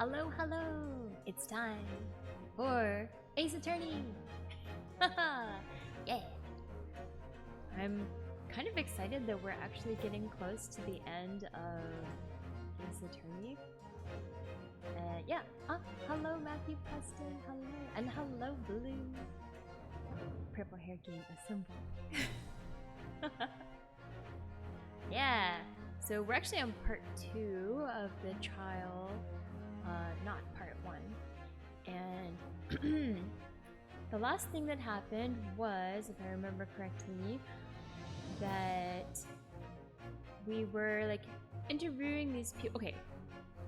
Hello, hello! It's time for Ace Attorney! Haha! Yeah! I'm kind of excited that we're actually getting close to the end of Ace Attorney. Yeah. Hello, Matthew Preston. Hello. And hello, Blue. Purple hair game assemble. Yeah. So we're actually on part 2 of the trial, not part 1. And the last thing that happened was, if I remember correctly, that we were like interviewing these people. Okay,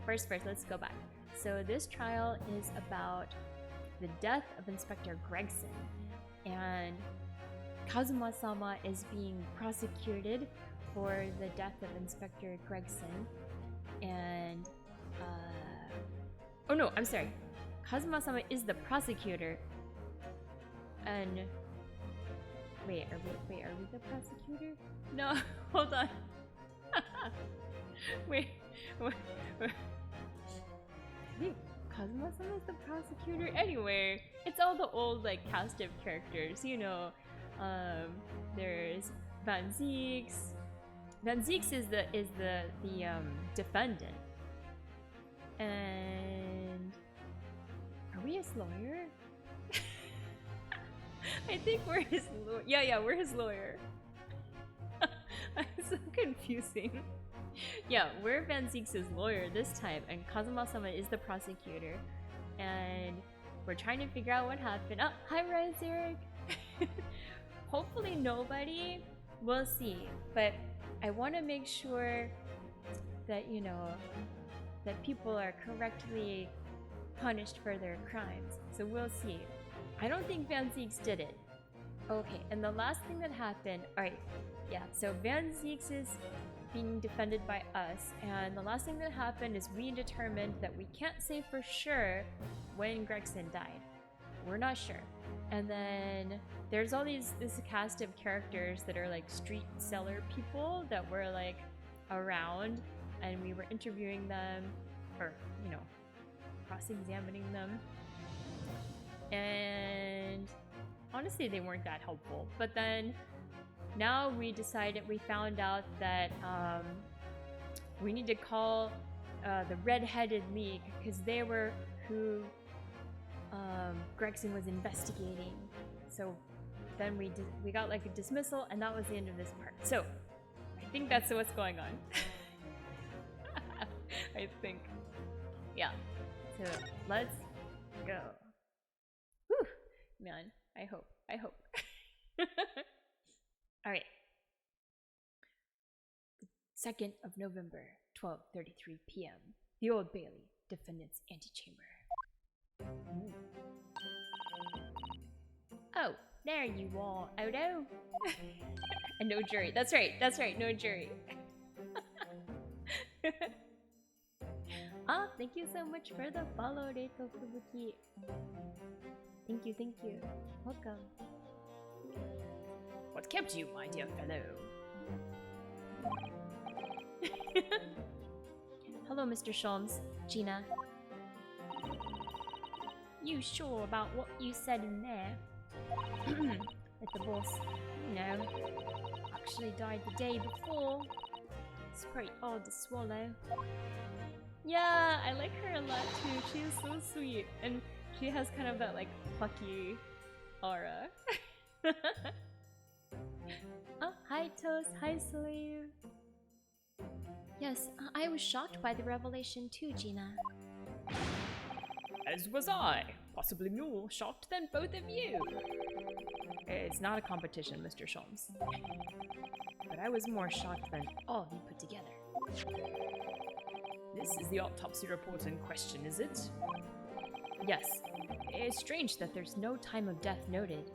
first, let's go back. So this trial is about the death of Inspector Gregson, and Kazuma-sama is being prosecuted for the death of Inspector Gregson, and oh no, I'm sorry. Kazuma-sama is the prosecutor, and wait, are we the prosecutor? No, hold on. wait. I think Kazuma-sama is the prosecutor. Anyway, it's all the old like cast of characters, you know. There's Van Zieks. Van Zieks is the defendant. And are we his lawyer? I think we're his lawyer. Yeah, we're his lawyer. It's so confusing. Yeah, we're Van Zieks' lawyer this time, and Kazuma-sama is the prosecutor. And we're trying to figure out what happened. Oh, hi Rise Eric! Hopefully nobody will see, but I want to make sure that, you know, that people are correctly punished for their crimes. So we'll see. I don't think Van Zieks did it. Okay, and the last thing that happened, alright, yeah, so Van Zieks is being defended by us, and the last thing that happened is we determined that we can't say for sure when Gregson died. We're not sure. And then there's all this cast of characters that are like street seller people that were like around, and we were interviewing them, or, you know, cross-examining them. And honestly, they weren't that helpful. But then now we found out that we need to call the Red-Headed League, because they were who Gregson was investigating. So then we got like a dismissal, and that was the end of this part. So I think that's what's going on. I think. Yeah. So let's go. Whew. Man, I hope. Alright. 2nd of November, 12:33 p.m. The Old Bailey, Defendant's Antechamber. Ooh. Oh, there you are, Odo. And no jury. That's right, no jury. Thank you so much for the follow, Reito Fubuki. Thank you. Welcome. What kept you, my dear fellow? Hello, Mr. Sholmes. Gina. You sure about what you said in there? That the boss, you know, actually died the day before. It's pretty hard to swallow. Yeah, I like her a lot too. She is so sweet, and she has kind of that like plucky aura. Oh, hi Toast, hi Slave. Yes, I was shocked by the revelation too, Gina. As was I. Possibly more shocked than both of you. It's not a competition, Mr. Sholmes. But I was more shocked than all of you put together. This is the autopsy report in question, is it? Yes. It's strange that there's no time of death noted.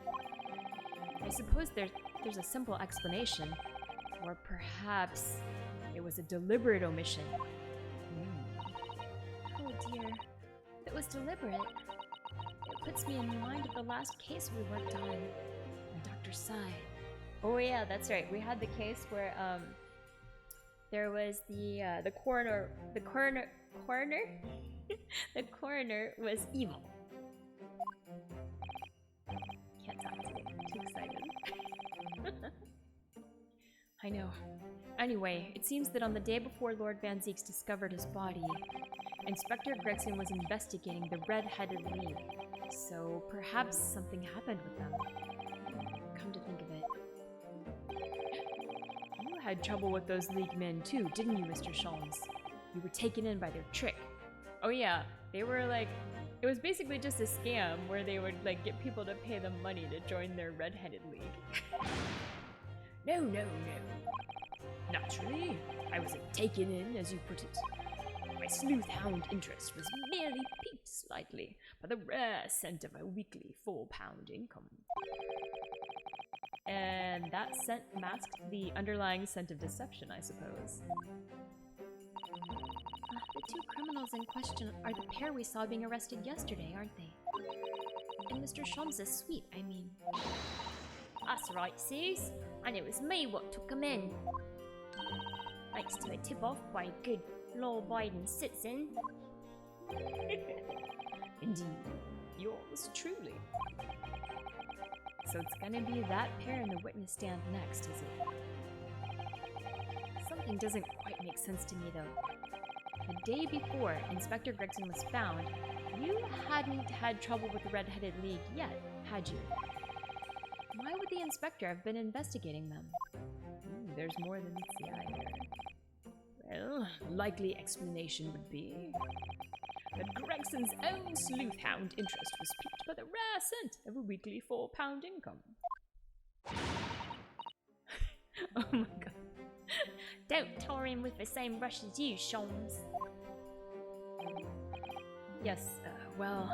I suppose there's a simple explanation. Or perhaps it was a deliberate omission. Oh dear. If it was deliberate, it puts me in mind of the last case we worked on. And Dr. Sai. Oh yeah, that's right. We had the case where there was the coroner The coroner was evil. Can't talk today. Too excited. I know. Anyway, it seems that on the day before Lord Van Zieks discovered his body, Inspector Gregson was investigating the Red-Headed League. So perhaps something happened with them. Come to think of it. You had trouble with those League men too, didn't you, Mr. Sholmes? You were taken in by their trick. Oh yeah, they were like... It was basically just a scam where they would like get people to pay them money to join their Red-Headed League. No. Naturally, I wasn't taken in, as you put it. My sleuth-hound interest was merely piqued slightly by the rare scent of a weekly £4 income. And that scent masked the underlying scent of deception, I suppose. The two criminals in question are the pair we saw being arrested yesterday, aren't they? In Mr. Sholmes' suite, I mean. That's right, Sis. And it was me what took them in. Thanks to a tip-off by a good law-abiding citizen. Indeed. Yours truly. So it's gonna be that pair in the witness stand next, is it? Something doesn't quite make sense to me, though. The day before Inspector Gregson was found, you hadn't had trouble with the Red-Headed League yet, had you? Why would the inspector have been investigating them? There's more than meets the eye here. Well, likely explanation would be that Gregson's own sleuth-hound interest was piqued by the rare scent of a weekly £4 income. Oh my god. Don't tar him with the same brush as you, Sholmes. Yes, well...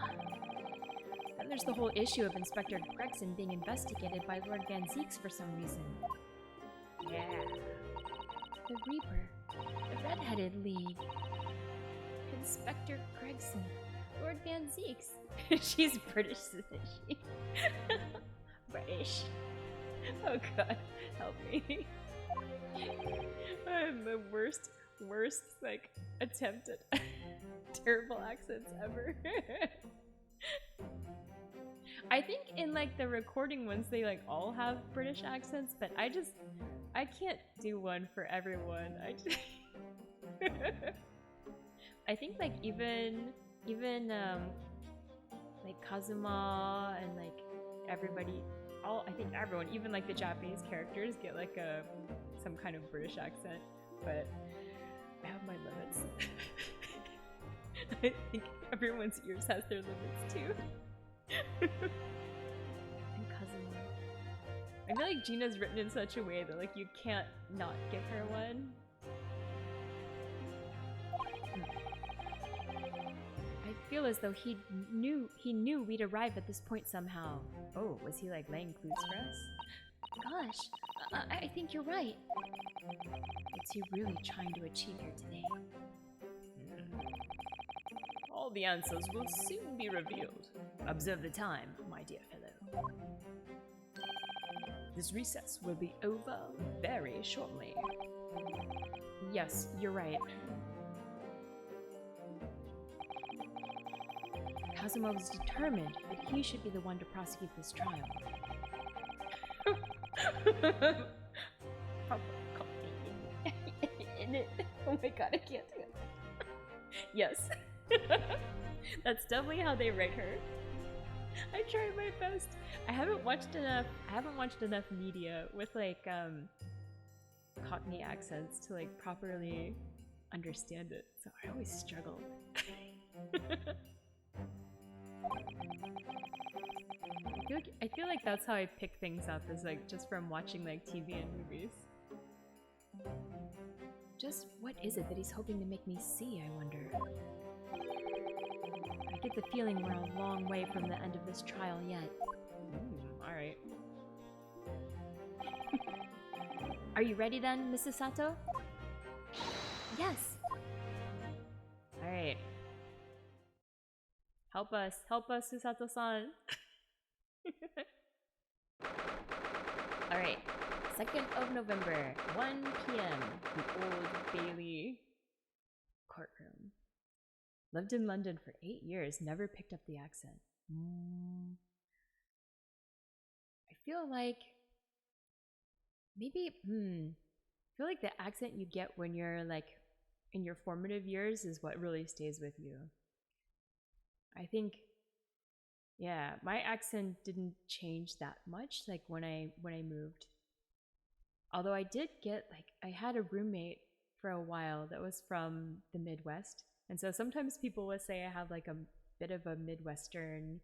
Then there's the whole issue of Inspector Gregson being investigated by Lord Van Zieks for some reason. Yeah. The Reaper. The Red-Headed League. Inspector Gregson. Lord Van Zieks. She's British, isn't she? British. Oh god, help me. I'm the worst, like, attempt at terrible accents ever. I think in like the recording ones they like all have British accents, but I can't do one for everyone. I think like even like Kazuma and like everybody, I think everyone, even like the Japanese characters get like some kind of British accent, but I have my limits. I think everyone's ears has their limits too. And Kazuma. I feel like Gina's written in such a way that like you can't not give her one. I feel as though he knew we'd arrive at this point somehow. Oh, was he like laying clues for us? Gosh, I think you're right. What's he really trying to achieve here today? All the answers will soon be revealed. Observe the time, my dear fellow. This recess will be over very shortly. Yes, you're right. Kazuma was determined that he should be the one to prosecute this trial. Oh my god, I can't do it. Yes. That's definitely how they write her. I tried my best. I haven't watched enough media with like Cockney accents to like properly understand it. So I always struggle. I feel like that's how I pick things up, is like just from watching like TV and movies. Just what is it that he's hoping to make me see, I wonder? I get the feeling we're a long way from the end of this trial yet. Alright. Are you ready then, Mrs. Sato? Yes! Alright. Help us, Susato-san! Alright. 2nd of November, 1 p.m. The Old Bailey courtroom. Lived in London for 8 years, never picked up the accent. I feel like maybe, I feel like the accent you get when you're like in your formative years is what really stays with you. I think, yeah, my accent didn't change that much like when I moved. Although I did get like, I had a roommate for a while that was from the Midwest. And so sometimes people will say I have like a bit of a Midwestern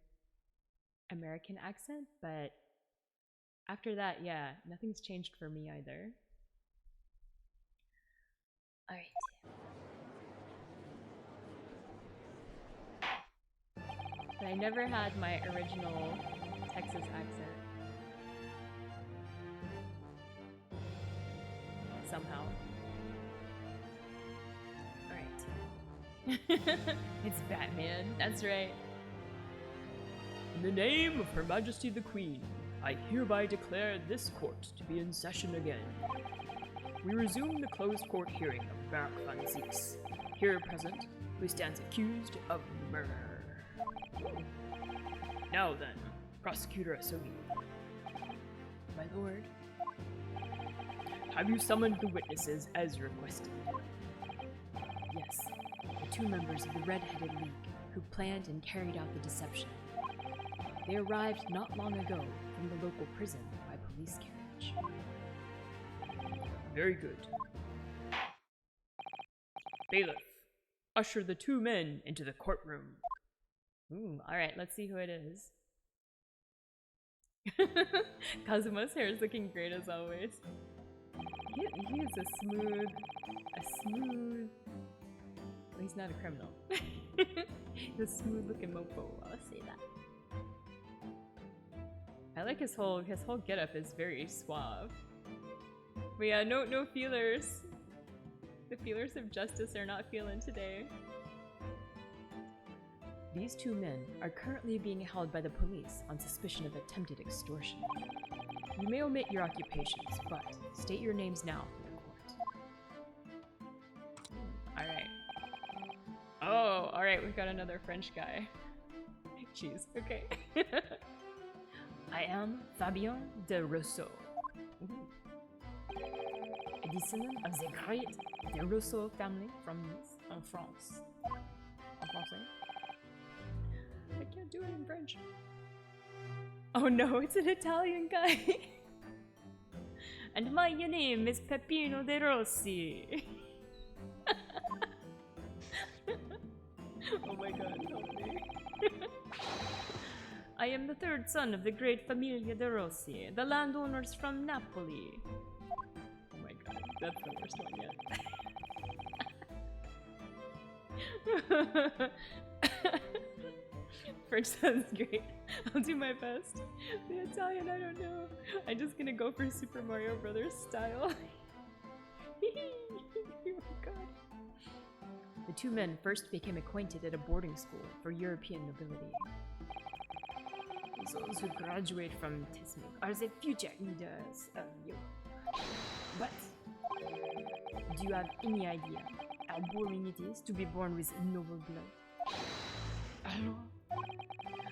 American accent, but after that, yeah, nothing's changed for me either. Alright. But I never had my original Texas accent. Somehow. Alright. It's Batman, that's right. In the name of Her Majesty the Queen, I hereby declare this court to be in session again. We resume the closed court hearing of Barak van Zieks, here present, who stands accused of murder. Now then, Prosecutor Asogi. My lord. Have you summoned the witnesses as requested? Yes, the 2 members of the Red-Headed League who planned and carried out the deception. They arrived not long ago from the local prison by police carriage. Very good. Bailiff, usher the 2 men into the courtroom. Ooh, alright, let's see who it is. Kazuma's hair is looking great as always. He is a smooth... well, he's not a criminal. He's a smooth looking mofo, I'll say that. I like his whole getup is very suave. But yeah, no feelers. The feelers of justice are not feeling today. These 2 men are currently being held by the police on suspicion of attempted extortion. You may omit your occupations, but state your names now for the court. Alright. Oh, alright, we've got another French guy. Jeez, okay. I am Fabien de Rousseau. A descendant of the great de Rousseau family from Nice, in France. En français? I can't do it in French. Oh no, it's an Italian guy! And my name is Peppino de Rossi. Oh my god, help me. I am the 3rd son of the great Familia de Rossi, the landowners from Napoli. Oh my god, that's the worst one yet. French sounds great. I'll do my best. The Italian, I don't know. I'm just gonna go for Super Mario Brothers style. Oh my god. The 2 men first became acquainted at a boarding school for European nobility. Those who graduate from Tismuk are the future leaders of Europe. But, do you have any idea how boring it is to be born with noble blood? Alors,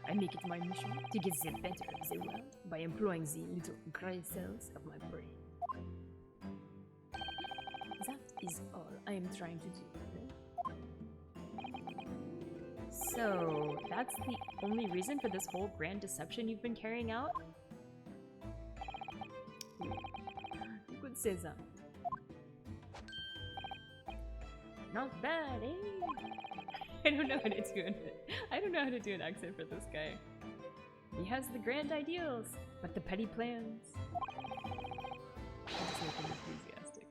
I make it my mission to get the better of the world by employing the little grey cells of my brain. That is all I am trying to do. So, that's the only reason for this whole grand deception you've been carrying out? You could say that. Not bad, eh? I don't know how to do it. I don't know how to do an accent for this guy. He has the grand ideals, but the petty plans. I'll just make him enthusiastic.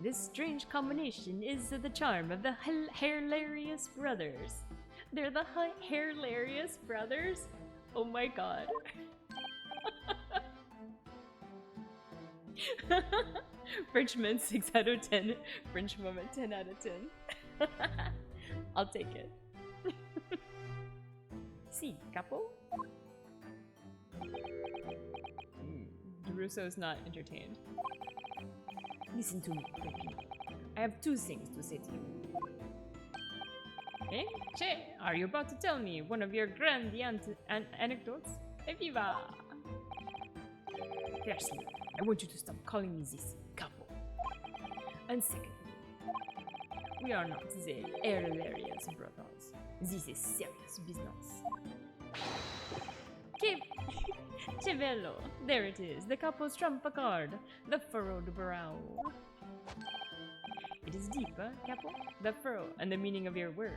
This strange combination is the charm of the Hilarious Brothers. They're the Hilarious Brothers? Oh my god. Frenchman 6 out of 10. French woman 10 out of 10. I'll take it. Si, capo? Russo's not entertained. Listen to me, Peppino. I have 2 things to say to you. Eh? Che, are you about to tell me one of your grand anecdotes? Evviva! Firstly, I want you to stop calling me this couple. And secondly, we are not the hilarious brothers. This is serious business. Che bello! There it is, the couple's trump card, the furrowed brow. It is deep, huh, Capo? The furrow and the meaning of your words.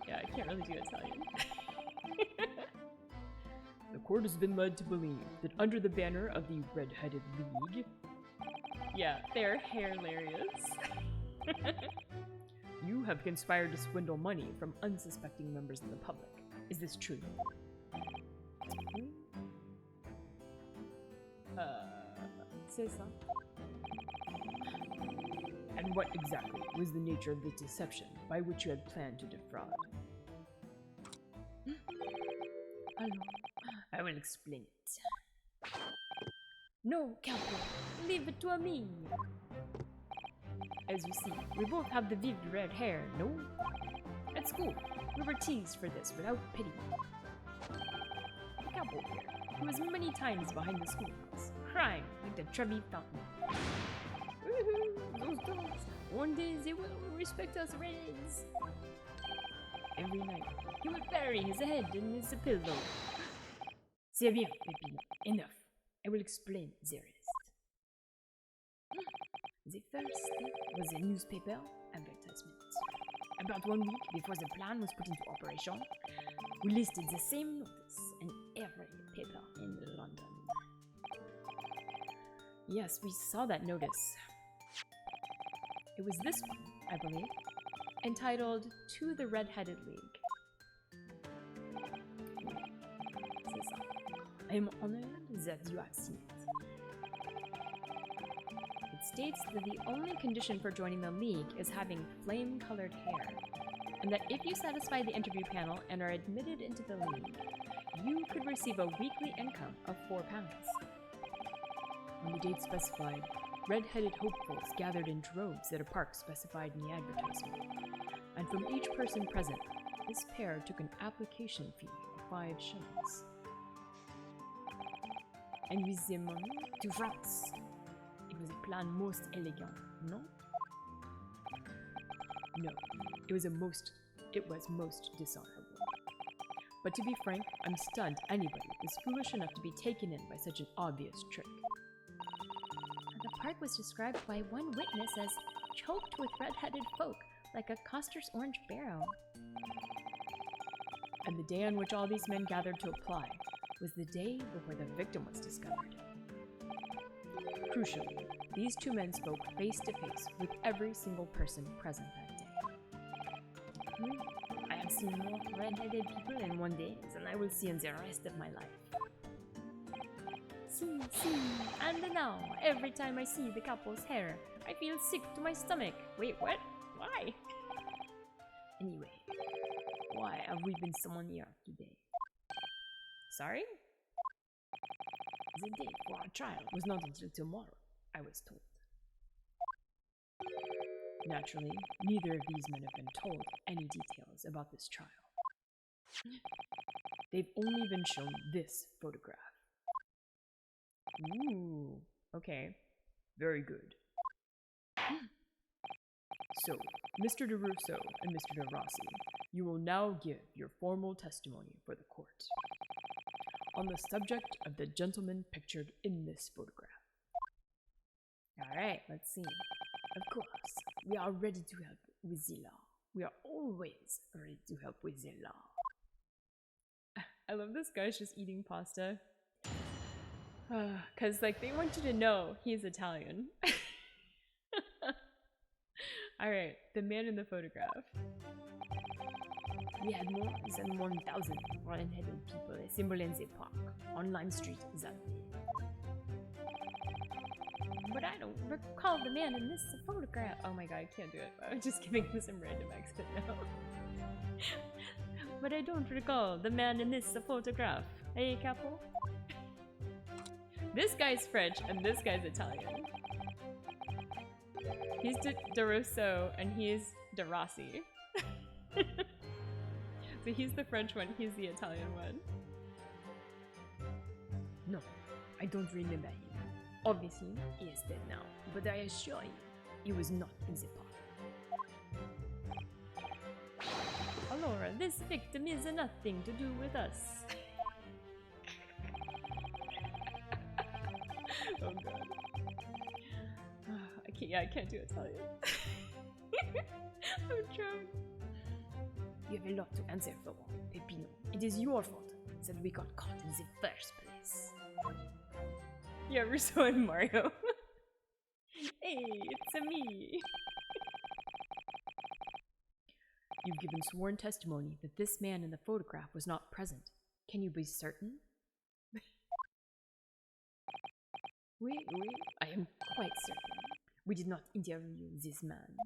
Yeah, I can't really do Italian. The court has been led to believe that under the banner of the Red-Headed League... Yeah, they're hilarious. You have conspired to swindle money from unsuspecting members of the public. Is this true? C'est ça. And what exactly was the nature of the deception by which you had planned to defraud? Hello. I will explain it. No, Capo, leave it to me. As you see, we both have the vivid red hair, no? At school, we were teased for this without pity. Capo here, who was many times behind the schoolhouse, crying like the Trevi fountain. Woohoo! Those dogs! One day they will respect us Reds! Every night, he would bury his head in his pillow. C'est bien, Pepino. Enough. I will explain the rest. The first was a newspaper advertisement. About 1 week before the plan was put into operation, we listed the same notice in every paper in London. Yes, we saw that notice. It was this one, I believe, entitled To the Red-Headed League. I am honored that you have seen it. It states that the only condition for joining the League is having flame-colored hair, and that if you satisfy the interview panel and are admitted into the League, you could receive a weekly income of £4. On the date specified, red-headed hopefuls gathered in droves at a park specified in the advertisement, and from each person present, this pair took an application fee of 5 shillings. And with the money to France. It was a plan most elegant, no? No, it was most dishonorable. But to be frank, I'm stunned anybody is foolish enough to be taken in by such an obvious trick. The park was described by one witness as choked with red-headed folk, like a coster's orange barrow. And the day on which all these men gathered to apply was the day before the victim was discovered. Crucially, these two men spoke face to face with every single person present that day. I have seen more red-headed people in one day than I will see in the rest of my life. See, and now, every time I see the couple's hair, I feel sick to my stomach. Wait, what? Why? Anyway, why have we been summoned here today? Sorry? The date for our trial was not until tomorrow, I was told. Naturally, neither of these men have been told any details about this trial. They've only been shown this photograph. Ooh, okay. Very good. So, Mr. DeRusso and Mr. De Rossi, you will now give your formal testimony for the court on the subject of the gentleman pictured in this photograph. Alright, let's see. Of course, we are ready to help with the law. We are always ready to help with the law. I love this guy's just eating pasta. Cause like they want you to know he's Italian. Alright, the man in the photograph. We had more than 1,000 red-headed people assembled in the park on Lime Street that day. But I don't recall the man in this photograph. Oh my god, I can't do it. I'm just giving him some random accent now. But I don't recall the man in this photograph. Hey, Capo? This guy's French and this guy's Italian. He's De Rousseau and he's De Rossi. So he's the French one, he's the Italian one. No, I don't remember him. Obviously, he is dead now, but I assure you, he was not in the park. Allora, this victim is nothing to do with us. Oh god. I can't do Italian. I'm trying. You have a lot to answer for, Peppino. It is your fault that we got caught in the first place. Yeah, Russo and Mario. Hey, it's me. You've given sworn testimony that this man in the photograph was not present. Can you be certain? Oui, I am quite certain. We did not interview this man.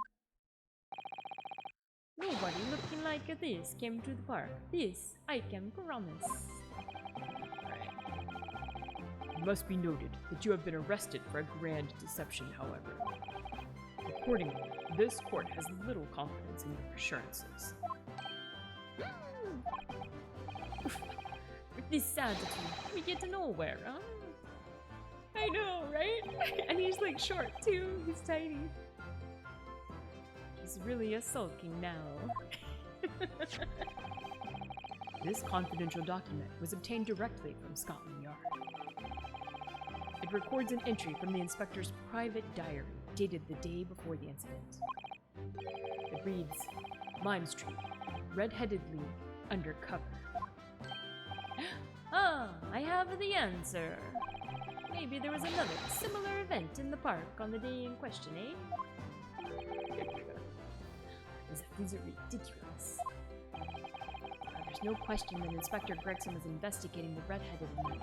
Nobody looking like this came to the park. This I can promise. Alright. It must be noted that you have been arrested for a grand deception, however. Accordingly, this court has little confidence in your assurances. With this attitude, we get nowhere, huh? I know, right? And he's like short too. He's tiny. He's really a sulking now. This confidential document was obtained directly from Scotland Yard. It records an entry from the inspector's private diary dated the day before the incident. It reads, Lime Street, red-headedly undercover. Ah, I have the answer. Maybe there was another similar event in the park on the day in question, eh? That is ridiculous. There's no question that Inspector Gregson was investigating the red-headed man,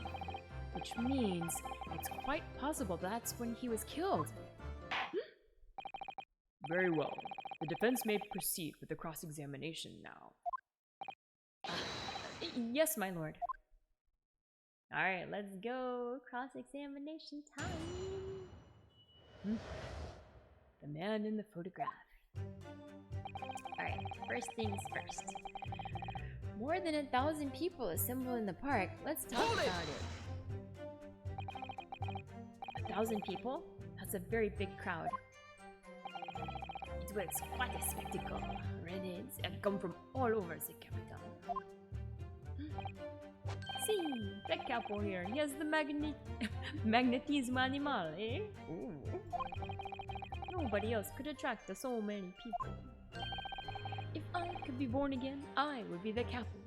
which means it's quite possible that's when he was killed. Very well. The defense may proceed with the cross-examination now. Yes, my lord. Alright, let's go. Cross-examination time. The man in the photograph. Alright, first things first. More than 1,000 people assemble in the park. Let's talk about it. 1,000 people? That's a very big crowd. It was quite a spectacle. Redheads had come from all over the capital. See, that capo here. He has the magnetismo animal, eh? Ooh. Nobody else could attract so many people. If I could be born again, I would be the capo.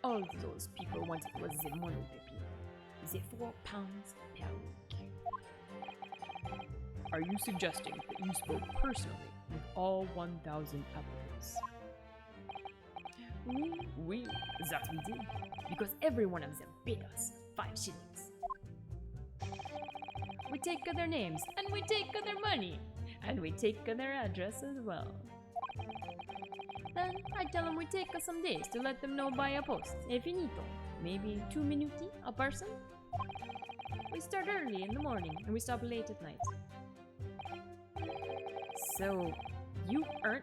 All those people wanted was the money, Peppino. The 4 pounds per week. Are you suggesting that you spoke personally with all 1,000 applicants? Oui, that we did. Because every one of them paid us 5 shillings. We take their names, and we take their money, and we take their address as well. Then I tell them we take some days to let them know by a post, e finito. Maybe 2 minuti a person. We start early in the morning, and we stop late at night. So, you earned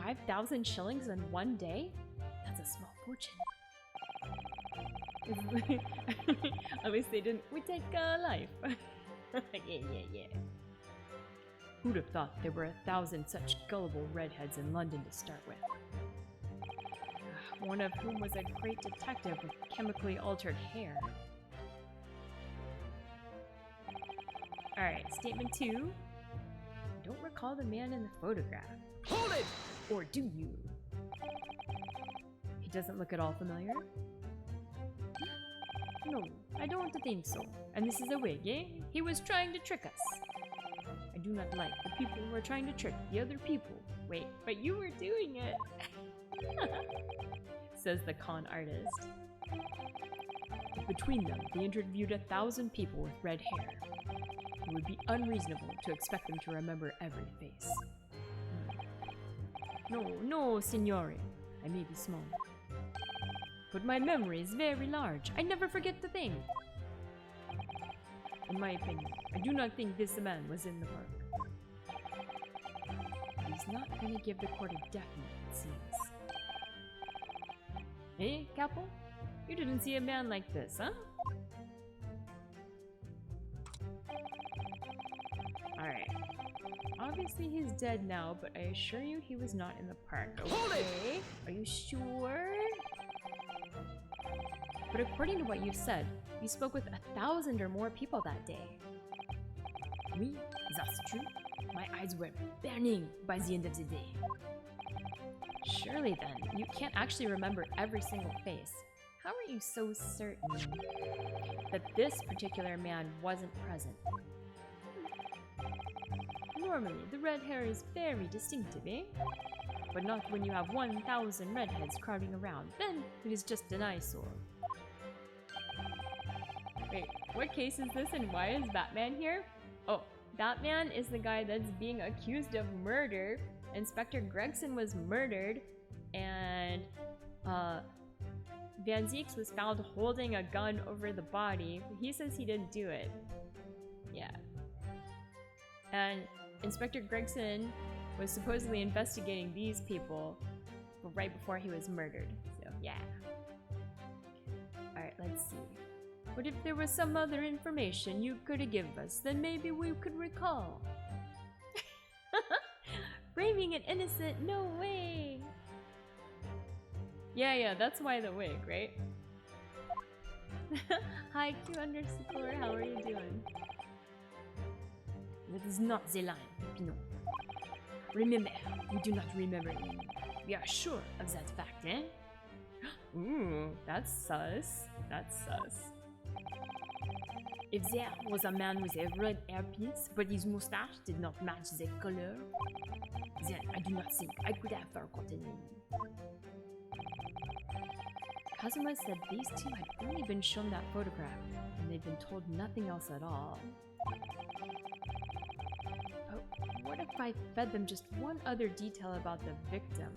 5,000 shillings in one day? That's a small fortune. At least they didn't. We take life. Yeah. Who'd have thought there were 1,000 such gullible redheads in London to start with? One of whom was a great detective with chemically altered hair. Alright, statement 2. I don't recall the man in the photograph. Hold it! Or do you? He doesn't look at all familiar? No, I don't think so. And this is a wig, eh? He was trying to trick us. I do not like the people who are trying to trick the other people. Wait, but you were doing it! Says the con artist. Between them, they interviewed 1,000 people with red hair. It would be unreasonable to expect them to remember every face. No, signore. I may be small, but my memory is very large. I never forget a thing. In my opinion, I do not think this man was in the park. It's not gonna give the court a definite, it seems. Hey, Capel? You didn't see a man like this, huh? Alright. Obviously he's dead now, but I assure you he was not in the park. Okay. Are you sure? But according to what you said, you spoke with 1,000 or more people that day. Oui, that's true. My eyes were burning by the end of the day. Surely then, you can't actually remember every single face. How are you so certain that this particular man wasn't present? Normally, the red hair is very distinctive, eh? But not when you have 1,000 redheads crowding around. Then it is just an eyesore. Wait, what case is this and why is Batman here? Oh, Batman is the guy that's being accused of murder. Inspector Gregson was murdered, and Van Zieks was found holding a gun over the body. He says he didn't do it. Yeah. And Inspector Gregson was supposedly investigating these people right before he was murdered. So, yeah. Alright, let's see. What if there was some other information you could have given us that maybe we could recall? Braving an innocent, no way! Yeah, that's why the wig, right? Hi, Q_, how are you doing? That is not the line, Pino. Remember, we do not remember him. We are sure of that fact, eh? Ooh, that's sus. That's sus. If there was a man with a red hairpiece, but his mustache did not match the color, then I do not think I could have forgotten him. Kazuma said these two had only been shown that photograph, and they'd been told nothing else at all. Oh, what if I fed them just one other detail about the victim?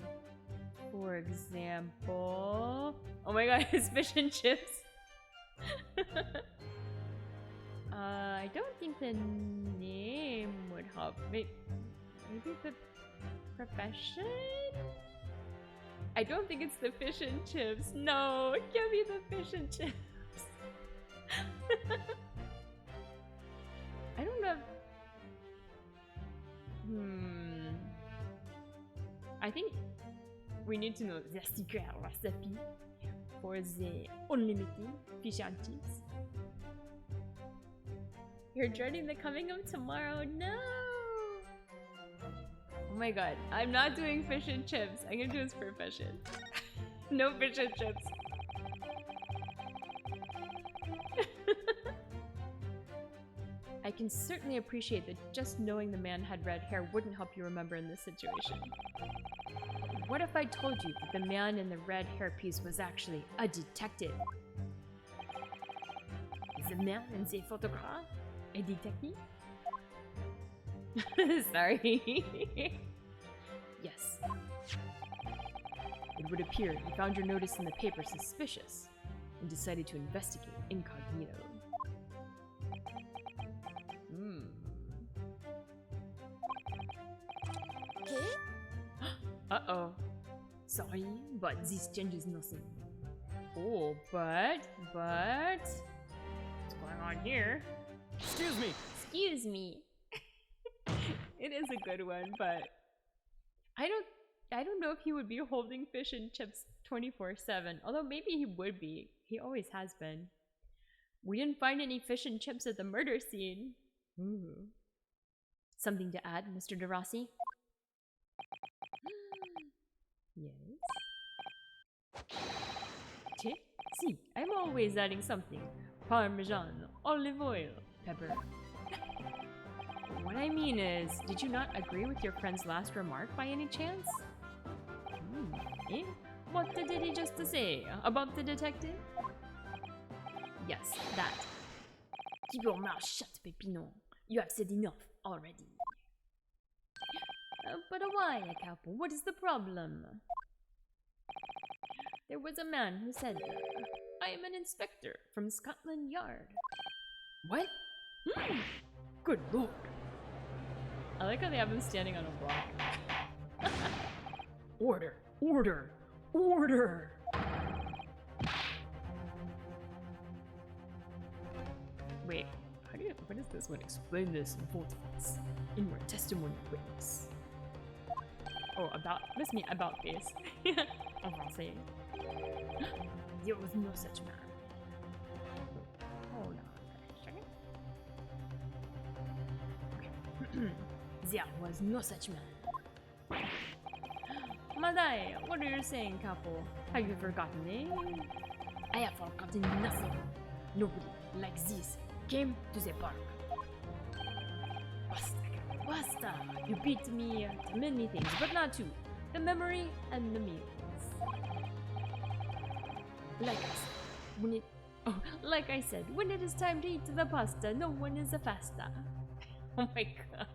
For example... Oh my god, his fish and chips! I don't think the name would help. Maybe the profession? I don't think it's the fish and chips. No, it can't be the fish and chips. I don't know. I think we need to know the secret recipe for the unlimited fish and chips. You're dreading the coming of tomorrow? No! Oh my god, I'm not doing fish and chips. I'm gonna do his profession. No fish and chips. I can certainly appreciate that just knowing the man had red hair wouldn't help you remember in this situation. What if I told you that the man in the red hairpiece was actually a detective? Is the man in the photograph a detective? Sorry. Yes. It would appear he found your notice in the paper suspicious and decided to investigate incognito. Uh-oh. Sorry, but this changes nothing. Oh, but... What's going on here? Excuse me! Excuse me. It is a good one, but... I don't know if he would be holding fish and chips 24/7. Although maybe he would be. He always has been. We didn't find any fish and chips at the murder scene. Ooh. Something to add, Mr. De Rossi? Yes? See, I'm always adding something. Parmesan, olive oil, pepper. What I mean is, did you not agree with your friend's last remark by any chance? Eh? What did he just say about the detective? Yes, that. Keep your mouth shut, Pepino. You have said enough already. But why, Capel? What is the problem? There was a man who said, I am an inspector from Scotland Yard. What? Good lord. I like how they have him standing on a block. Order! Order! Order! Wait, what is this one? Explain this in full defense. In your testimony, witness. Oh, must mean about face. En français. There was no such man. Hold on a second. Okay. There was no such man. Madai, what are you saying, couple? Have you forgotten it? I have forgotten nothing. Nobody like this came to the park. Basta! You beat me to many things, but not two. The memory and the meals. Like I said, when it is time to eat the pasta, no one is a fasta. Oh my god.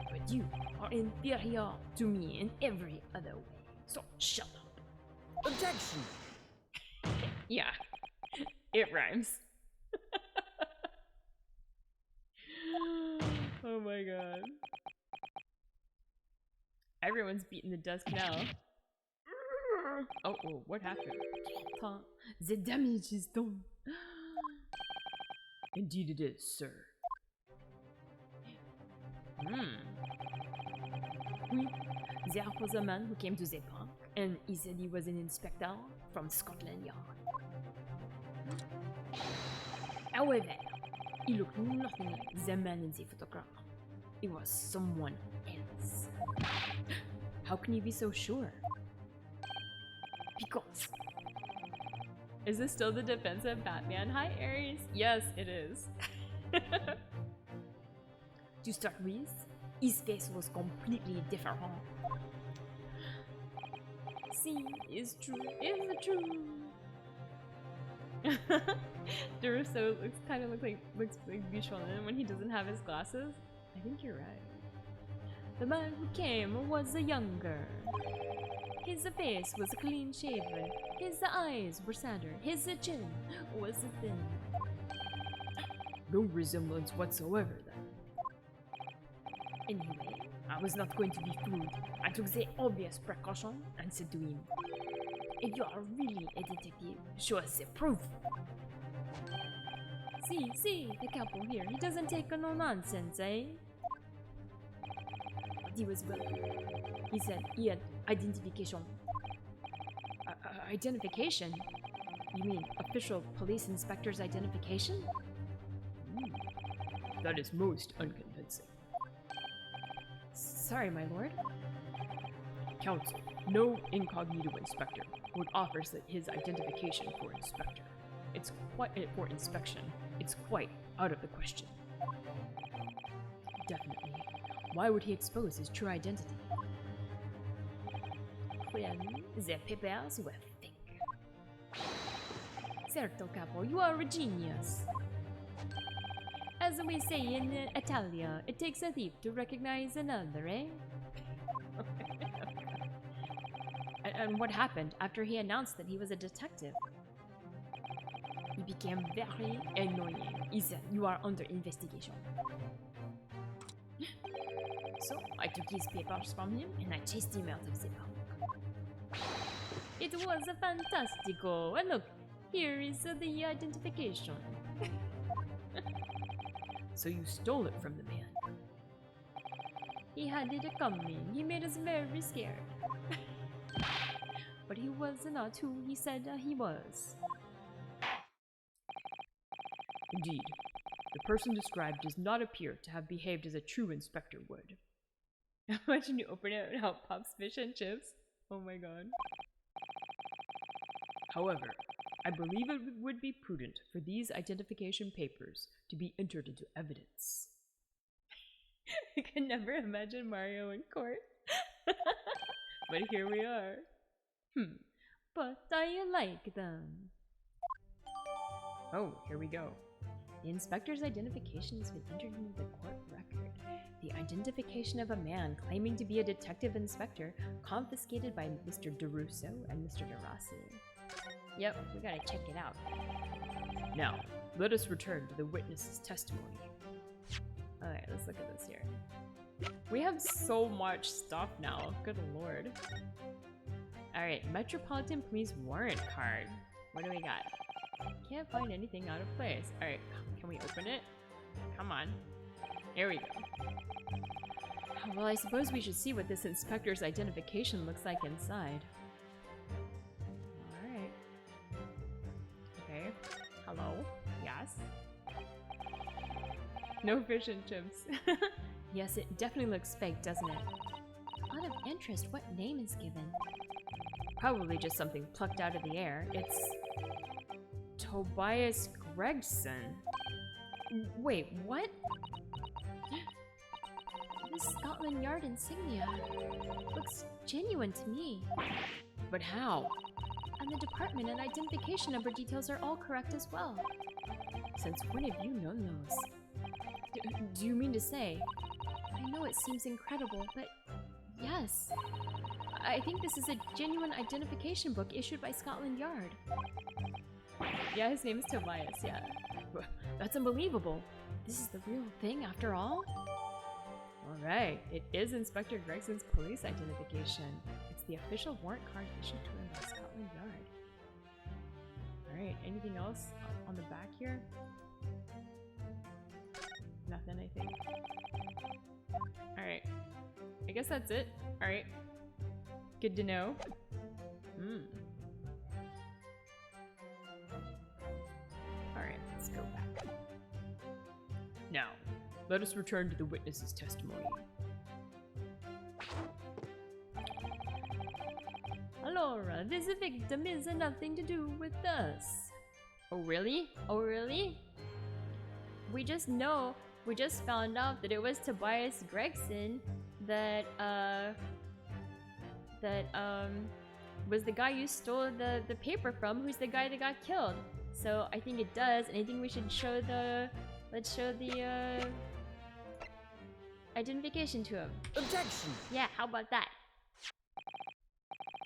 But you are inferior to me in every other way. So shut up. Objection! Yeah, it rhymes. Oh my god. Everyone's beating the dust now. Oh, what happened? The damage is done. Indeed it is, sir. There was a man who came to the park, and he said he was an inspector from Scotland Yard. However, he looked nothing like the man in the photograph. It was someone else. How can you be so sure? Because Is this still the defense of Batman? Hi, Aries. Yes, it is. to start with, his face was completely different. See, is true. Is the true. Deruso looks like Buchanan when he doesn't have his glasses. I think you're right. The man who came was a younger. His face was clean shaven. His eyes were sadder. His chin was thin. No resemblance whatsoever, then. Anyway, I was not going to be fooled. I took the obvious precaution and said to him, "If you are really a detective, show us the proof." See, the couple here. He doesn't take no nonsense, eh? But he was welcome. He said he had identification. Identification? You mean official police inspector's identification? That is most unconvincing. Sorry, my lord. Counsel, no incognito inspector would offer his identification for inspector. It's quite for inspection. It's quite out of the question. Definitely. Why would he expose his true identity? Clearly, the papers were thick. Certo, capo, you are a genius. As we say in Italia, it takes a thief to recognize another, eh? And what happened after he announced that he was a detective? He became very annoying. He said, "You are under investigation." So I took his papers from him and I chased him out of the park. It was a fantastico. And look, here is the identification. So you stole it from the man. He had it coming. He made us very scared. But he was not who he said he was. Indeed, the person described does not appear to have behaved as a true inspector would. Imagine you open it and how it pops fish and chips. Oh my god. However, I believe it would be prudent for these identification papers to be entered into evidence. I could never imagine Mario in court. But here we are. But I like them. Oh, here we go. The inspector's identification has been entered into the court record. The identification of a man claiming to be a detective inspector confiscated by Mr. Deruso and Mr. DeRossi. Yep, we gotta check it out. Now, let us return to the witness's testimony. Alright, let's look at this here. We have so much stuff now. Good lord. Alright, Metropolitan Police warrant card. What do we got? Can't find anything out of place. Alright, can we open it? Come on. Here we go. Well, I suppose we should see what this inspector's identification looks like inside. Alright. Okay. Hello? Yes? No fish and chips. Yes, it definitely looks fake, doesn't it? Out of interest, what name is given? Probably just something plucked out of the air. It's Tobias Gregson. Wait, what? This Scotland Yard insignia looks genuine to me. But how? And the department and identification number details are all correct as well. Since when have you known those? Do you mean to say? I know it seems incredible, but yes. I think this is a genuine identification book issued by Scotland Yard. Yeah, his name is Tobias, yeah. That's unbelievable. This is the real thing after all? Alright, it is Inspector Gregson's police identification. It's the official warrant card issued to him by Scotland Yard. Alright, anything else on the back here? Nothing, I think. Alright. I guess that's it. Alright. Good to know. Alright, let's go back. Now, let us return to the witness's testimony. Laura, this victim has nothing to do with us. Oh really? Oh really? We just found out that it was Tobias Gregson that was the guy you stole the paper from, who's the guy that got killed. So I think it does, and I think we should show let's show the identification to him. Objection! Yeah, how about that?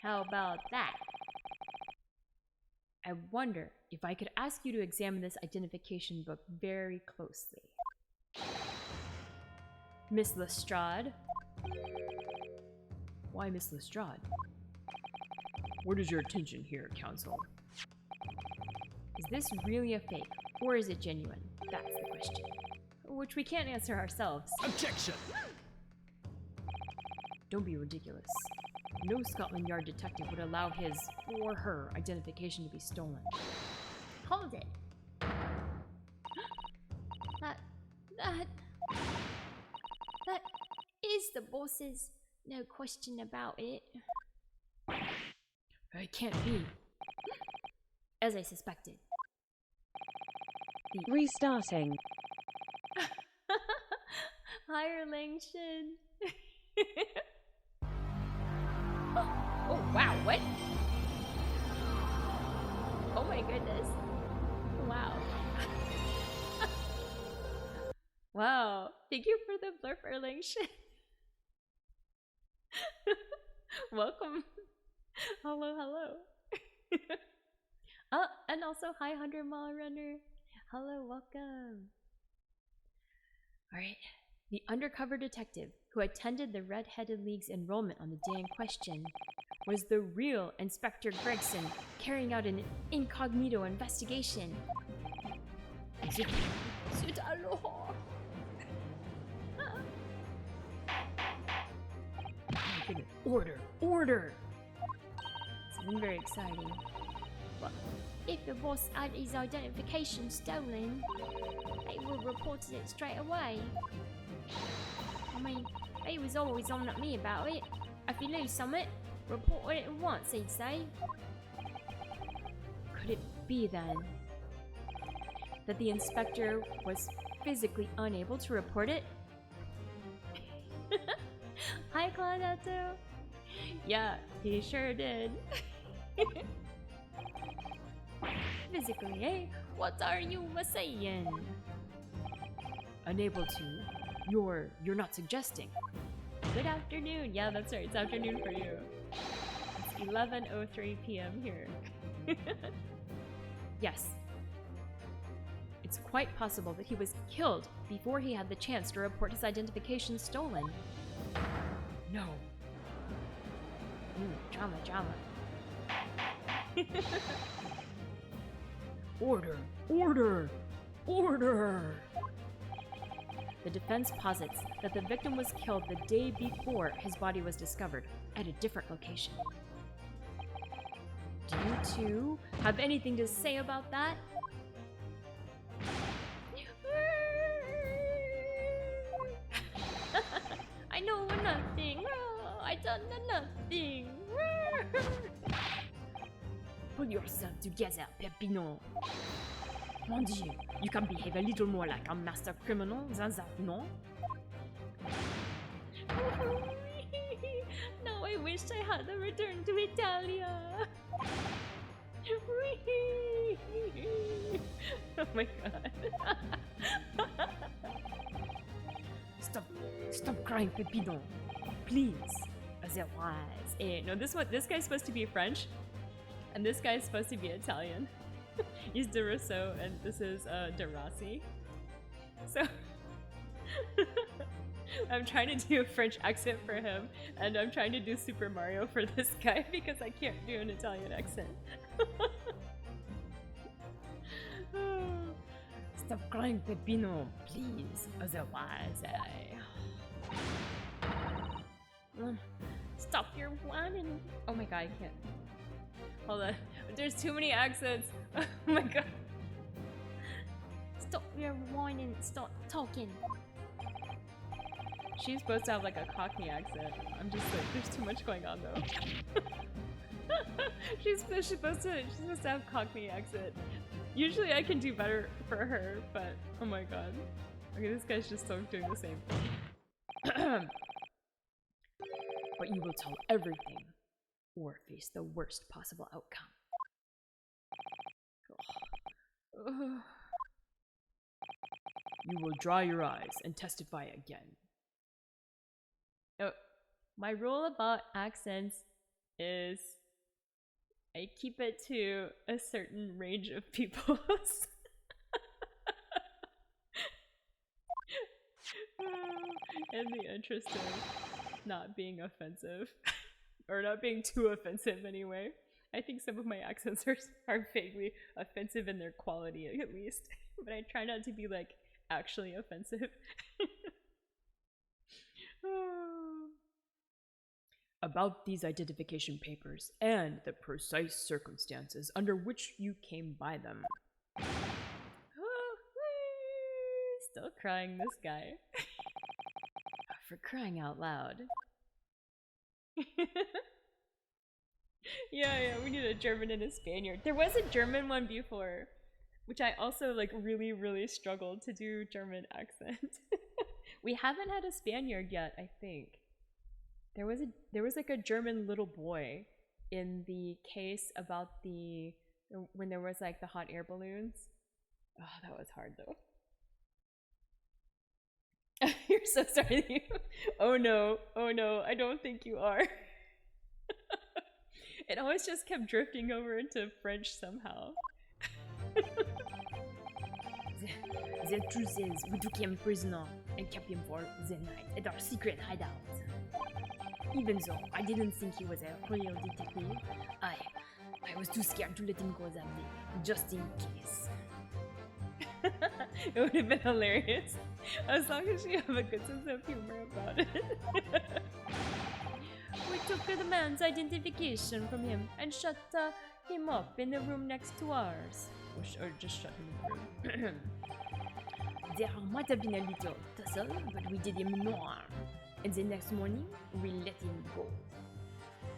How about that? I wonder if I could ask you to examine this identification book very closely. Miss Lestrade? Why Miss Lestrade? What is your attention here, Counsel? Is this really a fake, or is it genuine? That's the question. Which we can't answer ourselves. Objection! Don't be ridiculous. No Scotland Yard detective would allow his or her identification to be stolen. Hold it. That is the boss's. No question about it. It can't be. As I suspected. Restarting. Hireling Shin. Oh wow, what? Oh my goodness. Wow. Wow. Thank you for the blurb, Erling Shin. Welcome. Hello, hello. Oh, and also hi 100 Mile Runner. Hello, welcome. Alright. The undercover detective who attended the Red-Headed League's enrollment on the day in question was the real Inspector Gregson, carrying out an incognito investigation. Zut aloha! My goodness. Order! Order! It's been very exciting. But if the boss had his identification stolen, they would have reported it straight away. I mean, he was always on at me about it. If you lose something, report it at once, he'd say. Could it be then that the inspector was physically unable to report it? Hi, Claudato. Yeah, he sure did. Physically, eh? What are you saying? Unable to? You're not suggesting. Good afternoon. Yeah, that's right. It's afternoon for you. It's 11:03 p.m. here. Yes. It's quite possible that he was killed before he had the chance to report his identification stolen. No. Drama. Order! Order! Order! The defense posits that the victim was killed the day before his body was discovered at a different location. Do you two have anything to say about that? I know nothing. I done nothing. Pull yourself together, Peppino. Mon Dieu, you can behave a little more like a master criminal than that, no? Now I wish I had returned to Italia. Oh my god. Stop crying, Peppino. Please. Otherwise, no, this guy's supposed to be French, and this guy's supposed to be Italian. He's De Rousseau, and this is De Rossi. So I'm trying to do a French accent for him, and I'm trying to do Super Mario for this guy because I can't do an Italian accent. Stop crying, Peppino, please. Otherwise, Stop your whining. Oh my god, I can't. Hold on. There's too many accents. Oh my god. Stop your whining. Stop talking. She's supposed to have like a Cockney accent. I'm just like, there's too much going on though. she's supposed to have Cockney accent. Usually I can do better for her, but oh my god. Okay, this guy's just still doing the same thing. but you will tell everything or face the worst possible outcome. You will dry your eyes and testify again. Oh, my rule about accents is I keep it to a certain range of people's. In the interest of not being offensive. Or not being too offensive anyway. I think some of my accents are vaguely offensive in their quality at least. But I try not to be like actually offensive. About these identification papers and the precise circumstances under which you came by them. Still crying, this guy. For crying out loud. Yeah, we need a German and a Spaniard. There was a German one before, which I also like really struggled to do German accent. We haven't had a Spaniard yet, I think. There was like a German little boy in the case about when there was like the hot air balloons. Oh, that was hard though. You're so sorry. Oh no, I don't think you are. It always just kept drifting over into French somehow. The truth is, we took him prisoner and kept him for the night at our secret hideout. Even though I didn't think he was a real detective, I was too scared to let him go that day, just in case. It would have been hilarious, as long as you have a good sense of humor about it. We took the man's identification from him and shut him up in the room next to ours. Or just shut him in the room. There might have been a little tussle, but we did him no harm. And the next morning, we let him go.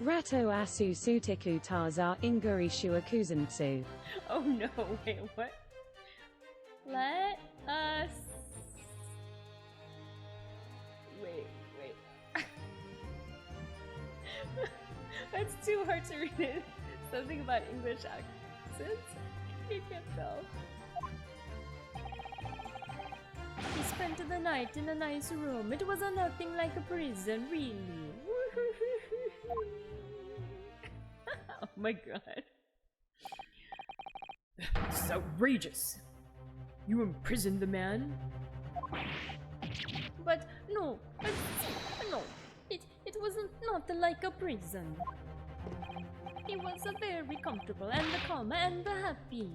Rato asu sutiku taza inguri shuakuzentsu. Oh no, wait, what? Let us... Wait. That's too hard to read it. Something about English accents? You can't tell. He spent the night in a nice room. It was nothing like a prison, really. Oh my god. This is outrageous. You imprisoned the man? But no, was not like a prison. It was very comfortable and calm and happy.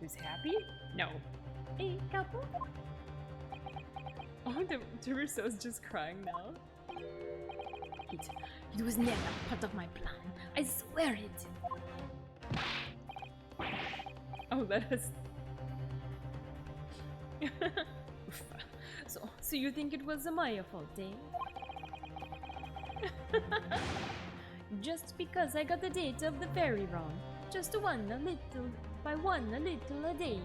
Who's happy? No. A couple? Oh, the Rousseau's just crying now. It was never part of my plan. I swear it. Oh, let us. So you think it was my fault, eh? Just because I got the date of the ferry wrong. Just one a little a day.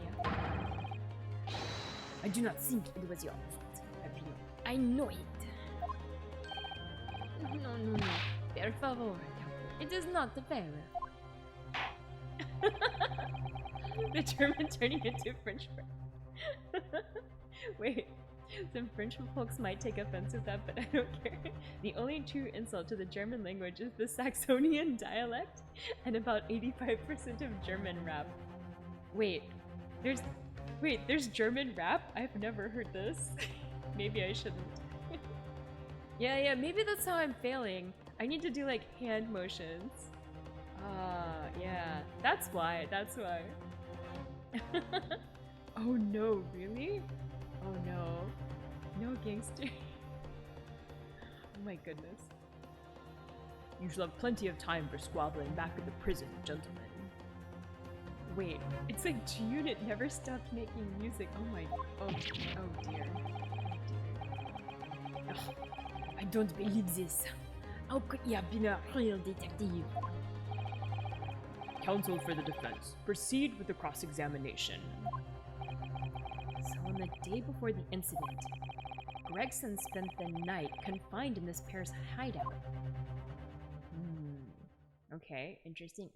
I do not think it was your fault, Pepino. I know it. No. Per favor, it is not fair. The German turning into French. Wait, some French folks might take offense with that, but I don't care. The only true insult to the German language is the Saxonian dialect and about 85% of German rap. Wait, there's German rap? I've never heard this. Maybe I shouldn't. Yeah, maybe that's how I'm failing. I need to do like hand motions. Yeah, that's why. Oh no, really? Oh no. No gangster. Oh my goodness. You shall have plenty of time for squabbling back at the prison, gentlemen. Wait, it's like G-Unit never stopped making music. Oh dear. Ugh, I don't believe this. How could he have been a real detective? Counsel for the defense, proceed with the cross-examination. So on the day before the incident, Gregson spent the night confined in this pair's hideout. Okay, interesting.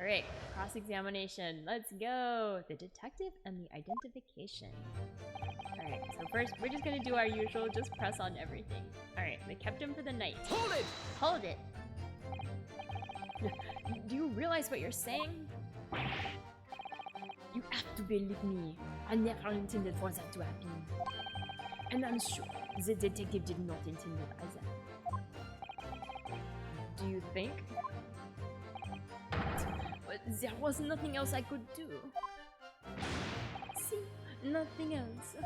Alright, cross-examination. Let's go! The detective and the identification. Alright, so first we're just gonna do our usual, just press on everything. Alright, they kept him for the night. Hold it! Hold it! Do you realize what you're saying? You have to believe me. I never intended for that to happen. And I'm sure the detective did not intend it either. Do you think? But there was nothing else I could do. See? Nothing else.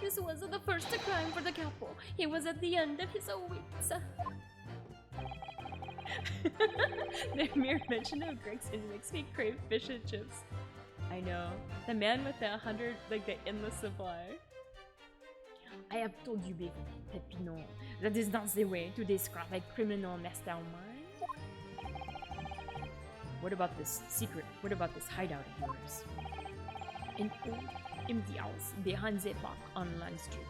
This was the first crime for the capo. He was at the end of his wits. The mere mention of Gregson makes me crave fish and chips. I know. The man with the 100, like the endless supply. I have told you before, Pepino, that is not the way to describe a criminal mastermind. What about this secret? What about this hideout of yours? An old, empty house behind the park on Line Street.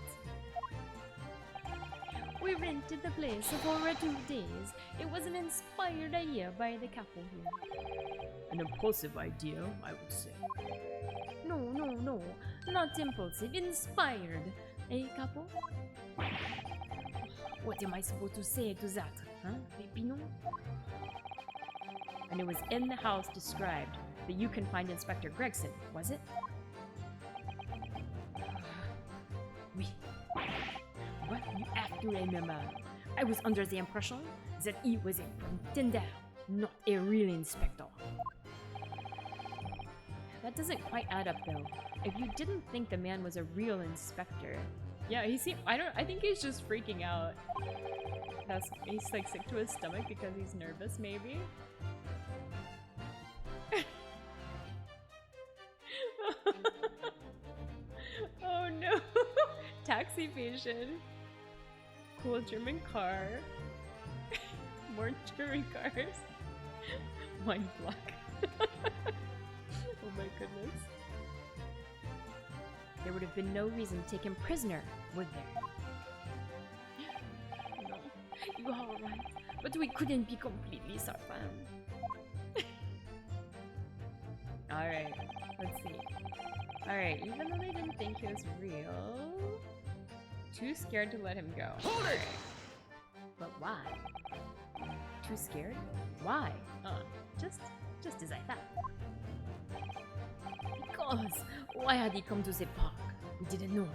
We rented the place for 2 days. It was an inspired idea by the couple here. An impulsive idea, I would say. No. Not impulsive, inspired. Eh, couple? What am I supposed to say to that, huh, Pepino? And it was in the house described that you can find Inspector Gregson, was it? Oui. But you have to remember, I was under the impression that he was a pretender, not a real inspector. That doesn't quite add up though. If you didn't think the man was a real inspector. Yeah, he seemed, I think he's just freaking out. He's like sick to his stomach because he's nervous maybe. Oh no. Taxi patient. Cool German car. More German cars. Mind block. Oh my goodness. There would have been no reason to take him prisoner, would there? No, you are right. But we couldn't be completely certain. Alright, let's see. Alright, even though they didn't think he was real, too scared to let him go. Alright. But why? Too scared? Why? Just as I thought. Because why had he come to the park? We didn't know.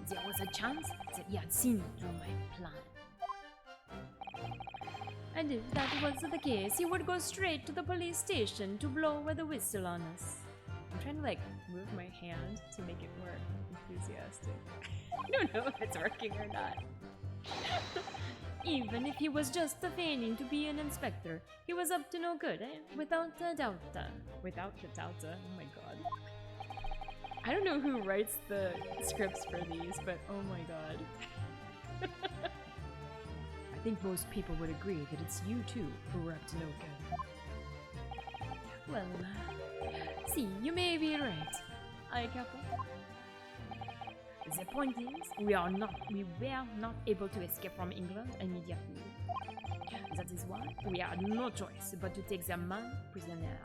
There was was a chance that he had seen through my plan. And if that was the case, he would go straight to the police station to blow the whistle on us. I'm trying to like move my hand to make it more enthusiastic. I don't know if it's working or not. Even if he was just feigning to be an inspector, he was up to no good, without a doubt. Without the doubt, oh my god. I don't know who writes the scripts for these, but oh my god. I think most people would agree that it's you two who were up to no good. Well, see, you may be right. I couple. The point is, we were not able to escape from England immediately. That is why we had no choice but to take the man prisoner.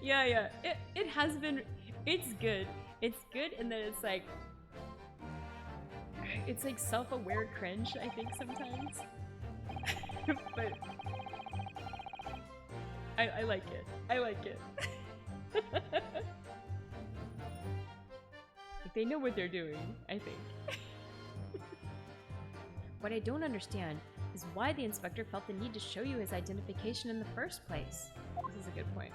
Yeah. It has been. It's good. It's good, and then it's like self-aware cringe, I think, sometimes. But I like it. I like it. They know what they're doing, I think. What I don't understand is why the inspector felt the need to show you his identification in the first place. This is a good point.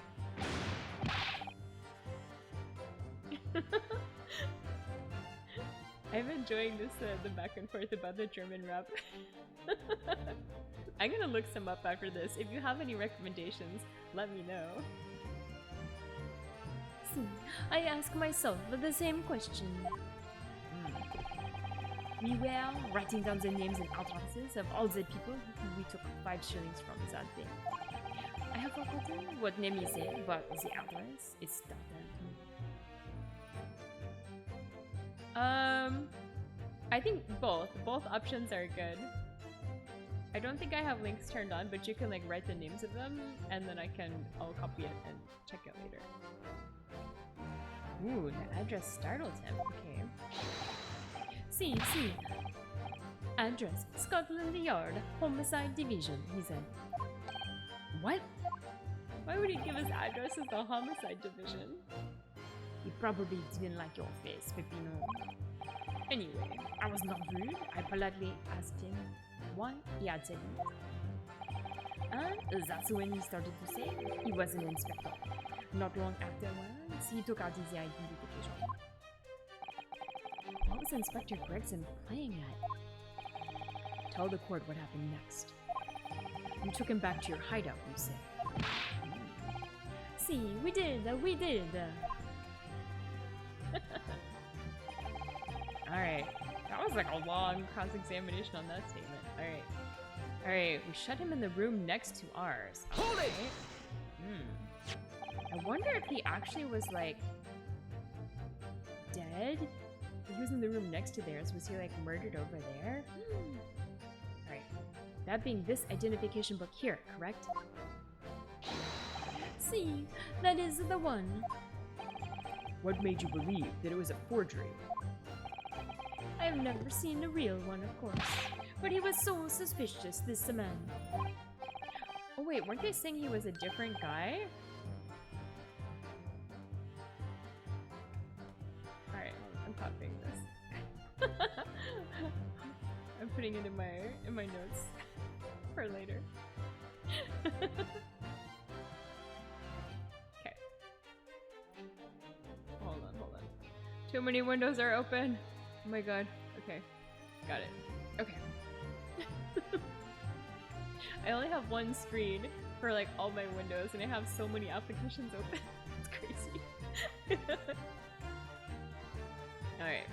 I'm enjoying this, the back and forth about the German rap. I'm gonna look some up after this. If you have any recommendations, let me know. See, I ask myself the same question. We were writing down the names and addresses of all the people who we took 5 shillings from that day. I have forgotten what name he said, but the address is started. I think both. Both options are good. I don't think I have links turned on, but you can like write the names of them, and then I'll copy it and check it later. Ooh, the address startled him. Okay. See. Address, Scotland Yard, Homicide Division, he said. What? Why would he give us addresses the Homicide Division? He probably didn't like your face, Peppino. Anyway, I was not rude. I politely asked him why he had said it. And that's when he started to say he was an inspector. Not long afterwards, he took out his identification. What was Inspector Gregson playing at? Tell the court what happened next. You took him back to your hideout, you say. See, we did. Alright, that was like a long cross-examination on that statement. Alright, we shut him in the room next to ours. Hold it! I wonder if he actually was like dead? He was in the room next to theirs. Was he like murdered over there? Alright, that being this identification book here, correct? See, that is the one. What made you believe that it was a forgery? I've never seen a real one, of course. But he was so suspicious, this man. Oh wait, weren't they saying he was a different guy? Alright, I'm copying this. I'm putting it in my notes for later. Okay. Hold on. Too many windows are open. Oh my god. Okay. Got it. Okay. I only have one screen for like all my windows and I have so many applications open. It's crazy. Alright.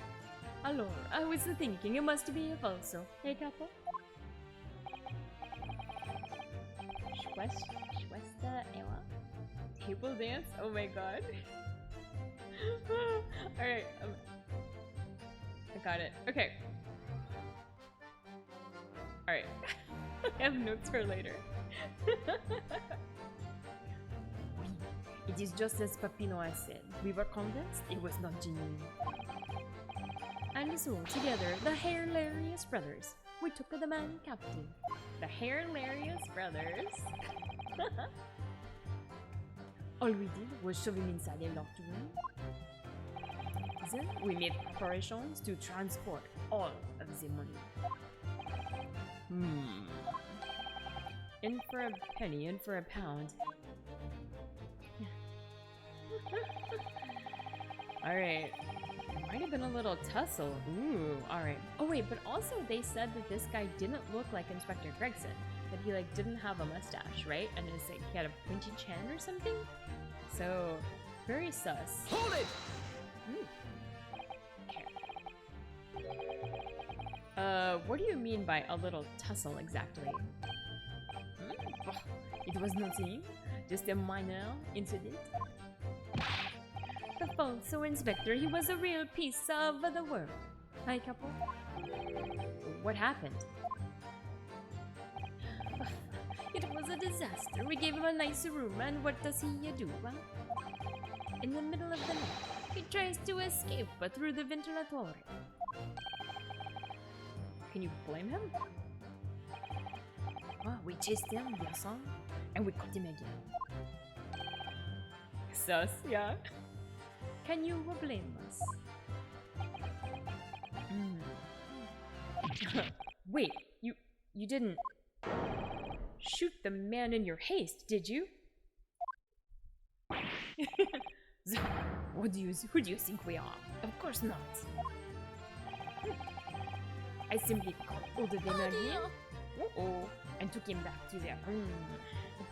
Allora, I was thinking it must be a falso. Hey, capo? Schwester Ella? Table dance? Oh my god. Alright. I got it. Okay. Alright. I have notes for later. It is just as Peppino has said. We were convinced it was not genuine. And so, together, the Hilarious Brothers, we took the man captive. The Hilarious Brothers? All we did was shove him inside a locked room. Then we made preparations to transport all of the money. In for a penny, in for a pound. Alright. Might have been a little tussle. Ooh, alright. Oh wait, but also they said that this guy didn't look like Inspector Gregson. That he like didn't have a mustache, right? And it's like he had a pointy chin or something? So, very sus. Hold it! Okay. What do you mean by a little tussle exactly? It was nothing, just a minor incident. The false inspector, he was a real piece of the work. Hi, couple. What happened? It was a disaster. We gave him a nice room, and what does he do? In the middle of the night, he tries to escape through the ventilator. Can you blame him? Well, we chased him, yes, and we caught him again. Sus, yeah. Can you blame us? Wait, you didn't shoot the man in your haste, did you? Who do you think we are? Of course not. I simply caught hold of him again. And took him back to their room.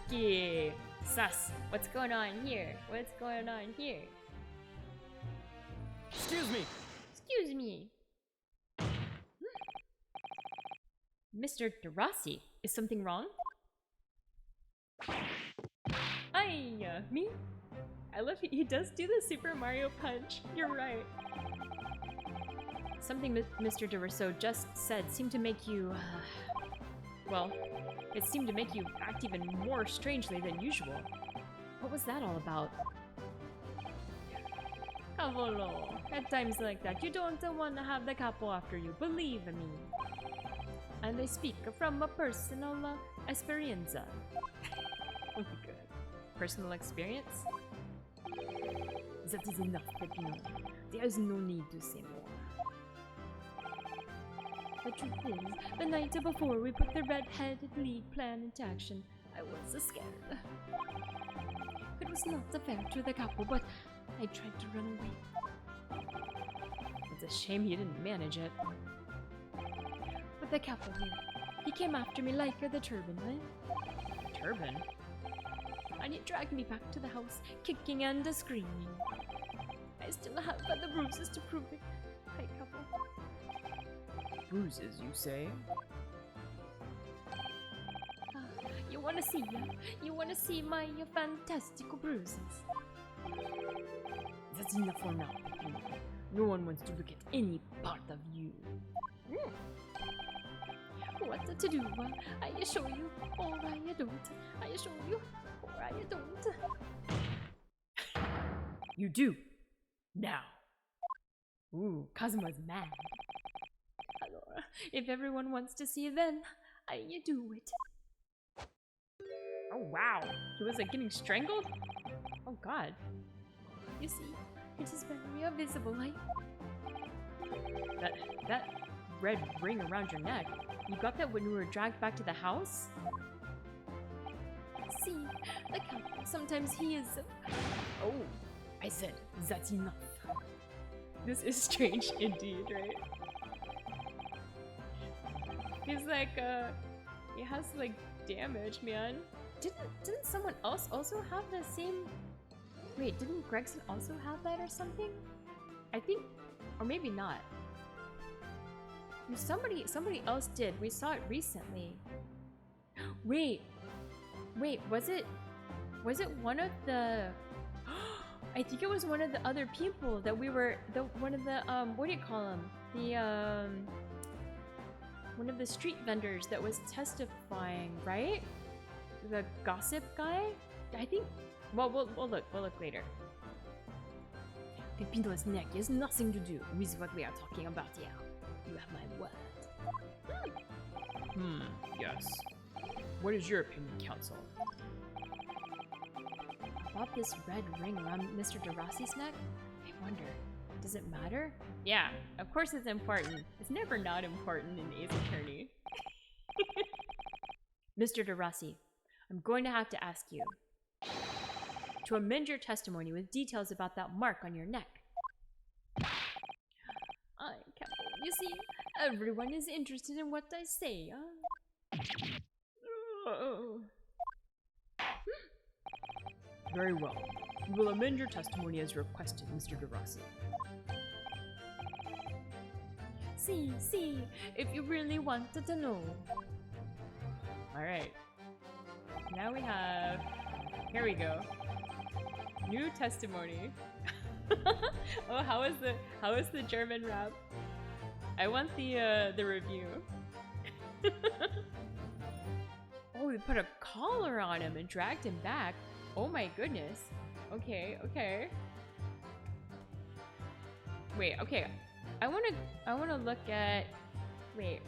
Okay, sus. What's going on here? What's going on here? Excuse me! Excuse me. Mr. DeRossi, is something wrong? Me? I love he does do the Super Mario punch. You're right. Something Mr. DeRousseau just said seemed to make you... well, it seemed to make you act even more strangely than usual. What was that all about? Cavolo. At times like that, you don't want to have the capo after you, believe me. And I speak from a personal experience. Oh my god. Personal experience? That is enough, Pepino. There is no need to say more. The truth is, the night before we put the red-headed league plan into action, I was scared. It was not fair to the couple, but I tried to run away. It's a shame you didn't manage it. But the couple here, he came after me like the turban, right? Turban? And he dragged me back to the house, kicking and screaming. I still have the bruises to prove it. Hi, couple. Bruises, you say? You wanna see ya? You wanna see my fantastic bruises? That's enough for now, Pepino. No one wants to look at any part of you. What to do? I show you, or I don't. I show you, or I don't. You do! Now. Ooh, Kazuma's mad. Allora, if everyone wants to see, then I do it. Oh wow! He was like getting strangled? Oh god. You see, it is very visible, right? That red ring around your neck, you got that when you were dragged back to the house? See, the couple, sometimes he is... Oh, I said, that's enough. This is strange indeed, right? He's like, he has like damage, man. Didn't someone else also have the same... Wait, didn't Gregson also have that or something? I think, or maybe not. Somebody else did. We saw it recently. Wait, was it one of the... I think it was one of the other people that we were, one of the, what do you call them? One of the street vendors that was testifying, right? The gossip guy? I think, well, we'll look later. Pepino's neck has nothing to do with what we are talking about here. You have my word. Yes. What is your opinion, Council? About this red ring around Mr. DeRossi's neck? I wonder, Does it matter? Yeah, of course it's important. It's never not important in Ace Attorney. Mr. DeRossi, I'm going to have to ask you to amend your testimony with details about that mark on your neck. I can't. You see, everyone is interested in what I say. Very well. We will amend your testimony as requested, Mr. DeRossi. See, if you really wanted to know. Alright. Now we have... Here we go. New testimony. Oh, how is the German rap? I want the review. Oh, we put a collar on him and dragged him back. Oh my goodness. Okay, okay. Wait, okay. I wanna look at... Wait.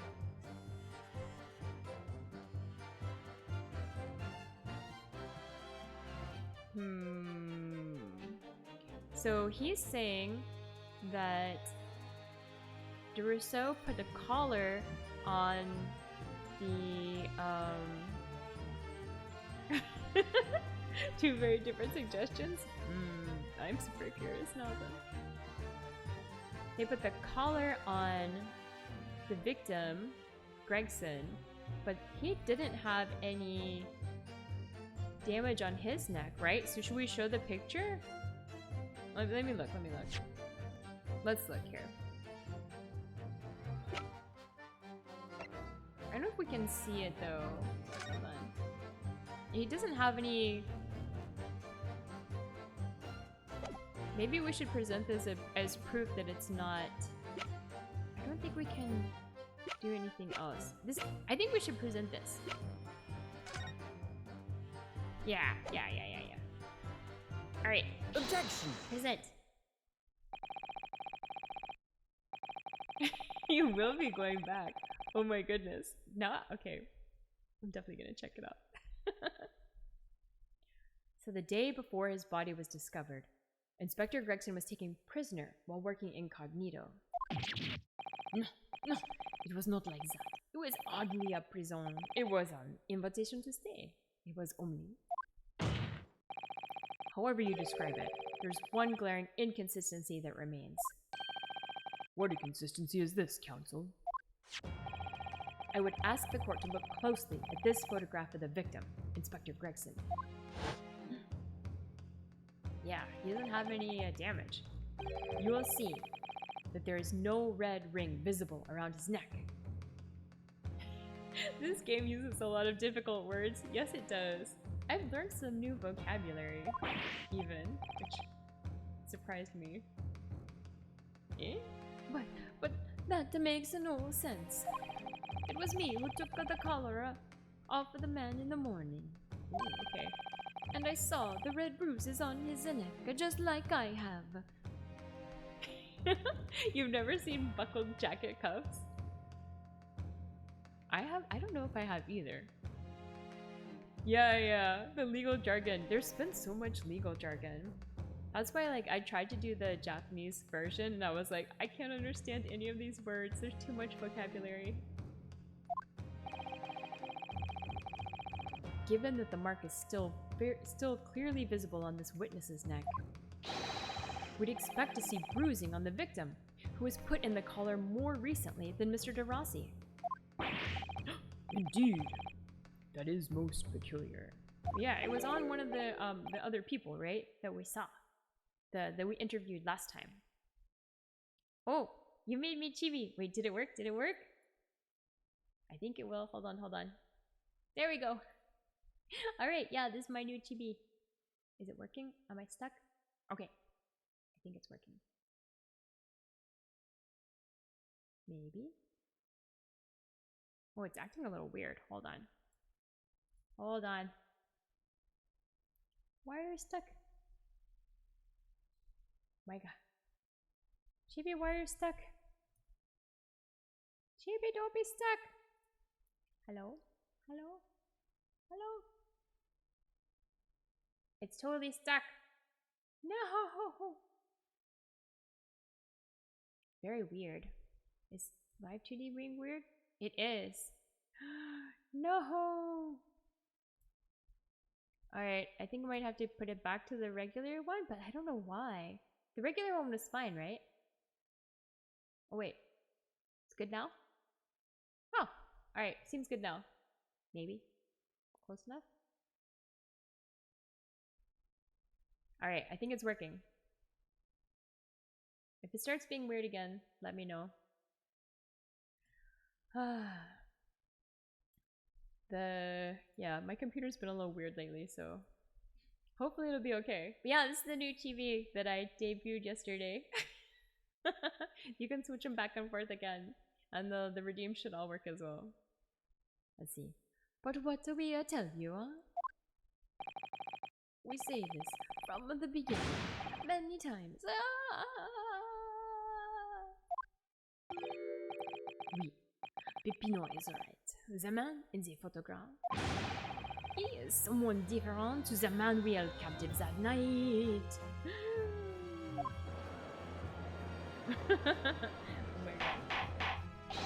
So he's saying that DeRousseau put a collar on the two very different suggestions. I'm super curious now then. They put the collar on the victim, Gregson, but he didn't have any damage on his neck, right? So should we show the picture? Let me look. Let's look here. I don't know if we can see it though. Hold on. He doesn't have any... Maybe we should present this as proof that it's not... I don't think we can do anything else. I think we should present this. Yeah. Alright. Objection! Present. You will be going back. Oh my goodness. No? Okay. I'm definitely gonna check it out. So the day before his body was discovered, Inspector Gregson was taken prisoner while working incognito. No, it was not like that. It was hardly a prison. It was an invitation to stay. It was only... However you describe it, there's one glaring inconsistency that remains. What inconsistency is this, counsel? I would ask the court to look closely at this photograph of the victim, Inspector Gregson. Yeah, he doesn't have any damage. You will see that there is no red ring visible around his neck. This game uses a lot of difficult words. Yes, it does. I've learned some new vocabulary, even, which surprised me. Eh? But that makes no sense. It was me who took the collar off of the man in the morning. Ooh, okay. And I saw the red bruises on his neck, just like I have. You've never seen buckled jacket cuffs? I don't know if I have either. Yeah, the legal jargon. There's been so much legal jargon. That's why, like, I tried to do the Japanese version and I was like, I can't understand any of these words. There's too much vocabulary. Given that the mark is still clearly visible on this witness's neck, we'd expect to see bruising on the victim, who was put in the collar more recently than Mr. DeRossi. Indeed. That is most peculiar. Yeah, it was on one of the other people, right? That we saw. That we interviewed last time. Oh, you made me chibi. Wait, did it work? Did it work? I think it will. Hold on. There we go. Alright, yeah, this is my new chibi. Is it working? Am I stuck? Okay. I think it's working. Maybe? Oh, it's acting a little weird. Hold on. Why are you stuck? My god. Chibi, why are you stuck? Chibi, don't be stuck! Hello? It's totally stuck. No! Very weird. Is live 2D being weird? It is. No! Alright, I think I might have to put it back to the regular one, but I don't know why. The regular one was fine, right? Oh wait. It's good now? Oh! Alright, seems good now. Maybe. Close enough? Alright, I think it's working. If it starts being weird again, let me know. Yeah, my computer's been a little weird lately, so hopefully it'll be okay. But yeah, this is the new TV that I debuted yesterday. You can switch them back and forth again, and the redeem should all work as well. Let's see. But what do we tell you, huh? We say this from the beginning, many times. Oui, Peppino is right. The man in the photograph, he is someone different to the man we held captive that night. Oh my god.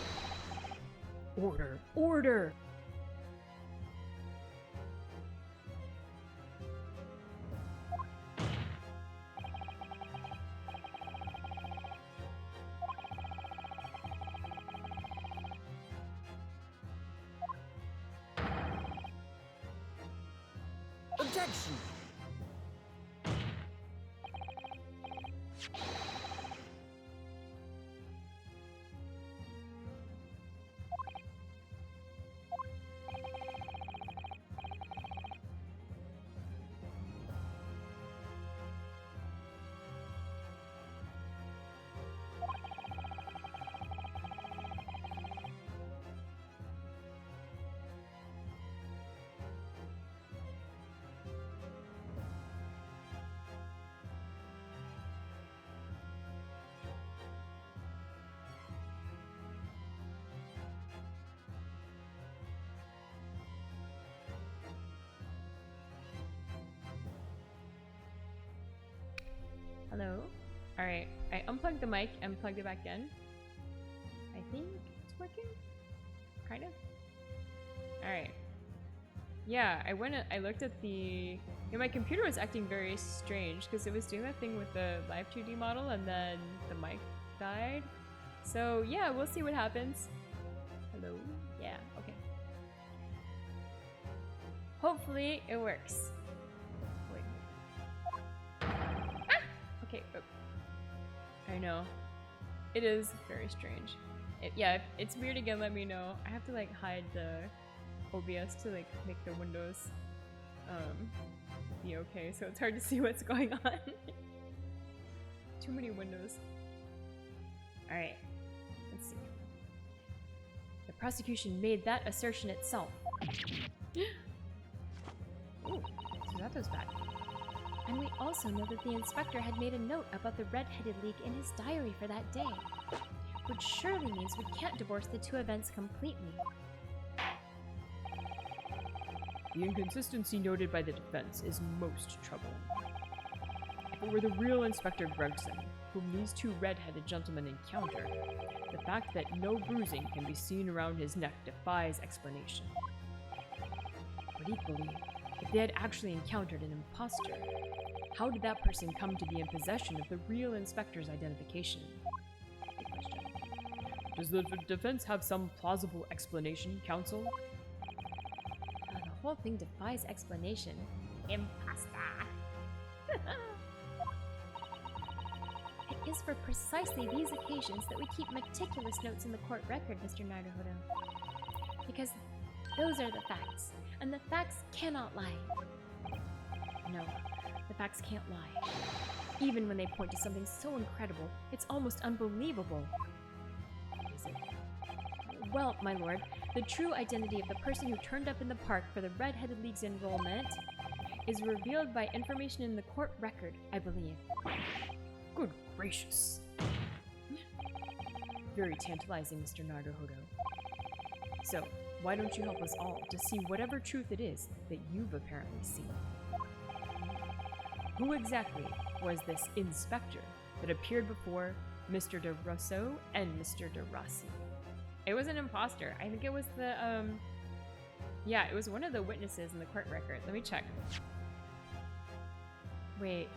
Order, order! Objection! Hello? Alright, I unplugged the mic and plugged it back in. I think it's working? Kind of? Alright. Yeah, I looked at the... Yeah, my computer was acting very strange because it was doing that thing with the live 2D model and then the mic died. So yeah, we'll see what happens. Hello? Yeah, okay. Hopefully it works. Wait. Ah! Okay, oh. I know. It is very strange. Yeah, if it's weird again, let me know. I have to like hide the OBS to like make the windows be okay, so it's hard to see what's going on. Too many windows. Alright, let's see. The prosecution made that assertion itself. Ooh, so that was bad. And we also know that the inspector had made a note about the Red-Headed League in his diary for that day. Which surely means we can't divorce the two events completely. The inconsistency noted by the defense is most troubling. If it were the real Inspector Gregson, whom these two red-headed gentlemen encountered, the fact that no bruising can be seen around his neck defies explanation. But equally, if they had actually encountered an imposter, how did that person come to be in possession of the real Inspector's identification? Good question. Does the defense have some plausible explanation, counsel? The whole thing defies explanation. Imposter! It is for precisely these occasions that we keep meticulous notes in the court record, Mr. Naruhodo. Because those are the facts, and the facts cannot lie. No, the facts can't lie. Even when they point to something so incredible, it's almost unbelievable. Is it? Well, my lord, the true identity of the person who turned up in the park for the Red-Headed League's enrollment is revealed by information in the court record, I believe. Good gracious. Very tantalizing, Mr. Naruhodo. So, why don't you help us all to see whatever truth it is that you've apparently seen? Who exactly was this inspector that appeared before Mr. De Rosso and Mr. De Rossi. It was an imposter. I think it was the, yeah, it was one of the witnesses in the court record. Let me check. Wait.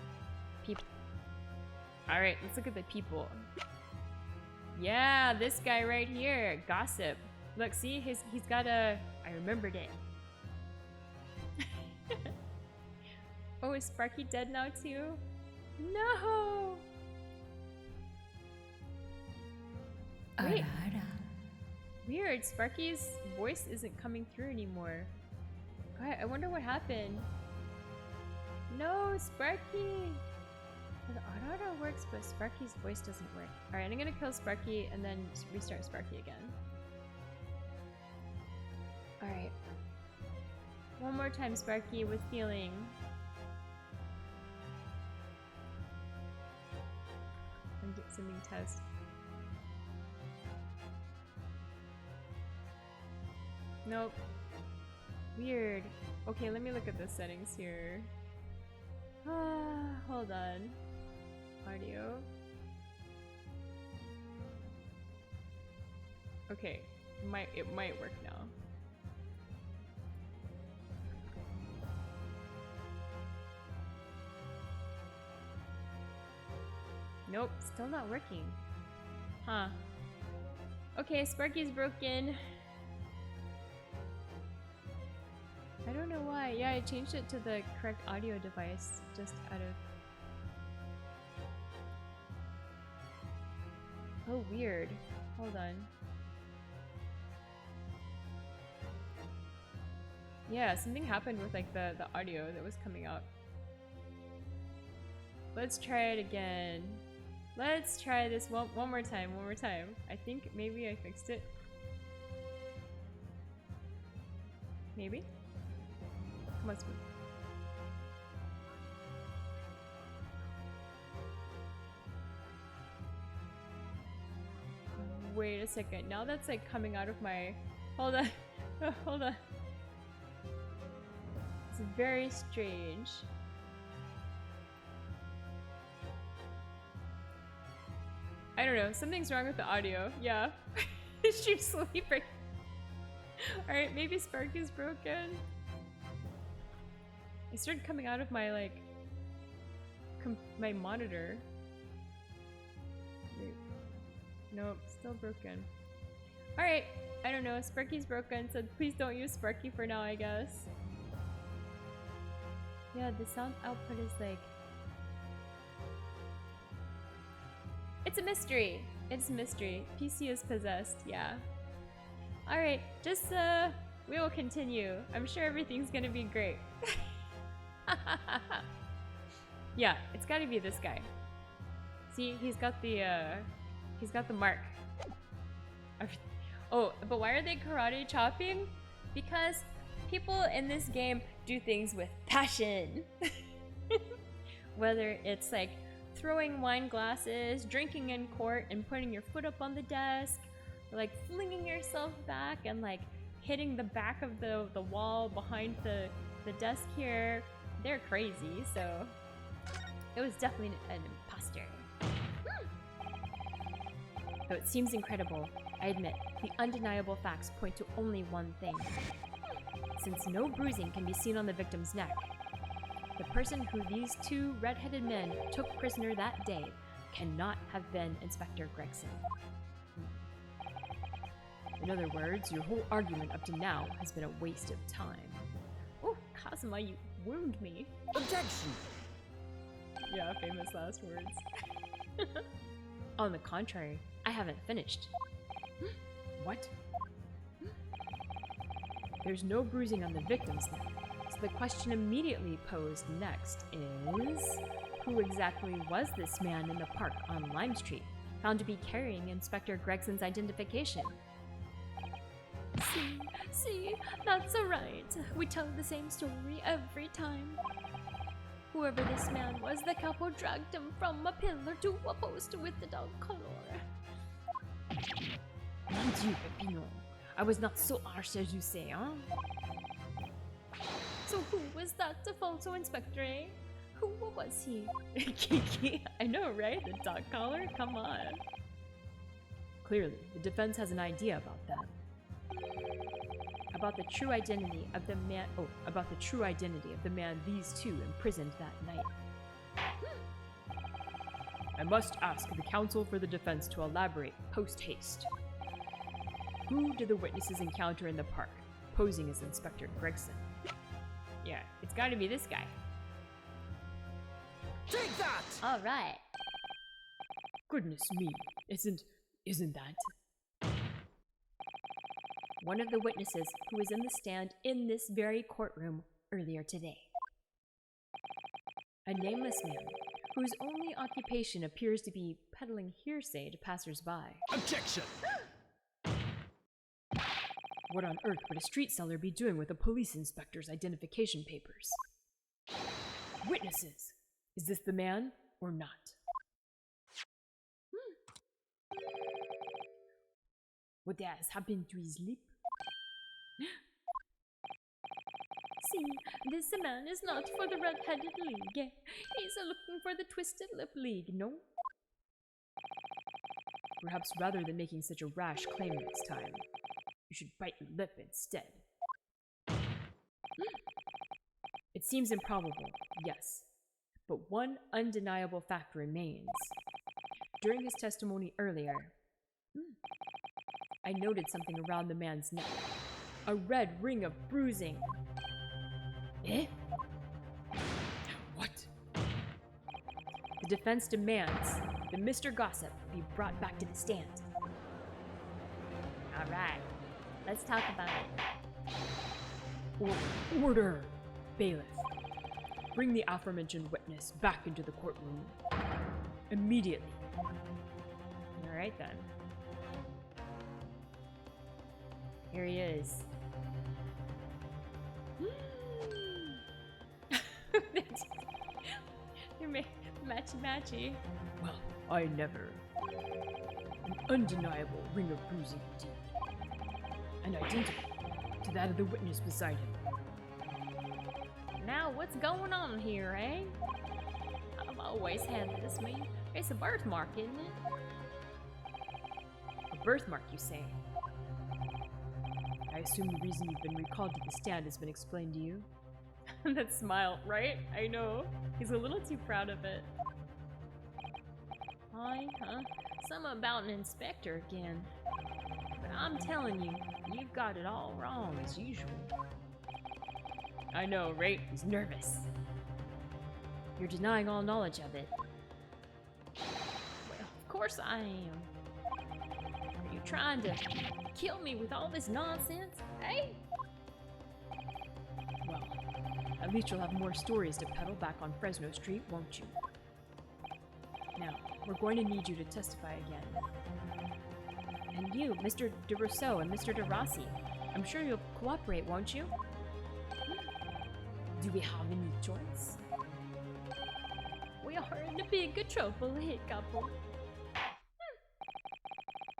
People. Alright, let's look at the people. Yeah, this guy right here. Gossip. Look, see? He's got a... I remembered it. Oh, is Sparky dead now too? No! Wait. Weird. Sparky's voice isn't coming through anymore. God, I wonder what happened. No, Sparky! The auto works, but Sparky's voice doesn't work. Alright, I'm gonna kill Sparky and then restart Sparky again. Alright. One more time, Sparky, with feeling. I'm sending test. Nope. Weird. Okay, let me look at the settings here. Hold on. Audio. Okay, it might work now. Nope, still not working. Huh. Okay, Sparky's broken. I don't know why. Yeah, I changed it to the correct audio device just out of... Oh, weird. Hold on. Yeah, something happened with like the audio that was coming out. Let's try it again. Let's try this one more time, I think maybe I fixed it. Maybe? Come on, Spoon. Wait a second, now that's like coming out of my... Hold on. Hold on. It's very strange. I don't know, something's wrong with the audio. Yeah. She's sleeping. Alright, maybe Spark is broken. It started coming out of my, like, my monitor. Wait. Nope, still broken. Alright, I don't know, Sparky's broken, so please don't use Sparky for now, I guess. Yeah, the sound output is like... It's a mystery! It's a mystery. PC is possessed, yeah. Alright, just, we will continue. I'm sure everything's gonna be great. Yeah, it's gotta be this guy. See, he's got the mark. Oh, but why are they karate chopping? Because people in this game do things with passion. Whether it's like throwing wine glasses, drinking in court and putting your foot up on the desk, or like flinging yourself back and like hitting the back of the wall behind the desk here. They're crazy, so it was definitely an imposter. Though it seems incredible, I admit, the undeniable facts point to only one thing. Since no bruising can be seen on the victim's neck, the person who these two red-headed men took prisoner that day cannot have been Inspector Gregson. In other words, your whole argument up to now has been a waste of time. Oh, Kazuma, you wound me. Objection! Yeah, famous last words. On the contrary, I haven't finished. What? There's no bruising on the victim's neck, so the question immediately posed next is... Who exactly was this man in the park on Lime Street, found to be carrying Inspector Gregson's identification? See, that's right. We tell the same story every time. Whoever this man was, the couple dragged him from a pillar to a post with the dog collar. Mon Dieu, Pépino. I was not so harsh as you say, huh? So who was that photo inspector, eh? What was he? Kiki? I know, right? The dog collar? Come on. Clearly, the defense has an idea about that. About the true identity of the man. Oh, about the true identity of the man these two imprisoned that night. I must ask the counsel for the defense to elaborate post haste. Who did the witnesses encounter in the park, posing as Inspector Gregson? Yeah, it's gotta be this guy. Take that! Alright. Goodness me, isn't that? One of the witnesses who was in the stand in this very courtroom earlier today. A nameless man whose only occupation appears to be peddling hearsay to passers-by. Objection! What on earth would a street seller be doing with a police inspector's identification papers? Witnesses! Is this the man or not? What has happened to his lip? See, this man is not for the red-headed league. He's looking for the twisted lip league, no? Perhaps rather than making such a rash claim next time, you should bite your lip instead. It seems improbable, yes, but one undeniable fact remains. During his testimony earlier, I noted something around the man's neck. A red ring of bruising. Eh? What? The defense demands that Mr. Gossip be brought back to the stand. Alright, let's talk about it. Order! Bailiff, bring the aforementioned witness back into the courtroom. Immediately. Alright then. Here he is. You're matchy-matchy. Well, I never. An undeniable ring of bruising indeed. And identical to that of the witness beside him. Now, what's going on here, eh? I've always had this, me. It's a birthmark, isn't it? A birthmark, you say? I assume the reason you've been recalled to the stand has been explained to you? That smile, right? I know. He's a little too proud of it. Hi, huh? Something about an inspector again. But I'm telling you, you've got it all wrong as usual. I know, right? He's nervous. You're denying all knowledge of it. Well, of course I am. Are you trying to kill me with all this nonsense, eh? Well, at least you'll have more stories to peddle back on Fresno Street, won't you? Now, we're going to need you to testify again. And you, Mr. De Rousseau and Mr. De Rossi, I'm sure you'll cooperate, won't you? Do we have any choice? We are in a big trouble, hey couple.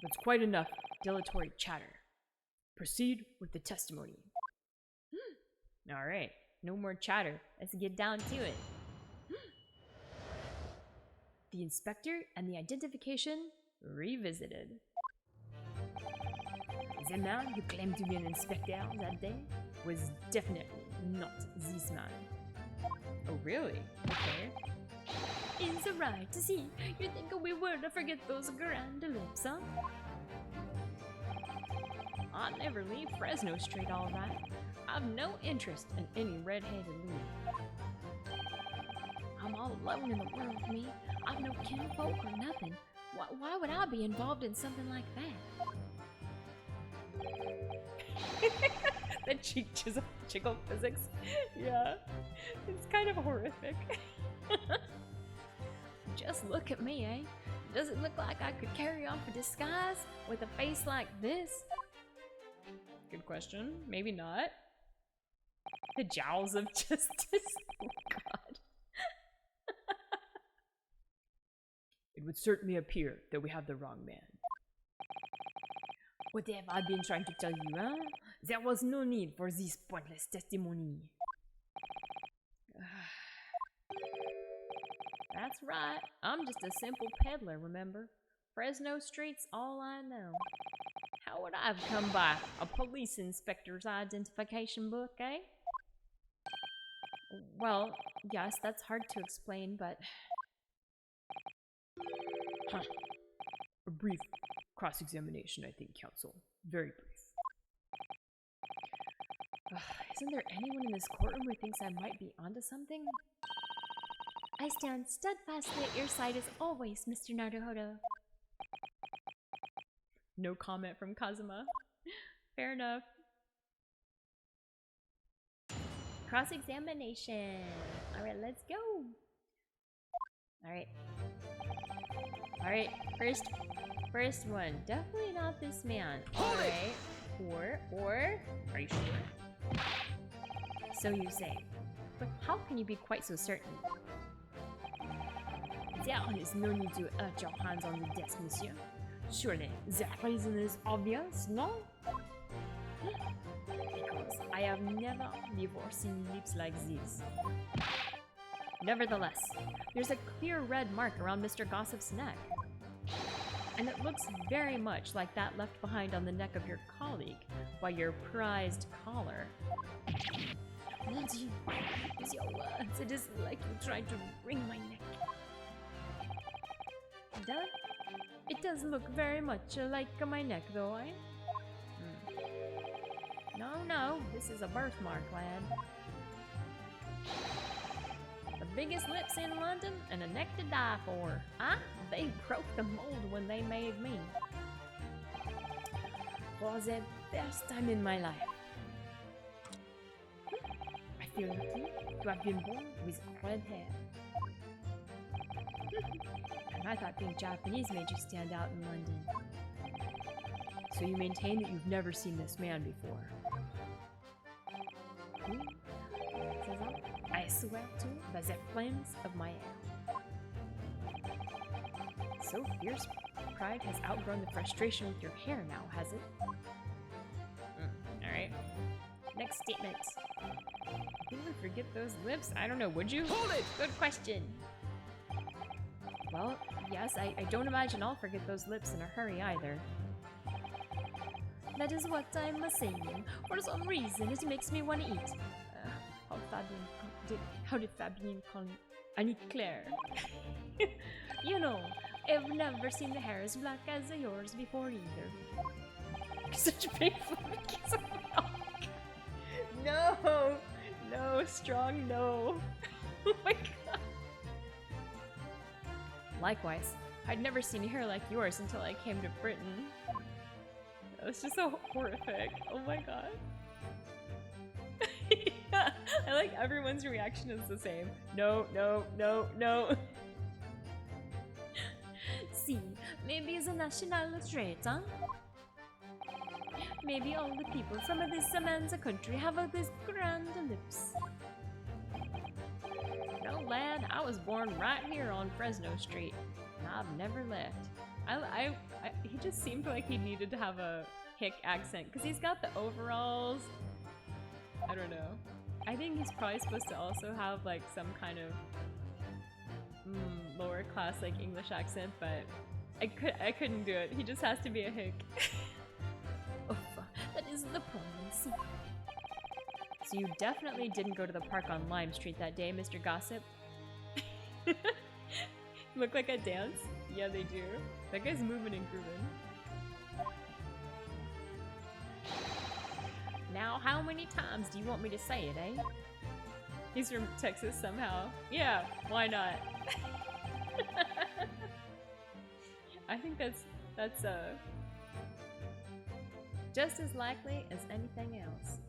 That's quite enough dilatory chatter. Proceed with the testimony. Alright, no more chatter. Let's get down to it. The inspector and the identification revisited. The man who claimed to be an inspector that day was definitely not this man. Oh, really? Okay. Is it right to see? You think we would forget those grand lips, huh? I'll never leave Fresno Street, alright. I've no interest in any red-headed lead. I'm all alone in the world, me. I've no kinfolk or nothing. Why would I be involved in something like that? The cheek jiggle physics. Yeah. It's kind of horrific. Just look at me, eh? Does it look like I could carry off a disguise with a face like this? Good question. Maybe not. The jowls of justice. Oh god. It would certainly appear that we have the wrong man. What have I been trying to tell you, huh? There was no need for this pointless testimony. right. I'm just a simple peddler, remember? Fresno Street's all I know. How would I have come by a police inspector's identification book, eh? Well, yes, that's hard to explain, but... Huh. A brief cross-examination, I think, counsel. Very brief. Isn't there anyone in this courtroom who thinks I might be onto something? I stand steadfastly at your side as always, Mr. Naruhodo. No comment from Kazuma. Fair enough. Cross-examination. Alright, let's go. Alright, first one. Definitely not this man. Alright. Or, are you sure? So you say. But how can you be quite so certain? There is no need to urge your hands on the desk, monsieur. Surely, the reason is obvious, no? Because I have never before seen lips like this. Nevertheless, there's a clear red mark around Mr. Gossip's neck. And it looks very much like that left behind on the neck of your colleague by your prized collar. Mon Dieu, with your words, it is like you tried to wring my neck. It does look very much like my neck, though, eh? No, this is a birthmark, lad. The biggest lips in London and a neck to die for. They broke the mold when they made me. For the first time in my life, I feel lucky to have been born with red hair. And I thought being Japanese made you stand out in London. So you maintain that you've never seen this man before? I swear to by the flames of my hair. So fierce pride has outgrown the frustration with your hair now, has it? Alright. Next statement. I think we forget those lips. I don't know, would you? Hold it! Good question. Well, yes, I don't imagine I'll forget those lips in a hurry either. That is what I'm saying. For some reason, it makes me want to eat. How did Fabienne call me? I need Claire. You know, I've never seen the hair as black as yours before either. Such a big kiss. No! No, strong no. Oh my god. Likewise, I'd never seen hair like yours until I came to Britain. That was just so horrific. Oh my god. Yeah, I like everyone's reaction is the same. No, no, no, no. See, maybe it's a national trait, huh? Maybe all the people from this man's country have these grand lips. No, lad, I was born right here on Fresno Street, and I've never left. He just seemed like he needed to have a hick accent, because he's got the overalls. I don't know. I think he's probably supposed to also have like some kind of lower class like English accent, but I couldn't do it. He just has to be a hick. Oh, that is the problem. So you definitely didn't go to the park on Lime Street that day, Mr. Gossip? Look like a dance? Yeah, they do. That guy's moving and grooving. Now, how many times do you want me to say it, eh? He's from Texas somehow. Yeah, why not? I think that's just as likely as anything else.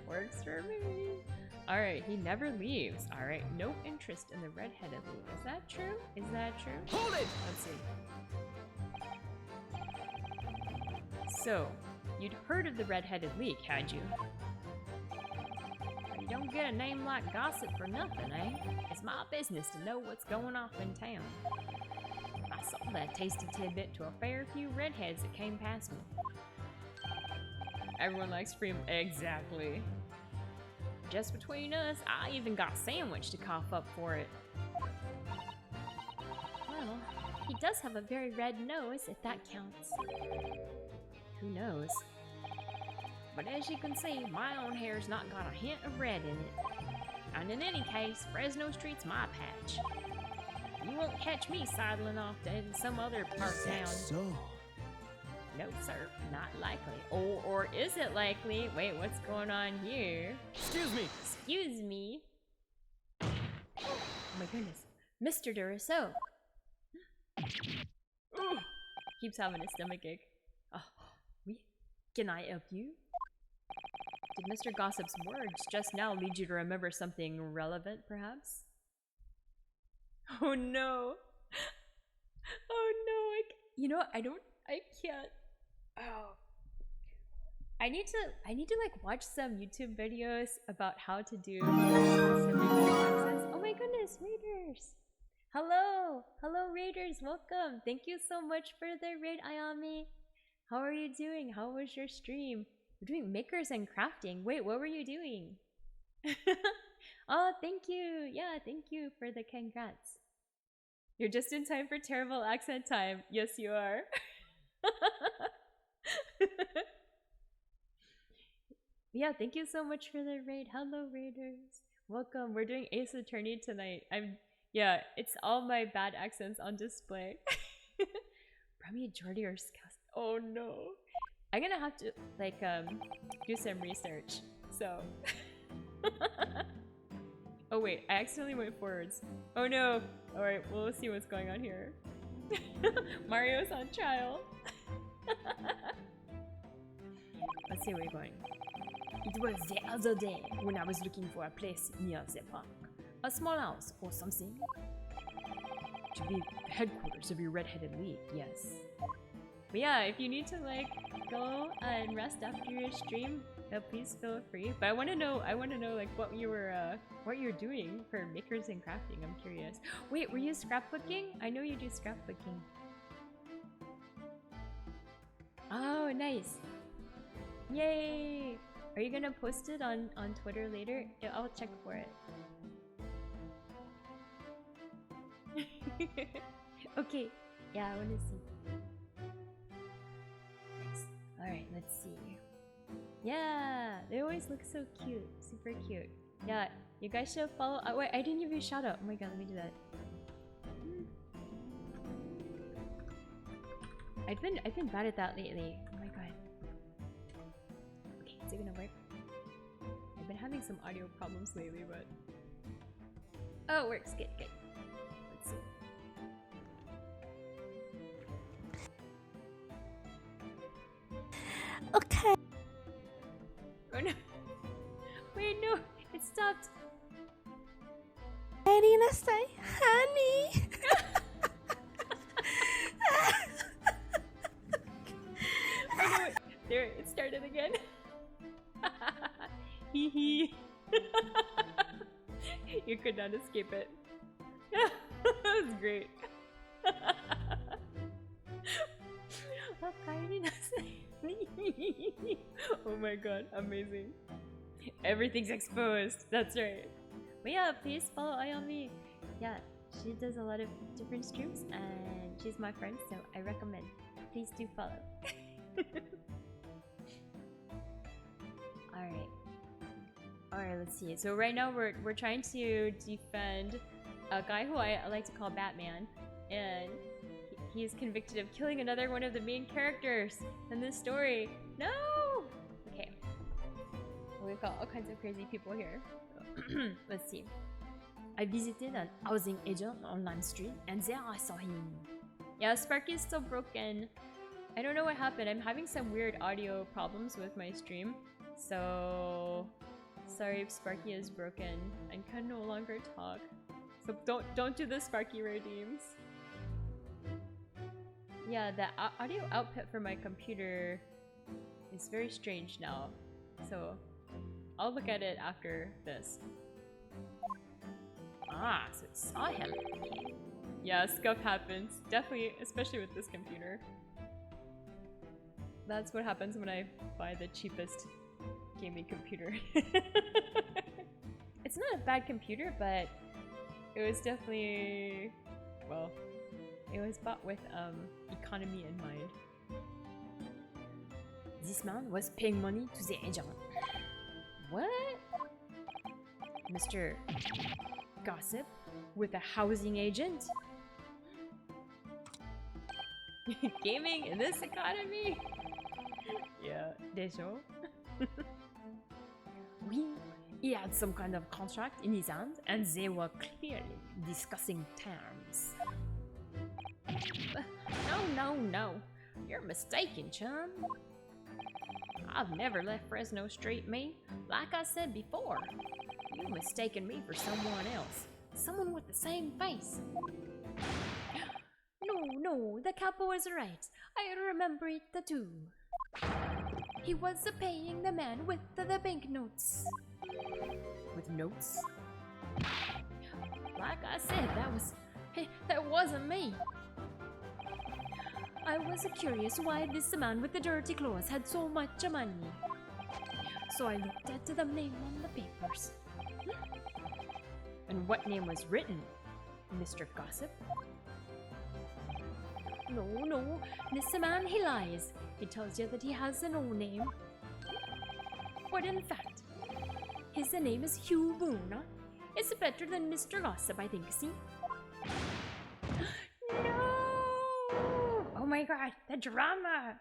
Works for me. Alright, he never leaves. Alright, no interest in the red-headed league. Is that true? Is that true? Hold it! Let's see. So, you'd heard of the red-headed league, had you? You don't get a name like Gossip for nothing, eh? It's my business to know what's going off in town. I sold that tasty tidbit to a fair few redheads that came past me. Everyone likes Freem. Exactly. Just between us, I even got a sandwich to cough up for it. Well, he does have a very red nose, if that counts. Who knows? But as you can see, my own hair's not got a hint of red in it. And in any case, Fresno Street's my patch. You won't catch me sidling off to some other part of town. So, No, sir, not likely. Or is it likely? Wait, what's going on here? excuse me. Excuse me. Oh my goodness. Mr. Duraso. Keeps having a stomach ache. Oh, oui. Can I help you? Did Mr. Gossip's words just now lead you to remember something relevant, perhaps? Oh no. Oh no, you know what? I can't. Oh. I need to like watch some YouTube videos about how to do specific accents. Oh my goodness, Raiders! Hello! Hello Raiders, welcome! Thank you so much for the raid, Ayami. How are you doing? How was your stream? We're doing makers and crafting. Wait, what were you doing? Oh, thank you! Yeah, thank you for the congrats. You're just in time for terrible accent time. Yes, you are. Yeah, thank you so much for the raid. Hello, Raiders. Welcome. We're doing Ace Attorney tonight. Yeah, it's all my bad accents on display. Probably Jordy or Scouse. Oh no. I'm gonna have to, like, do some research. So. Oh wait, I accidentally went forwards. Oh no. Alright, well, we'll see what's going on here. Mario's on trial. Let's see where we're going. It was the other day when I was looking for a place near the park. A small house or something. To be the headquarters of your redheaded league, yes. But yeah, if you need to like go and rest after your stream, please feel free. But I want to know like what you're doing for makers and crafting. I'm curious. Wait, were you scrapbooking? I know you do scrapbooking. Oh, nice. Yay! Are you gonna post it on Twitter later? Yeah, I'll check for it. Okay. Yeah, I wanna see. Nice. Alright, let's see. Yeah! They always look so cute. Super cute. Yeah, you guys should follow. Wait, I didn't give you a shout out. Oh my god, let me do that. I've been bad at that lately. Oh my god. Okay, is it gonna work? I've been having some audio problems lately, but oh, it works. Good, good. Let's see. Okay. Oh no! Wait, no! It stopped. Ready to say, honey? Oh no! There, it started again. Hee hee. You could not escape it. That was great. Oh my god, amazing. Everything's exposed. That's right. But yeah, please follow Ayami. Yeah, she does a lot of different streams and she's my friend, so I recommend. Please do follow. Alright. Alright, let's see. So right now we're trying to defend a guy who I like to call Batman, and he is convicted of killing another one of the main characters in this story. No! Okay. Well, we've got all kinds of crazy people here. Let's see. I visited an housing agent on Lime Street and there I saw him. Yeah, Sparky's still broken. I don't know what happened. I'm having some weird audio problems with my stream. So sorry if Sparky is broken and can no longer talk. So don't do the Sparky redeems. Yeah, the audio output for my computer is very strange now. So I'll look at it after this. Ah, so it saw him. Yeah, scuff happens. Definitely, especially with this computer. That's what happens when I buy the cheapest gaming computer. It's not a bad computer, but it was definitely, well, it was bought with economy in mind. This man was paying money to the agent. What? Mr. Gossip with a housing agent? Gaming in this economy? Yeah, déjà. Oui, he had some kind of contract in his hand and they were clearly discussing terms. No. You're mistaken, chum. I've never left Fresno Street, me. Like I said before, you mistaken me for someone else. Someone with the same face. No, the capo is right. I remember it too. He was paying the man with the banknotes. With notes? Like I said, that wasn't me. I was curious why this man with the dirty clothes had so much money. So I looked at the name on the papers. And what name was written? Mr. Gossip? No, this man, he lies. He tells you that he has no name. But in fact, his name is Hugh Boone. It's better than Mr. Gossip, I think, see? No! Oh my god, the drama!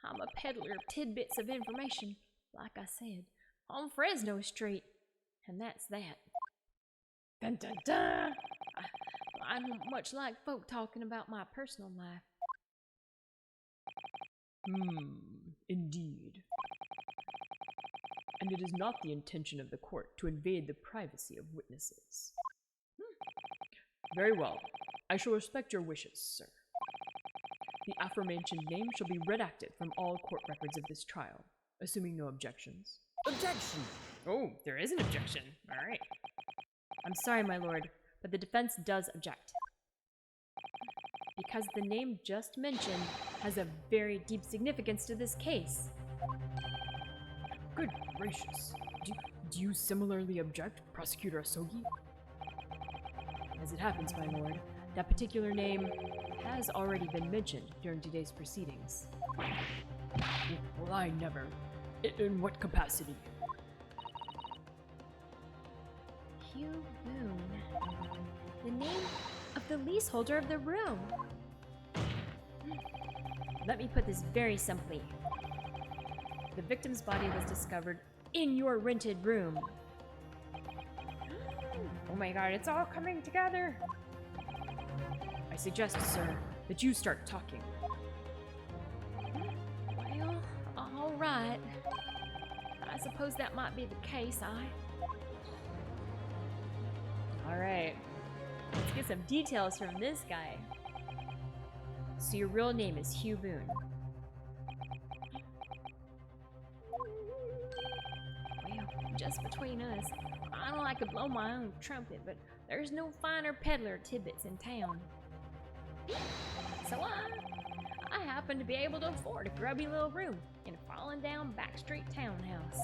I'm a peddler of tidbits of information, like I said, on Fresno Street. And that's that. Dun dun dun! I don't much like folk talking about my personal life. Indeed. And it is not the intention of the court to invade the privacy of witnesses. Very well. I shall respect your wishes, sir. The aforementioned name shall be redacted from all court records of this trial, assuming no objections. Objection! Oh, there is an objection. Alright. I'm sorry, my lord, but the defense does object. Because the name just mentioned has a very deep significance to this case. Good gracious. Do you similarly object, Prosecutor Asogi? As it happens, my lord, that particular name has already been mentioned during today's proceedings. Well, I never. In what capacity? Hugh Boone. The name of the leaseholder of the room. Let me put this very simply. The victim's body was discovered in your rented room. Oh my god, it's all coming together! I suggest, sir, that you start talking. Well, alright. I suppose that might be the case, Alright. Let's get some details from this guy. So your real name is Hugh Boone. Well, just between us, I don't like to blow my own trumpet, but there's no finer peddler tidbits in town. So I happen to be able to afford a grubby little room in a fallen down backstreet townhouse.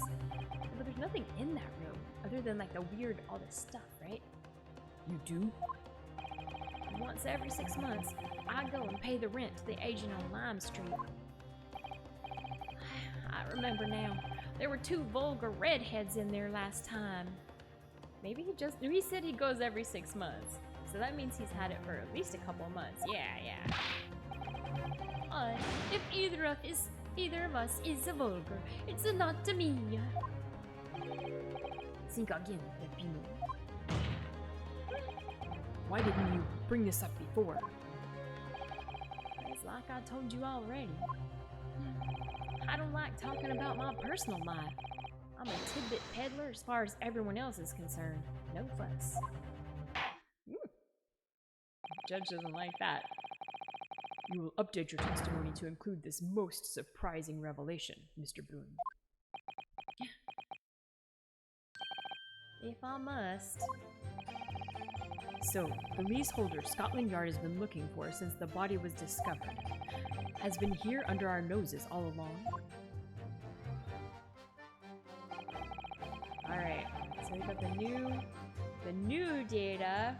But there's nothing in that room other than like the weird all this stuff, right? You do? Once every 6 months, I go and pay the rent to the agent on Lime Street. I remember now. There were 2 vulgar redheads in there last time. Maybe he said he goes every 6 months. So that means he's had it for at least a couple of months. Yeah. If either of us is vulgar, it's not to me. Think again, Pepino. Why didn't you bring this up before? It's like I told you already. I don't like talking about my personal life. I'm a tidbit peddler as far as everyone else is concerned. No fuss. Judge doesn't like that. You will update your testimony to include this most surprising revelation, Mr. Boone. If I must. So, the leaseholder Scotland Yard has been looking for since the body was discovered has been here under our noses all along. Alright. So we got the new data.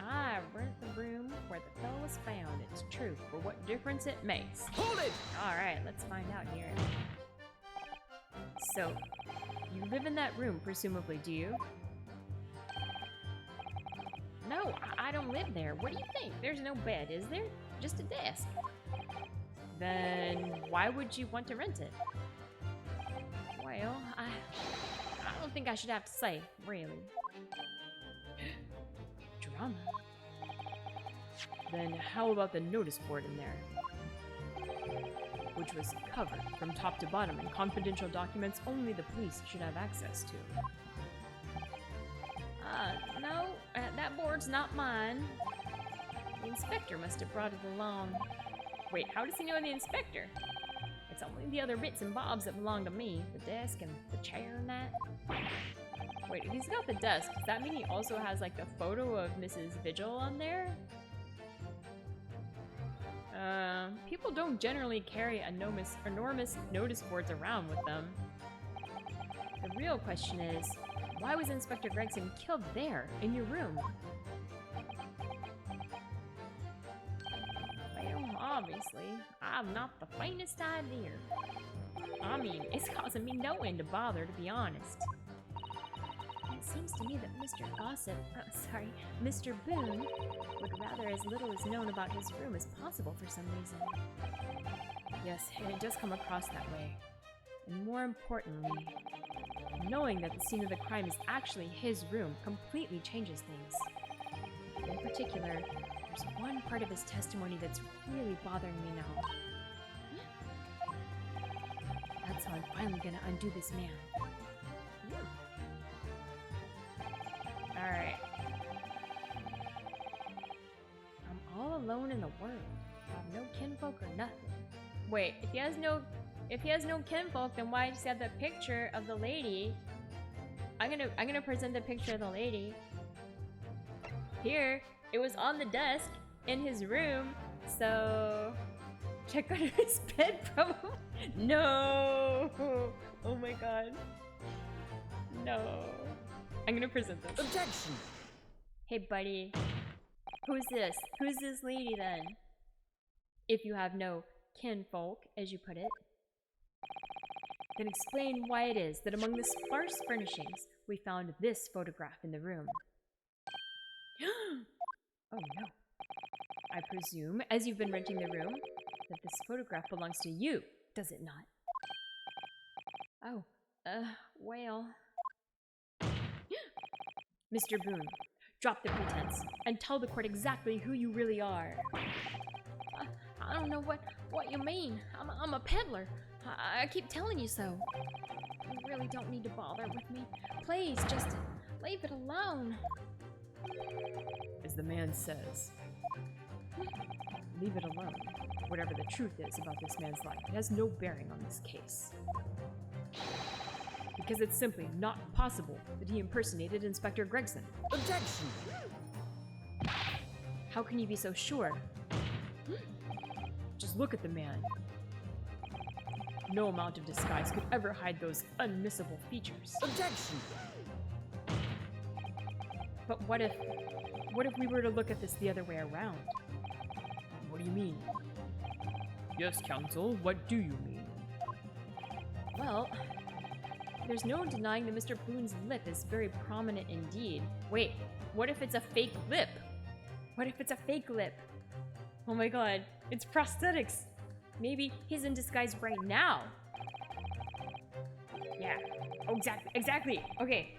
I rent the room where the fellow was found. It's true. For what difference it makes. Hold it! Alright, let's find out here. So, you live in that room, presumably, do you? No, I don't live there. What do you think? There's no bed, is there? Just a desk. Then why would you want to rent it? Well, I don't think I should have to say, really. Drama. Then how about the notice board in there? Which was covered from top to bottom in confidential documents only the police should have access to. No, that board's not mine. The inspector must have brought it along. Wait, how does he know the inspector? It's only the other bits and bobs that belong to me. The desk and the chair and that. Wait, if he's got the desk, does that mean he also has like the photo of Mrs. Vigil on there? People don't generally carry enormous notice boards around with them. The real question is, why was Inspector Gregson killed there, in your room? Well, obviously, I've not the faintest idea. I mean, it's causing me no end of bother, to be honest. It seems to me that Mr. Boone would rather as little is known about his room as possible for some reason. Yes, and it does come across that way. And more importantly, knowing that the scene of the crime is actually his room completely changes things. In particular, there's one part of his testimony that's really bothering me now. That's how I'm finally gonna undo this man. Alright. I'm all alone in the world. I have no kinfolk or nothing. Wait, if he has no kinfolk, then why just have the picture of the lady? I'm gonna present the picture of the lady. Here, it was on the desk in his room, so check under his bed, probably. No! Oh my god. No. I'm gonna present this. Objection! Hey buddy. Who's this? Who's this lady then? If you have no kinfolk, as you put it. Then explain why it is that among the sparse furnishings, we found this photograph in the room. Oh no. I presume, as you've been renting the room, that this photograph belongs to you, does it not? Oh, well... Mr. Boone, drop the pretense and tell the court exactly who you really are. I don't know what you mean. I'm a peddler. I keep telling you so. You really don't need to bother with me. Please, just leave it alone. As the man says, leave it alone. Whatever the truth is about this man's life, it has no bearing on this case. Because it's simply not possible that he impersonated Inspector Gregson. Objection! How can you be so sure? Just look at the man. No amount of disguise could ever hide those unmissable features. Objection! But what if we were to look at this the other way around? What do you mean? Yes, counsel, what do you mean? Well, there's no denying that Mr. Boone's lip is very prominent indeed. Wait, what if it's a fake lip? What if it's a fake lip? Oh my god, it's prosthetics! Maybe he's in disguise right now. Yeah, oh, exactly, okay.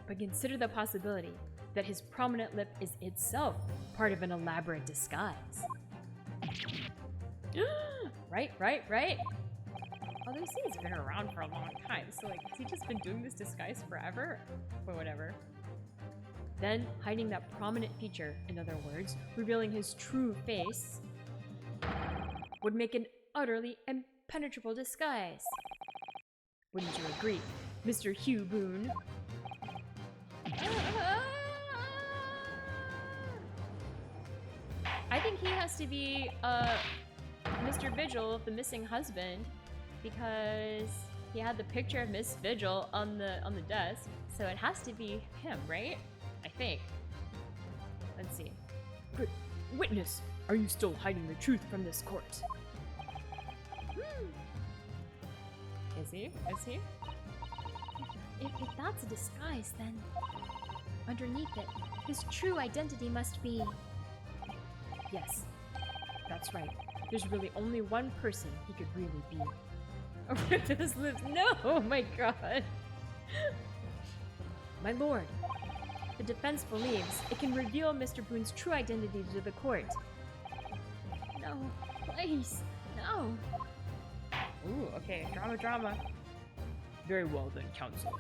But consider the possibility that his prominent lip is itself part of an elaborate disguise. Right? Although see, it's been around for a long time, so like, has he just been doing this disguise forever? Or whatever. Then, hiding that prominent feature, in other words, revealing his true face, would make an utterly impenetrable disguise. Wouldn't you agree, Mr. Hugh Boone? I think he has to be, Mr. Vigil, the missing husband, because he had the picture of Miss Vigil on the desk, so it has to be him, right? I think. Let's see. Good. Witness, are you still hiding the truth from this court? Is he? Is he? If that's a disguise, then underneath it, his true identity must be. Yes, that's right. There's really only one person he could really be. Rip his lips. No! Oh my god. My lord, The defense believes it can reveal Mr. Boone's true identity to the court. No, please, no. Ooh, okay. Drama. very well then, counsel.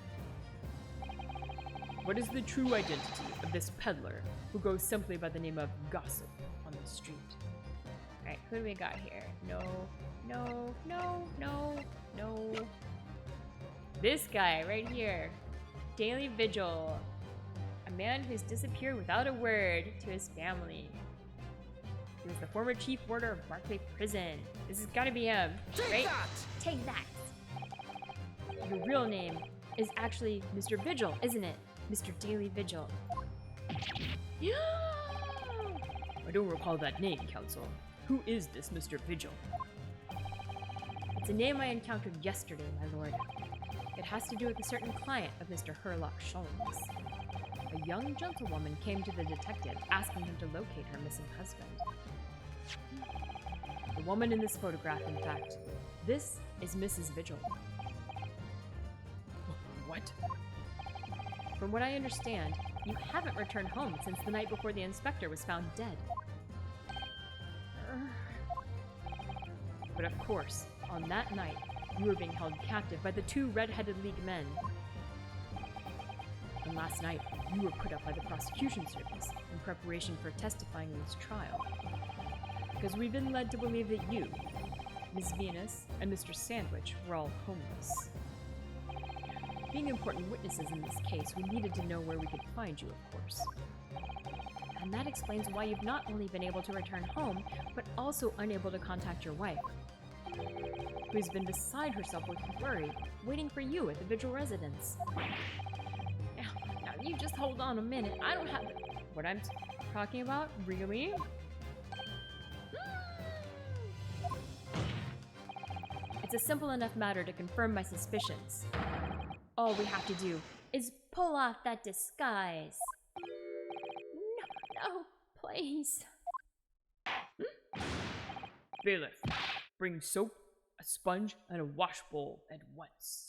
What is the true identity of this peddler who goes simply by the name of Gossip on the street? Alright, who do we got here? No. This guy right here. Daily Vigil. A man who's disappeared without a word to his family. He was the former chief warder of Barclay Prison. This has gotta be him, right? Take that. Your real name is actually Mr. Vigil, isn't it? Mr. Daily Vigil. I don't recall that name, counsel. Who is this Mr. Vigil? It's a name I encountered yesterday, my lord. It has to do with a certain client of Mr. Herlock Sholmes. A young gentlewoman came to the detective asking him to locate her missing husband. The woman in this photograph, in fact. This is Mrs. Vigil. What? From what I understand, you haven't returned home since the night before the inspector was found dead. But of course, on that night, you were being held captive by the two red-headed League men. And last night, you were put up by the prosecution service in preparation for testifying in this trial. Because we've been led to believe that you, Miss Venus, and Mr. Sandwich were all homeless. Being important witnesses in this case, we needed to know where we could find you, of course. And that explains why you've not only been able to return home, but also unable to contact your wife, who's been beside herself with worry, waiting for you at the Vigil residence. Now you just hold on a minute. I don't have what I'm talking about, really? It's a simple enough matter to confirm my suspicions. All we have to do is pull off that disguise. No, please. Bailiff, bring soap, a sponge, and a wash bowl at once.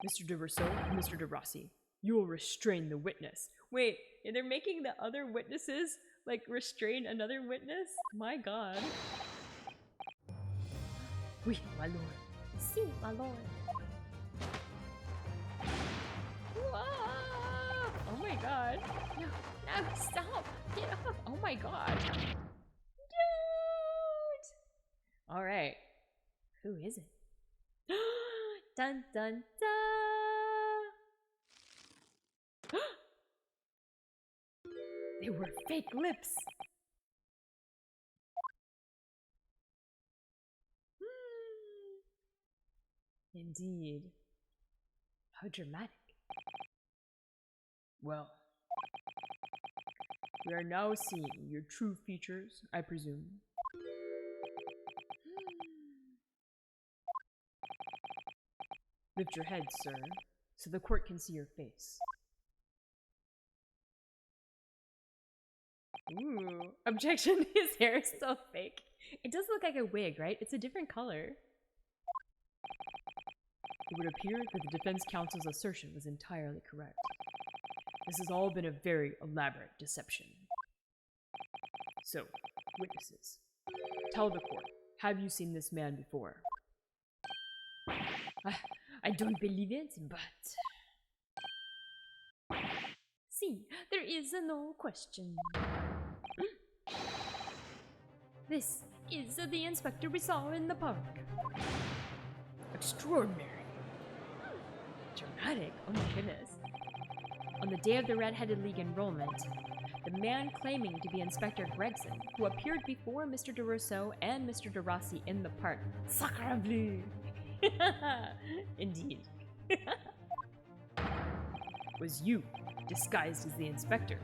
Mr. de Rousseau and Mr. de Rossi, you will restrain the witness. Wait, they're making the other witnesses, like, restrain another witness? My god. Oui, my lord. Si, my lord. Whoa! Oh my god. No, stop! Get off! Oh my god. Dude! Alright. Who is it? Dun dun dun! They were fake lips! Indeed. How dramatic. Well, we are now seeing your true features, I presume. Lift your head, sir, so the court can see your face. Ooh. Objection, his hair is so fake. It does look like a wig, right? It's a different color. It would appear that the defense counsel's assertion was entirely correct. This has all been a very elaborate deception. So, witnesses, tell the court, have you seen this man before? I don't believe it, but... See, there is no question. This is the inspector we saw in the park. Extraordinary. Dramatic, oh my goodness. On the day of the Red-Headed League enrollment, the man claiming to be Inspector Gregson, who appeared before Mr. de Rousseau and Mr. de Rossi in the park, sacre bleu, Indeed. Was you, disguised as the inspector,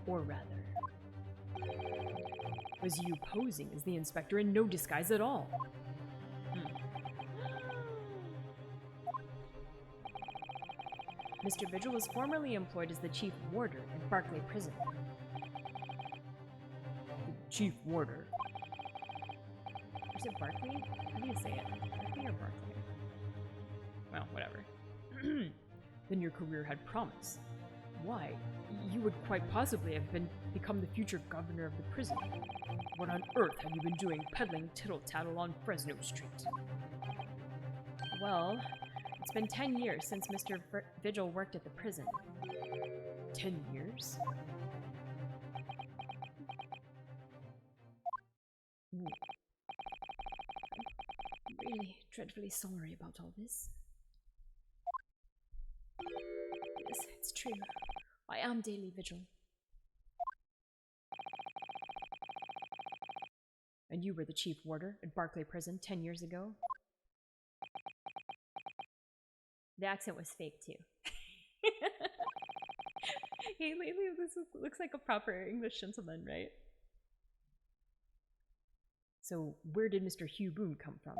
or rather, was you posing as the inspector in no disguise at all? Mr. Vigil was formerly employed as the chief warder in Barclay Prison. The chief warder? Is it Barclay? How do you say it? Barclay or Barclay? Well, whatever. Then your career had promise. Why? You would quite possibly have become the future governor of the prison. What on earth have you been doing peddling tittle-tattle on Fresno Street? Well, it's been 10 years since Mr. Vigil worked at the prison. 10 years? I'm really dreadfully sorry about all this. Yes, it's true. I am daily vigil. And you were the chief warder at Barclay Prison 10 years ago? The accent was fake too. Hey, lately this looks like a proper English gentleman, right? So where did Mr. Hugh Boone come from?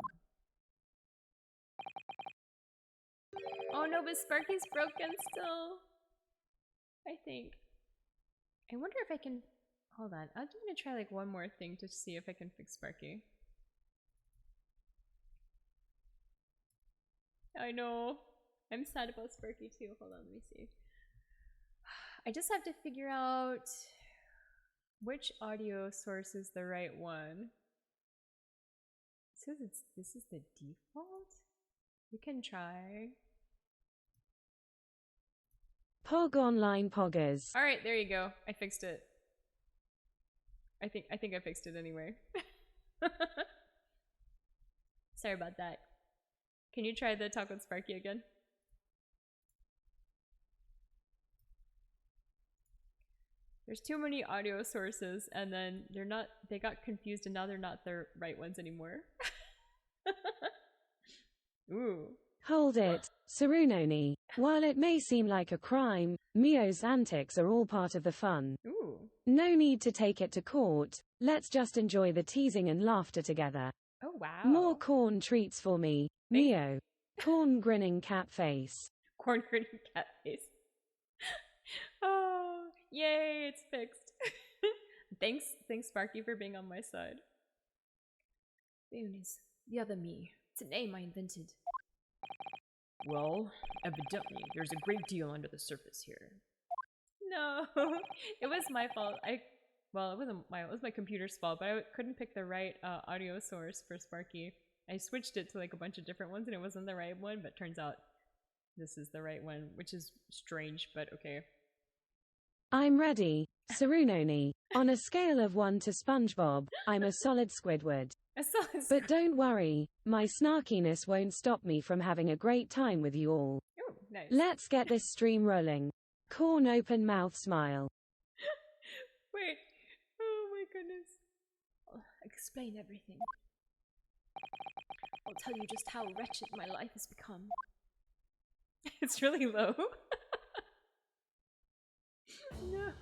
Oh no, but Sparky's broken still. I think. I wonder if I can... Hold on, I'm gonna try like one more thing to see if I can fix Sparky. I know. I'm sad about Sparky too. Hold on, let me see. I just have to figure out which audio source is the right one. It says this is the default? We can try. Pog Online Poggers. Alright, there you go. I fixed it. I think I fixed it anyway. Sorry about that. Can you try the talk with Sparky again? There's too many audio sources and then they got confused and now they're not the right ones anymore. Ooh. Hold it, Sarunoni. While it may seem like a crime, Mio's antics are all part of the fun. Ooh. No need to take it to court. Let's just enjoy the teasing and laughter together. Oh wow. More corn treats for me, Mio. Corn grinning cat face. Corn grinning cat face. Oh, yay, it's fixed. Thanks Sparky for being on my side. Boone is the other me. It's a name I invented. Well, evidently, there's a great deal under the surface here. No, it was my fault. Well, it was my computer's fault, but I couldn't pick the right audio source for Sparky. I switched it to like a bunch of different ones and it wasn't the right one, but turns out this is the right one, which is strange, but okay. I'm ready, Sarunoni. On a scale of 1 to SpongeBob, I'm a solid Squidward. But don't worry, my snarkiness won't stop me from having a great time with you all. Oh, nice. Let's get this stream rolling. Corn open mouth smile. Wait. Oh my goodness. I'll explain everything. I'll tell you just how wretched my life has become. It's really low. No.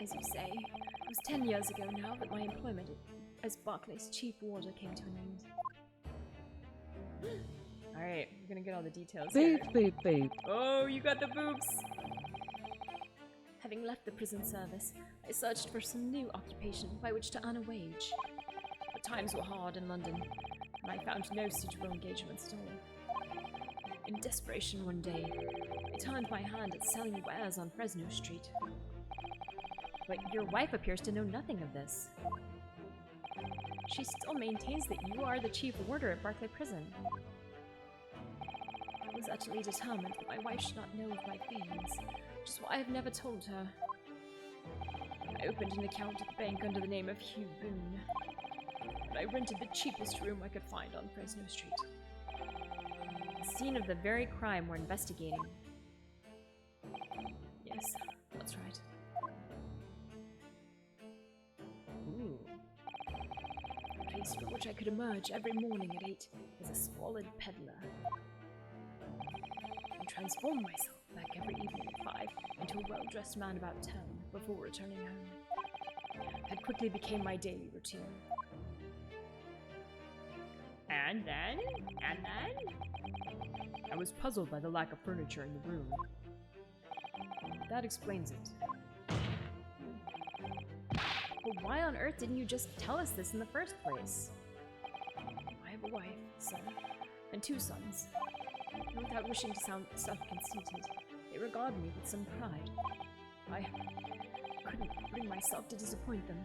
As you say, it was 10 years ago now that my employment as Barclay's chief warder came to an end. Alright, we're gonna get all the details Boop, here. boop, boop. Oh, you got the boobs! Having left the prison service, I searched for some new occupation by which to earn a wage. But times were hard in London, and I found no suitable engagements at all. In desperation one day, I turned my hand at selling wares on Fresno Street. But your wife appears to know nothing of this. She still maintains that you are the chief warder at Barclay Prison. I was utterly determined that my wife should not know of my failings, which is why I've never told her. I opened an account at the bank under the name of Hugh Boone, but I rented the cheapest room I could find on Fresno Street. The scene of the very crime we're investigating. Yes, that's right. Ooh. I place from which I could emerge every morning at 8 as a squalid peddler, and transform myself back every evening at 5 into a well-dressed man about 10 before returning home. That quickly became my daily routine. And then? I was puzzled by the lack of furniture in the room. That explains it. Well, why on earth didn't you just tell us this in the first place? I have a wife, son, and 2 sons. And without wishing to sound self-conceited, they regard me with some pride. I couldn't bring myself to disappoint them.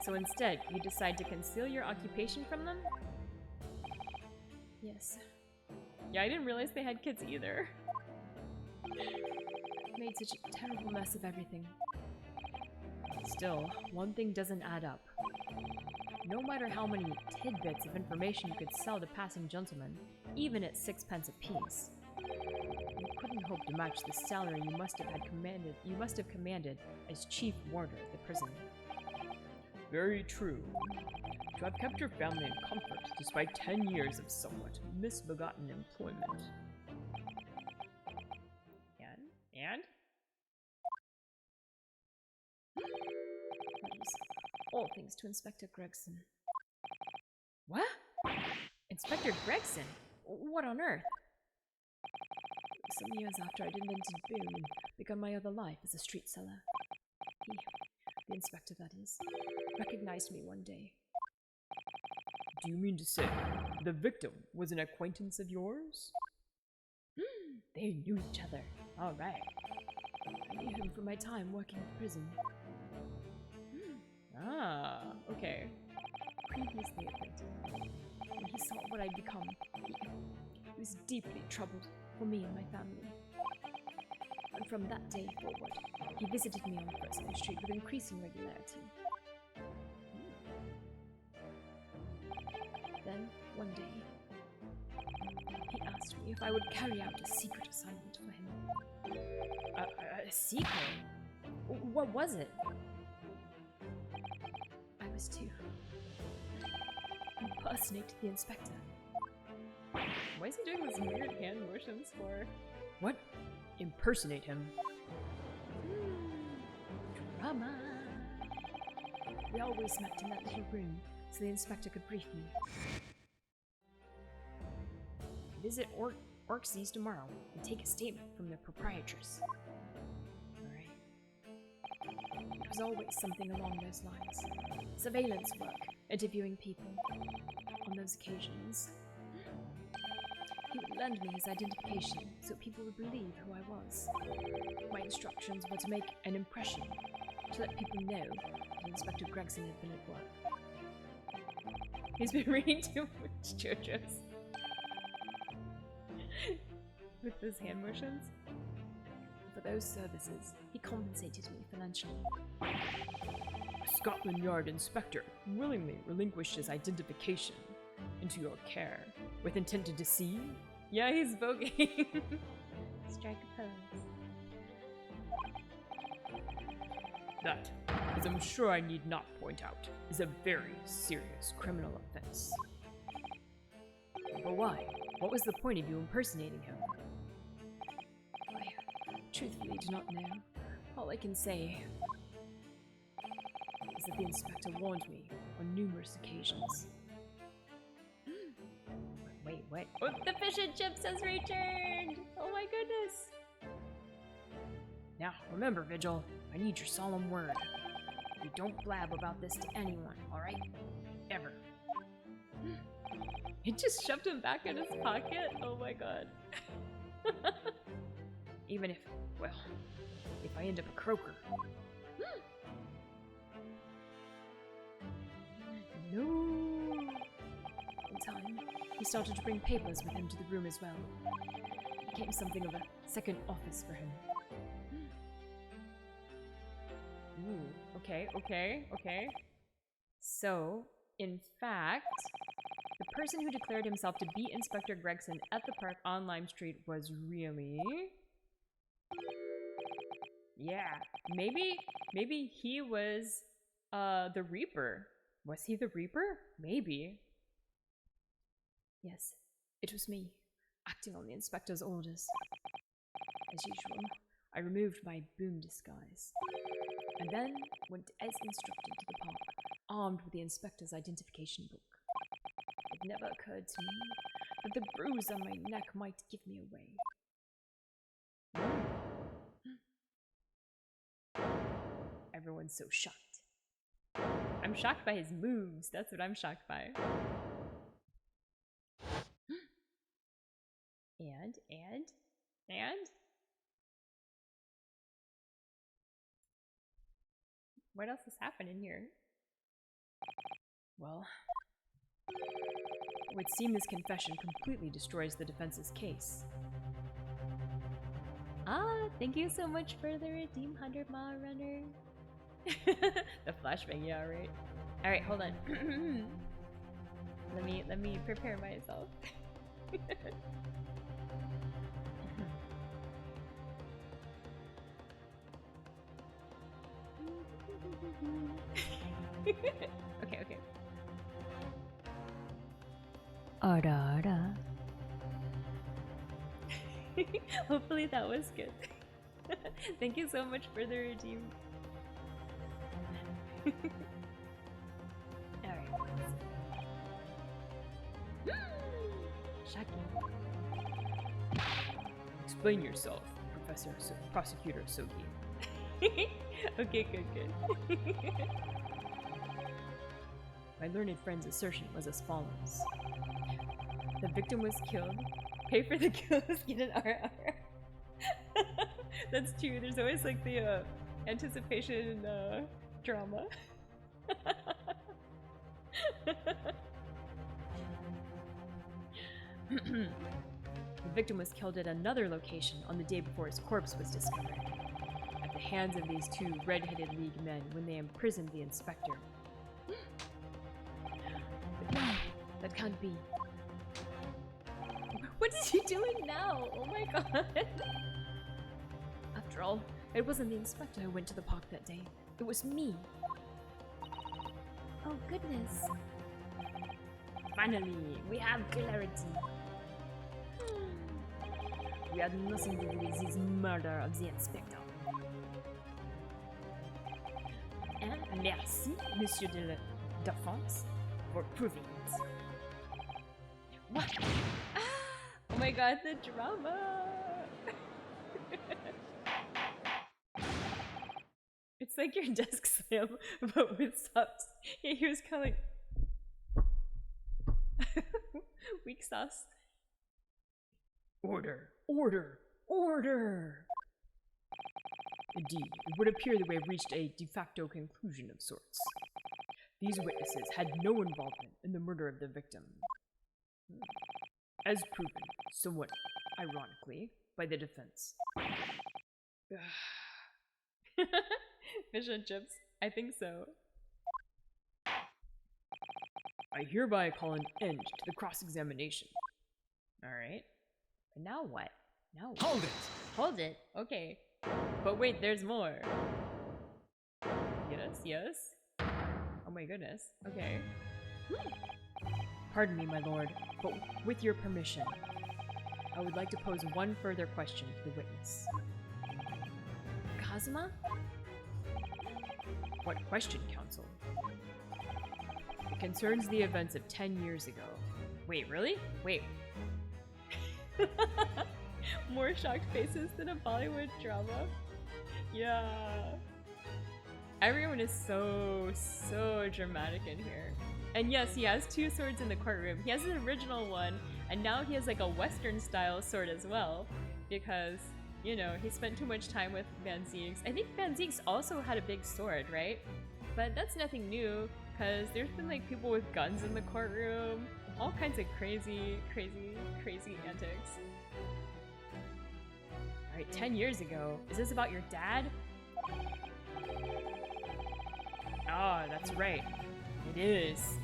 So instead, you decide to conceal your occupation from them? Yes. Yeah, I didn't realize they had kids either. Made such a terrible mess of everything. Still, one thing doesn't add up. No matter how many tidbits of information you could sell to passing gentlemen, even at 6 pence apiece, you couldn't hope to match the salary you must have commanded as chief warder of the prison. Very true. To have kept your family in comfort despite 10 years of somewhat misbegotten employment. And? Letters. All things to Inspector Gregson. What? Inspector Gregson? What on earth? Some years after I'd invented Boone and begun my other life as a street seller. He, the inspector that is, recognized me one day. Do you mean to say the victim was an acquaintance of yours? They knew each other. All right. I knew him from my time working at the prison. Ah, okay. Previously acquainted. When he saw what I'd become, he was deeply troubled for me and my family. And from that day forward, he visited me on Fresno Street with increasing regularity. Then, one day, he asked me if I would carry out a secret assignment for him. A secret? What was it? I was to impersonate the inspector. Why is he doing this weird hand motions for? What? Impersonate him? Drama! We always met in that little room, so the inspector could brief me. Visit Orxies tomorrow and take a statement from the proprietress. Alright. It was always something along those lines. Surveillance work, interviewing people. On those occasions, he would lend me his identification so people would believe who I was. My instructions were to make an impression, to let people know that Inspector Gregson had been at work. He's been reading too much JoJo's. With his hand motions? For those services, he compensated me financially. Scotland Yard inspector willingly relinquished his identification into your care with intent to deceive? Yeah, he's voguing. Strike a pose. That, as I'm sure I need not point out, is a very serious criminal offense. But why? What was the point of you impersonating him? I truthfully do not know. All I can say is that the inspector warned me on numerous occasions. Wait, what? Oh, the fish and chips has returned! Oh my goodness! Now, remember, Vigil, I need your solemn word. You don't blab about this to anyone, alright? Ever. He just shoved him back in his pocket? Oh my god. Even if, well, if I end up a croaker. No. In time, he started to bring papers with him to the room as well. It became something of a second office for him. Ooh, okay. So, in fact, the person who declared himself to be Inspector Gregson at the park on Lime Street was really... Yeah, maybe he was the Reaper. Was he the Reaper? Maybe. Yes, it was me, acting on the inspector's orders. As usual, I removed my boom disguise, and then went as instructed to the park, armed with the inspector's identification book. It never occurred to me that the bruise on my neck might give me away. Everyone's so shocked. I'm shocked by his moves. That's what I'm shocked by. And? What else is happening here? Well, it would seem this confession completely destroys the defense's case. Ah, thank you so much for the redeem 100-mile runner. The flashbang, yeah, right. Alright, hold on. let me prepare myself. Okay. Ara. Hopefully that was good. Thank you so much for the redeem. Alright. Shocking. Explain yourself, Prosecutor Sogi. Okay, good. My learned friend's assertion was as follows. The victim was killed. Pay for the kills, get an RR. That's true. There's always like the anticipation drama. The victim was killed at another location on the day before his corpse was discovered, at the hands of these two red-headed League men when they imprisoned the inspector. But no, that can't be. What is he doing now? Oh my god. After all, it wasn't the inspector who went to the park that day. It was me. Oh goodness. Finally, we have clarity. We had nothing to do with this murder of the inspector. And merci, Monsieur de la Défense, for proving it. What? Oh my god, the drama! It's like your desk slam, but with subs. Yeah, he was kind of like... weak sauce. Order! Order! Order! Indeed, it would appear that we have reached a de facto conclusion of sorts. These witnesses had no involvement in the murder of the victim. As proven, somewhat ironically, by the defense. Fish and chips? I think so. I hereby call an end to the cross-examination. Alright. But now what? Now what? Hold it! Hold it? Okay. But wait, there's more. Yes? Oh my goodness. Okay. Pardon me, my lord, but with your permission, I would like to pose one further question to the witness. Kazuma? What question, counsel? It concerns the events of 10 years ago. Wait, really? Wait. More shocked faces than a Bollywood drama? Yeah. Everyone is so dramatic in here. And yes, he has two swords in the courtroom. He has an original one, and now he has like a Western style sword as well. Because, you know, he spent too much time with Van Zieks. I think Van Zieks also had a big sword, right? But that's nothing new, because there's been like people with guns in the courtroom. All kinds of crazy antics. Alright, 10 years ago. Is this about your dad? Ah, that's right. It is.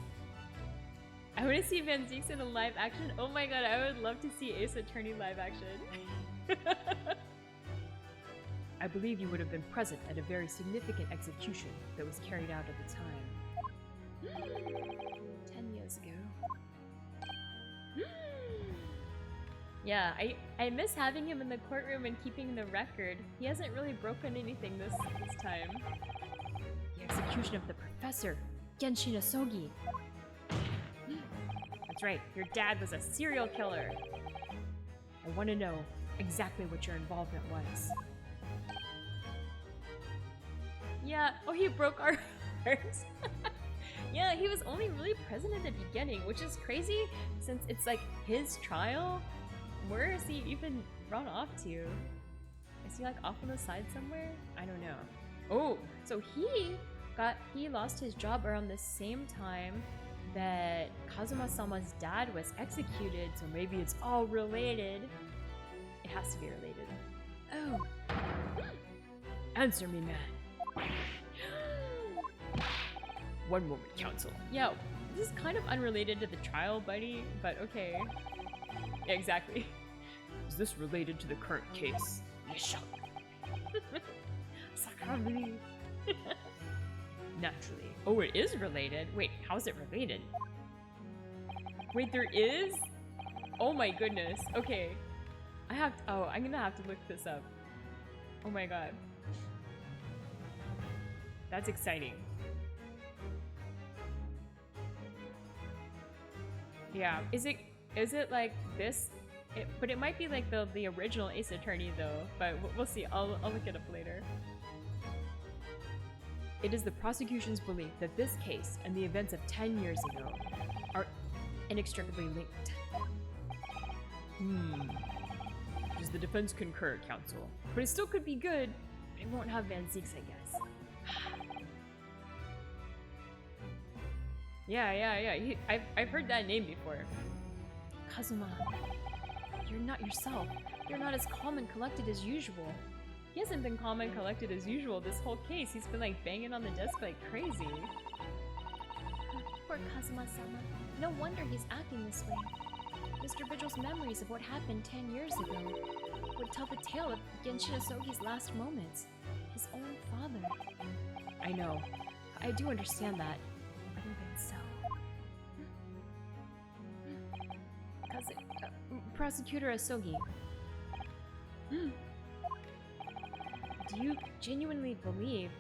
I want to see Van Zieks in a live action. Oh my god, I would love to see Ace Attorney live action. I believe you would have been present at a very significant execution that was carried out at the time. 10 years ago. Yeah, I miss having him in the courtroom and keeping the record. He hasn't really broken anything this time. The execution of the professor, Genshin Asogi. That's right, your dad was a serial killer. I want to know exactly what your involvement was. Yeah, oh, he broke our hearts. Yeah, he was only really present at the beginning, which is crazy since it's like his trial. Where is he even run off to? Is he like off on the side somewhere? I don't know. Oh, so he lost his job around the same time that Kazuma-sama's dad was executed, so maybe it's all related. It has to be related. Oh. Answer me, man. One moment, counsel. Yeah, this is kind of unrelated to the trial, buddy, but okay. Yeah, exactly. Is this related to the current case? Naturally. Oh, it is related? Wait, how is it related? Wait, there is? Oh my goodness. Okay. I'm gonna have to look this up. Oh my god. That's exciting. Yeah, is it like this? But it might be like the original Ace Attorney though, but we'll see. I'll look it up later. It is the prosecution's belief that this case and the events of 10 years ago are inextricably linked. Does the defense concur, counsel? But it still could be good. It won't have Van Zieks, I guess. Yeah. I've heard that name before. Kazuma, you're not yourself. You're not as calm and collected as usual. He hasn't been calm and collected as usual this whole case. He's been like banging on the desk like crazy. Poor Kazuma-sama. No wonder he's acting this way. Mr. Vigil's memories of what happened 10 years ago would tell the tale of Genshin Asogi's last moments. His own father. I know. I do understand that. But even so... Prosecutor Asogi. Do you genuinely believe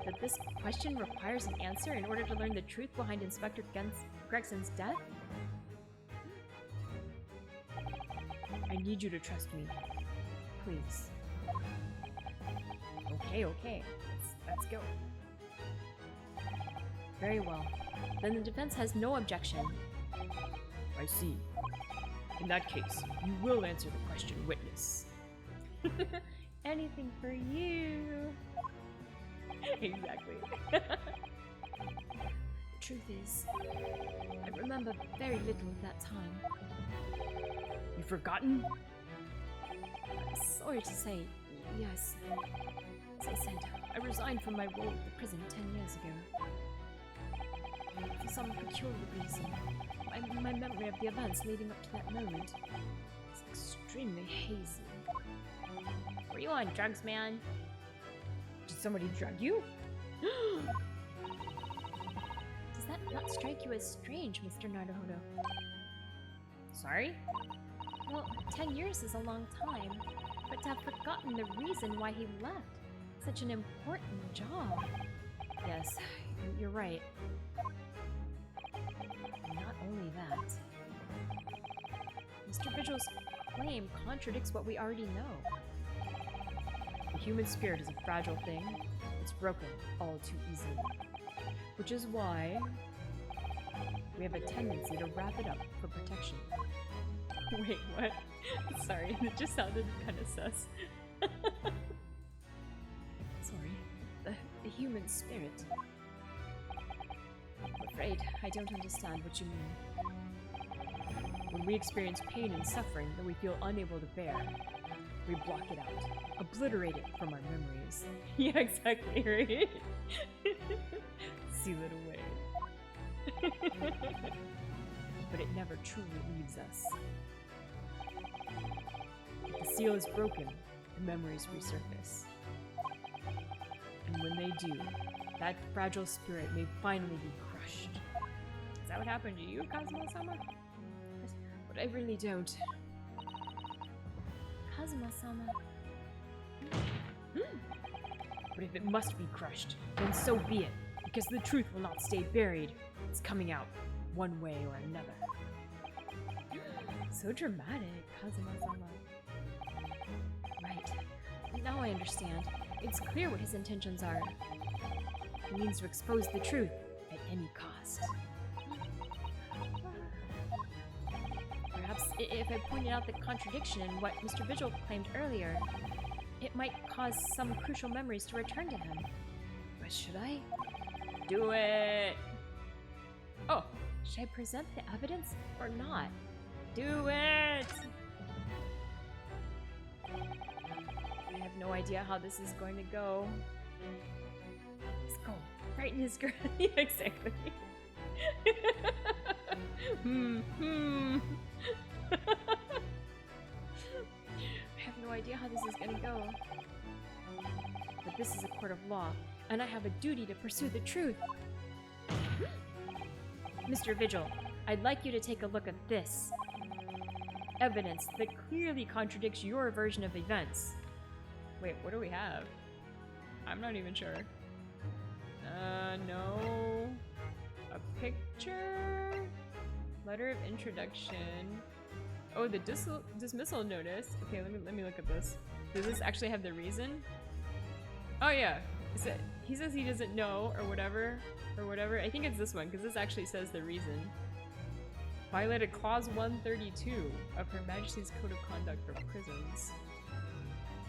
that this question requires an answer in order to learn the truth behind Inspector Gregson's death? I need you to trust me. Please. Okay. Let's go. Very well. Then the defense has no objection. I see. In that case, you will answer the question, witness. Anything for you. Exactly. The truth is, I remember very little of that time. You've forgotten? Sorry to say, yes. As I said, I resigned from my role at the prison 10 years ago. For some peculiar reason, my memory of the events leading up to that moment is extremely hazy. Were you on drugs, man? Did somebody drug you? Does that not strike you as strange, Mr. Naruhodo? Sorry? Well, 10 years is a long time, but to have forgotten the reason why he left such an important job. Yes, you're right. And not only that, Mr. Vigil's claim contradicts what we already know. The human spirit is a fragile thing. It's broken all too easily. Which is why we have a tendency to wrap it up for protection. Wait, what? Sorry, it just sounded kind of sus. Sorry, the human spirit. I'm afraid I don't understand what you mean. When we experience pain and suffering that we feel unable to bear, we block it out, obliterate it from our memories. Yeah, exactly, right? Seal it away. But it never truly leaves us. If the seal is broken, the memories resurface. And when they do, that fragile spirit may finally be crushed. Is that what happened to you, Kazuma-sama? But I really don't. Kazuma-sama. But if it must be crushed, then so be it, because the truth will not stay buried. It's coming out, one way or another. So dramatic, Kazuma-sama. Right. Now I understand. It's clear what his intentions are. He means to expose the truth at any cost. Perhaps if I pointed out the contradiction in what Mr. Vigil claimed earlier, it might cause some crucial memories to return to him. But should I? Do it! Oh, should I present the evidence or not? Do it! I have no idea how this is going to go. Let's go. Right in his ground. Yeah, exactly. I have no idea how this is gonna go. But this is a court of law, and I have a duty to pursue the truth. Mr. Vigil, I'd like you to take a look at this. Evidence that clearly contradicts your version of events. Wait, what do we have? I'm not even sure. No. A picture? Letter of introduction. Oh, the dismissal notice. Okay, let me look at this. Does this actually have the reason? Oh yeah. He says he doesn't know or whatever. I think it's this one because this actually says the reason. Violated Clause 132 of Her Majesty's Code of Conduct for Prisons.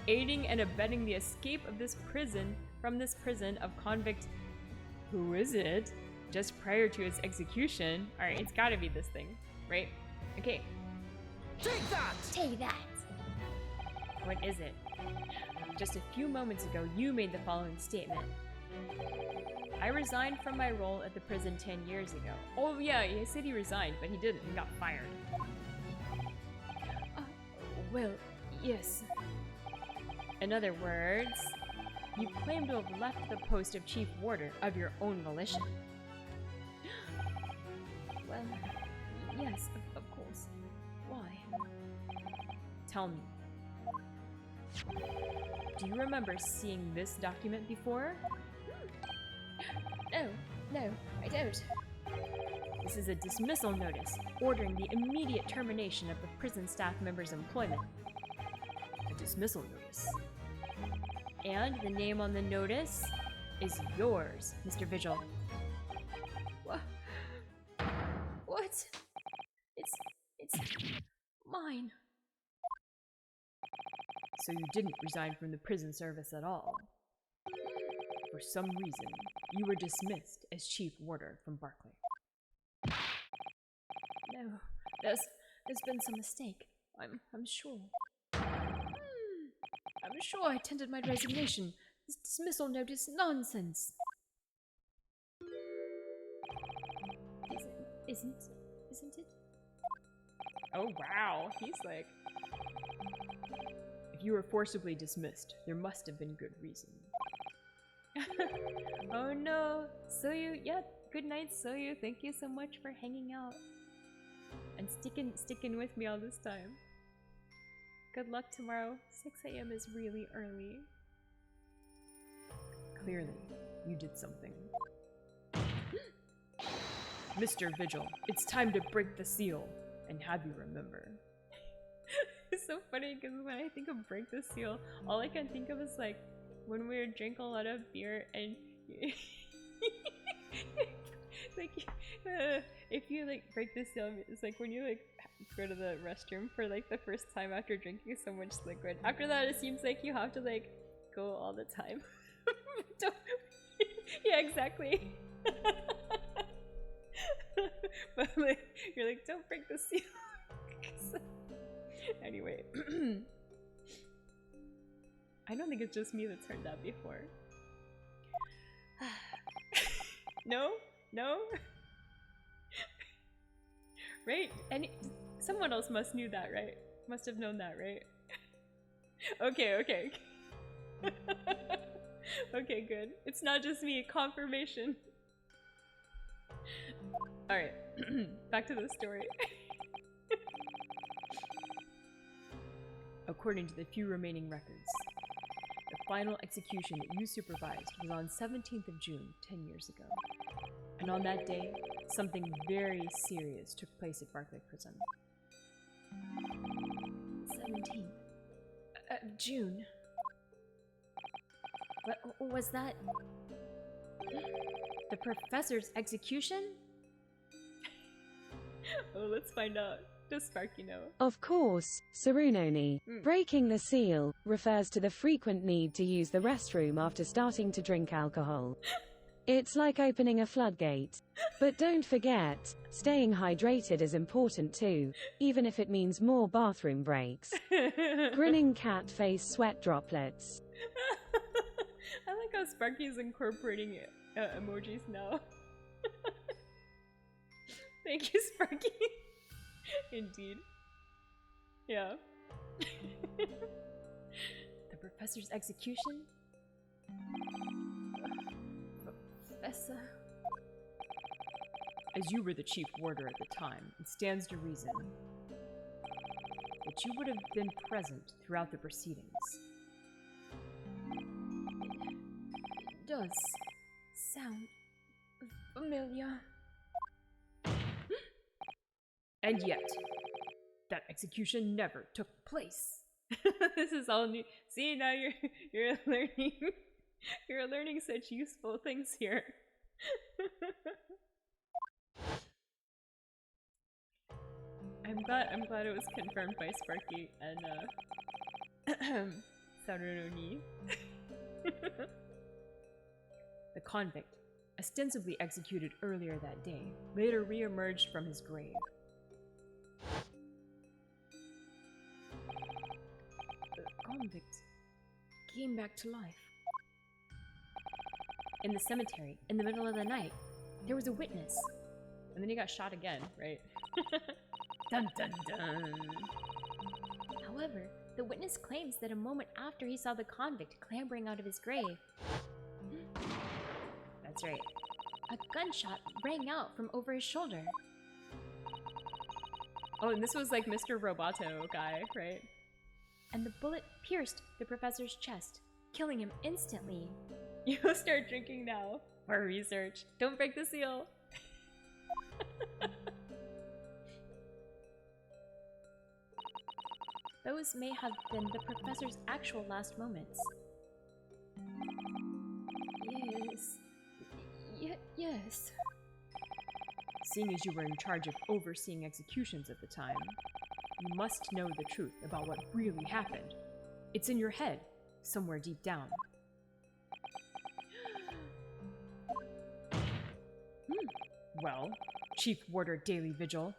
Aiding and abetting the escape of from this prison of convict. Who is it? Just prior to its execution. Alright, it's gotta be this thing, right? Okay. Take that! Take that! What is it? Just a few moments ago, you made the following statement. I resigned from my role at the prison 10 years ago. Oh yeah, he said he resigned, but he didn't. He got fired. Well, yes. In other words, you claim to have left the post of chief warder of your own volition. Well, yes, of course. Why? Tell me. Do you remember seeing this document before? No, I don't. This is a dismissal notice ordering the immediate termination of the prison staff member's employment. A dismissal notice. And the name on the notice is yours, Mr. Vigil. What? It's mine. So you didn't resign from the prison service at all. For some reason, you were dismissed as chief warder from Barclay. No, there's been some mistake. I'm sure. I'm sure I tendered my resignation. This dismissal note is nonsense. Isn't it? Oh wow, he's like... If you were forcibly dismissed, there must have been good reason. Oh no, Soyu, yeah, good night Soyu, thank you so much for hanging out. And sticking with me all this time. Good luck tomorrow, 6 AM is really early. Clearly, you did something. Mr. Vigil, it's time to break the seal and have you remember. It's so funny because when I think of break the seal, all I can think of is like when we drink a lot of beer and like if you like break the seal, it's like when you like go to the restroom for like the first time after drinking so much liquid. After that, it seems like you have to like go all the time. Yeah, exactly. But like you're like, don't break the seal. Anyway. I don't think it's just me that's heard that before. No? Right? Someone else must knew that, right? Must have known that, right? Okay. Okay, good. It's not just me. Confirmation. Alright. Back to the story. According to the few remaining records, the final execution that you supervised was on 17th of June, 10 years ago. And on that day, something very serious took place at Barclay Prison. 17th of June. What was that? The professor's execution? Oh, let's find out. Does Sparky know? Of course, Sarunoni. Breaking the seal refers to the frequent need to use the restroom after starting to drink alcohol. It's like opening a floodgate. But don't forget, staying hydrated is important too, even if it means more bathroom breaks. Grinning cat face sweat droplets. I like how Sparky's incorporating emojis now. Thank you, Sparky. Indeed. Yeah. The professor's execution? Professor. As you were the chief warder at the time, it stands to reason that you would have been present throughout the proceedings. It does sound familiar. And yet, that execution never took place. This is all new. See, now you're learning. You're learning such useful things here. I'm glad it was confirmed by Sparky and Sarunoni. The convict, ostensibly executed earlier that day, later re-emerged from his grave. The convict came back to life. In the cemetery, in the middle of the night, there was a witness. And then he got shot again, right? Dun dun dun. However, the witness claims that a moment after he saw the convict clambering out of his grave, That's right. a gunshot rang out from over his shoulder. Oh, and this was like Mr. Roboto guy, right? And the bullet pierced the professor's chest, killing him instantly. You'll start drinking now. For research. Don't break the seal. Those may have been the professor's actual last moments. Yes. Seeing as you were in charge of overseeing executions at the time, you must know the truth about what really happened. It's in your head, somewhere deep down. Well, Chief Warder Daily Vigil.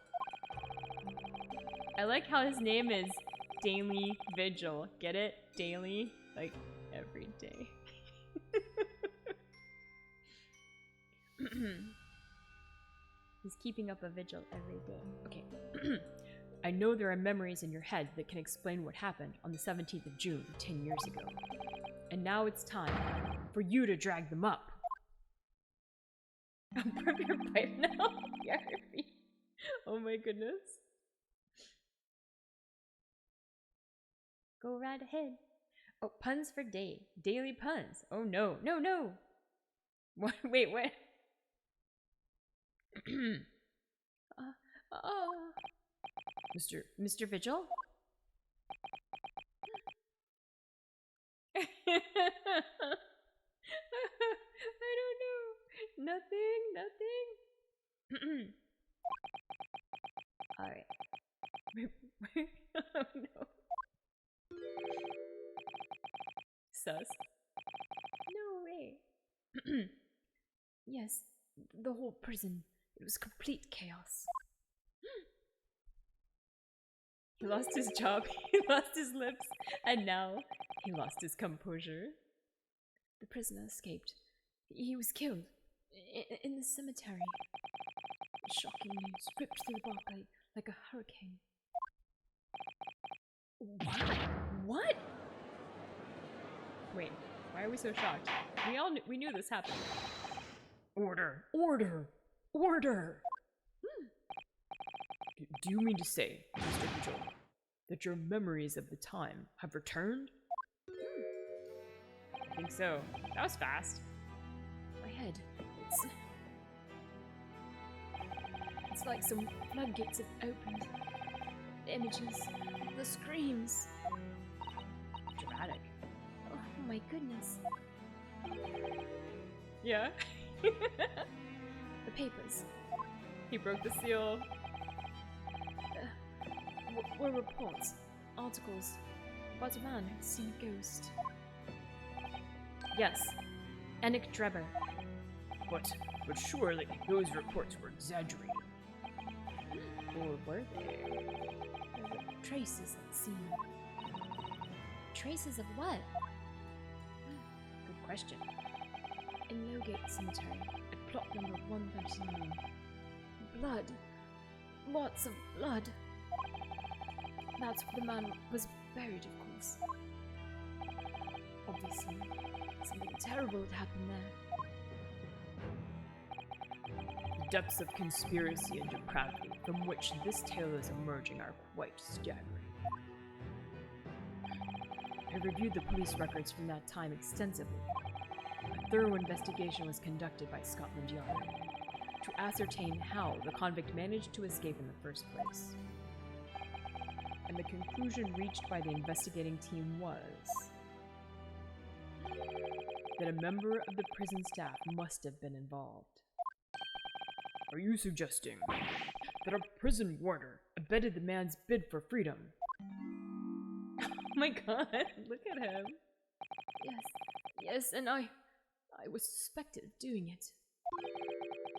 I like how his name is Daily Vigil. Get it? Daily? Like, every day. He's keeping up a vigil every day. Okay. I know there are memories in your head that can explain what happened on the 17th of June, 10 years ago. And now it's time for you to drag them up. I'm from your pipe now. Yeah, oh my goodness. Go right ahead. Oh, puns for day. Daily puns. Oh no. No. What? Wait, what? Mr. Vigil? I don't know. Nothing. Alright. Oh no. Sus. No way. Yes, the whole prison. It was complete chaos. He lost his job, he lost his lips, and now he lost his composure. The prisoner escaped. He was killed in the cemetery. Shocking news ripped through the Barclay like a hurricane. What? Wait, Why are we so shocked? We knew this happened. Order! Order! Order! Do you mean to say, Mr. Vigil, that your memories of the time have returned? I think so. That was fast. My head, it's like some floodgates have opened. The images, the screams. Dramatic. Oh my goodness. Yeah. The papers He broke the seal. were reports, articles about a man who'd seen a ghost. Yes. Enoch Drebber. But surely those reports were exaggerated. Or were they? There were traces at the scene. Traces of what? Good question. In Lowgate Cemetery, at plot number 139. Blood. Lots of blood. That's where the man was buried, of course. Obviously, something terrible had happened there. The depths of conspiracy and depravity from which this tale is emerging are quite staggering. I reviewed the police records from that time extensively. A thorough investigation was conducted by Scotland Yard to ascertain how the convict managed to escape in the first place. And the conclusion reached by the investigating team was that a member of the prison staff must have been involved. Are you suggesting that a prison warder abetted the man's bid for freedom? Oh my god, look at him. Yes, and I was suspected of doing it.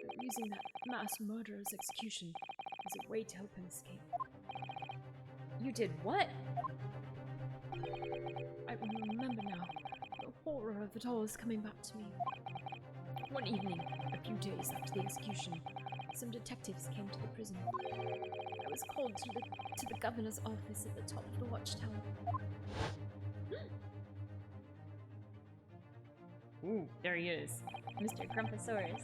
Of using that mass murderer's execution as a way to help him escape. You did what? I remember now. The horror of it all is coming back to me. One evening, a few days after the execution, some detectives came to the prison. I was called to the governor's office at the top of the watchtower. Ooh, there he is. Mr. Grumposaurus.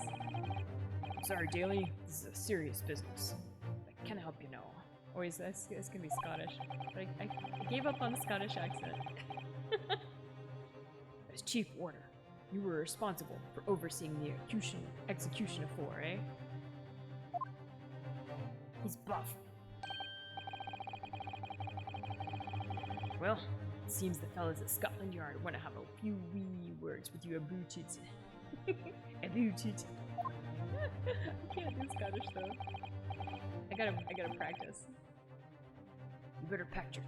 Sorry, Daly. This is a serious business. I can't help you now. Oh, it's gonna be Scottish. But I gave up on the Scottish accent. As chief warder, you were responsible for overseeing the execution of 4, eh? He's buff. Well, it seems the fellas at Scotland Yard want to have a few wee words with you about it. About it. I can't do Scottish though. I gotta practice. You better pack your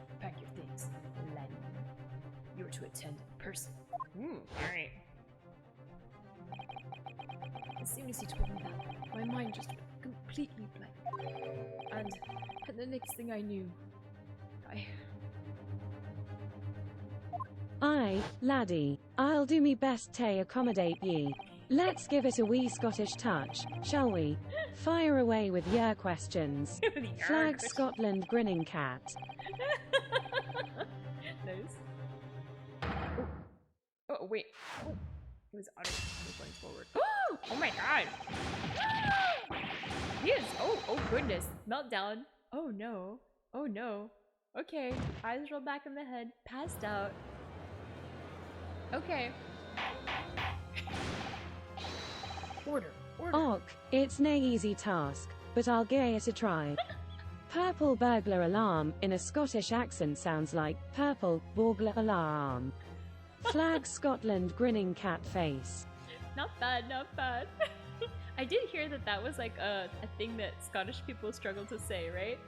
things, laddie. You are to attend in person. Alright. As soon as he told me that, my mind just went completely blank. And the next thing I knew, Aye, laddie, I'll do me best to accommodate ye. Let's give it a wee Scottish touch, shall we? Fire away with your questions. Flag Scotland grinning cat. Nice. Oh wait. Oh, he was going forward. Oh my god. He is. Oh goodness. Meltdown. Oh no. Oh no. Okay. Eyes rolled back in the head. Passed out. Okay. Order. Och, it's nae easy task, but I'll gie it a try. Purple burglar alarm in a Scottish accent sounds like purple burglar alarm. Flag Scotland grinning cat face. Not bad, not bad. I did hear that was like a thing that Scottish people struggle to say, right?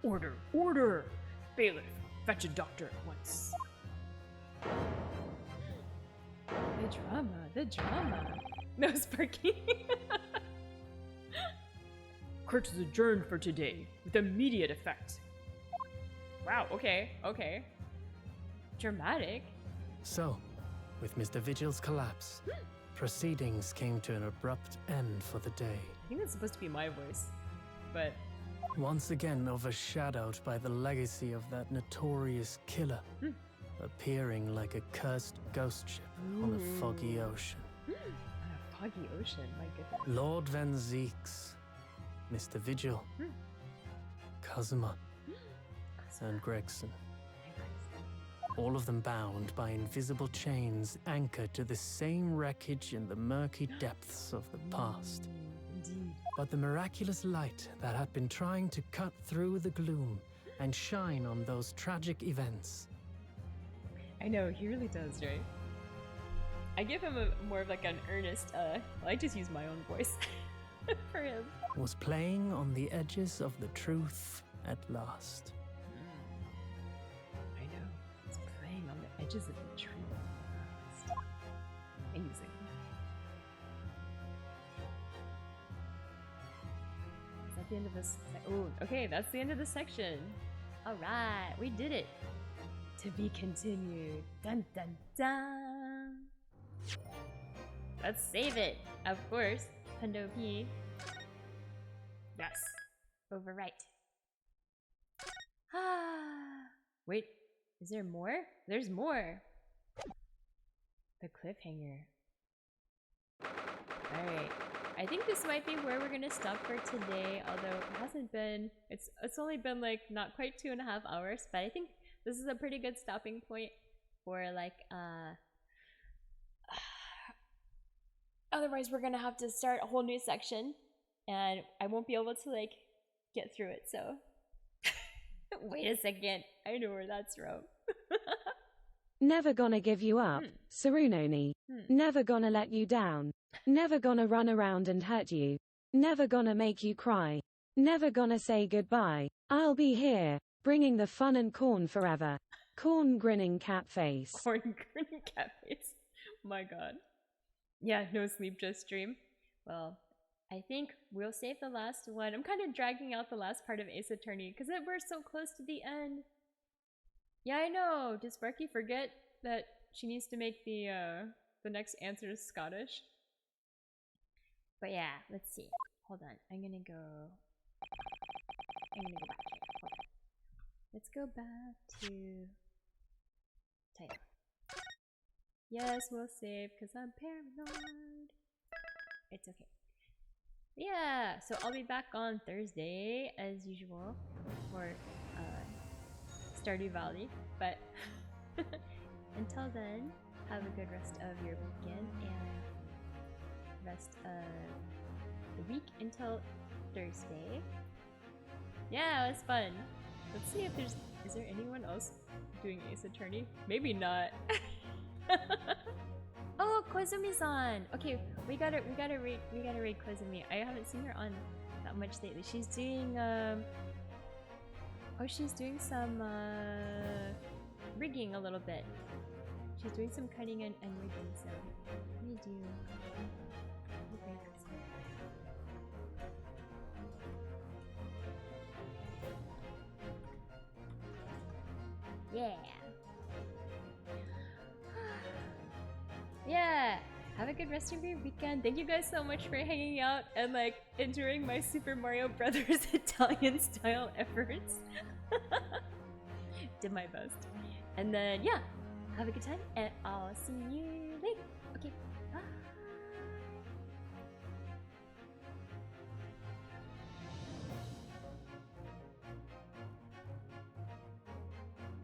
Order! Bailiff, fetch a doctor at once. The drama. No, Sparky. Court is adjourned for today, with immediate effect. Wow, okay. Dramatic. So, with Mr. Vigil's collapse, proceedings came to an abrupt end for the day. I think that's supposed to be my voice, but... Once again overshadowed by the legacy of that notorious killer. appearing like a cursed ghost ship on a foggy ocean. On a foggy ocean, my goodness. Lord Van Zeeks, Mr. Vigil, Kazuma, and Gregson. All of them bound by invisible chains anchored to the same wreckage in the murky depths of the past. Indeed. But the miraculous light that had been trying to cut through the gloom and shine on those tragic events. I know, he really does, right? I give him more of like an earnest, I just use my own voice for him. Was playing on the edges of the truth at last. I know, it's playing on the edges of the truth. Amazing. Is that the end of this? Oh, okay, that's the end of the section. Alright, we did it. To be continued. Dun dun dun. Let's save it. Of course. Hundo P. Yes. Overwrite. Ah. Wait, is there more? There's more. The cliffhanger. Alright. I think this might be where we're gonna stop for today, although it hasn't been, it's only been like not quite 2.5 hours, but I think this is a pretty good stopping point for like otherwise we're gonna have to start a whole new section and I won't be able to like get through it, so wait a second, I know where that's from. Never gonna give you up, Sarunoni. Never gonna let you down. Never gonna run around and hurt you. Never gonna make you cry. Never gonna say goodbye. I'll be here, bringing the fun and corn forever. Corn grinning cat face. Corn grinning cat face. My god. Yeah, no sleep, just stream. Well, I think we'll save the last one. I'm kind of dragging out the last part of Ace Attorney because we're so close to the end. Yeah, I know. Did Sparky forget that she needs to make the next answer Scottish? But yeah, let's see. Hold on. I'm gonna go back here. Hold on. Let's go back to title. Yes, we'll save because I'm paranoid. It's okay. Yeah, so I'll be back on Thursday as usual for Stardew Valley, but until then, have a good rest of your weekend and rest of the week until Thursday. Yeah, it was fun. Let's see if is there anyone else doing Ace Attorney? Maybe not. Oh, Kozumi-san! Okay, we gotta raid Kozumi. I haven't seen her on that much lately. She's doing she's doing some rigging a little bit. She's doing some cutting and rigging, so let me do yeah. Yeah, have a good rest of your weekend. Thank you guys so much for hanging out and like enduring my Super Mario Brothers Italian style efforts. Did my best. And then yeah, have a good time and I'll see you later.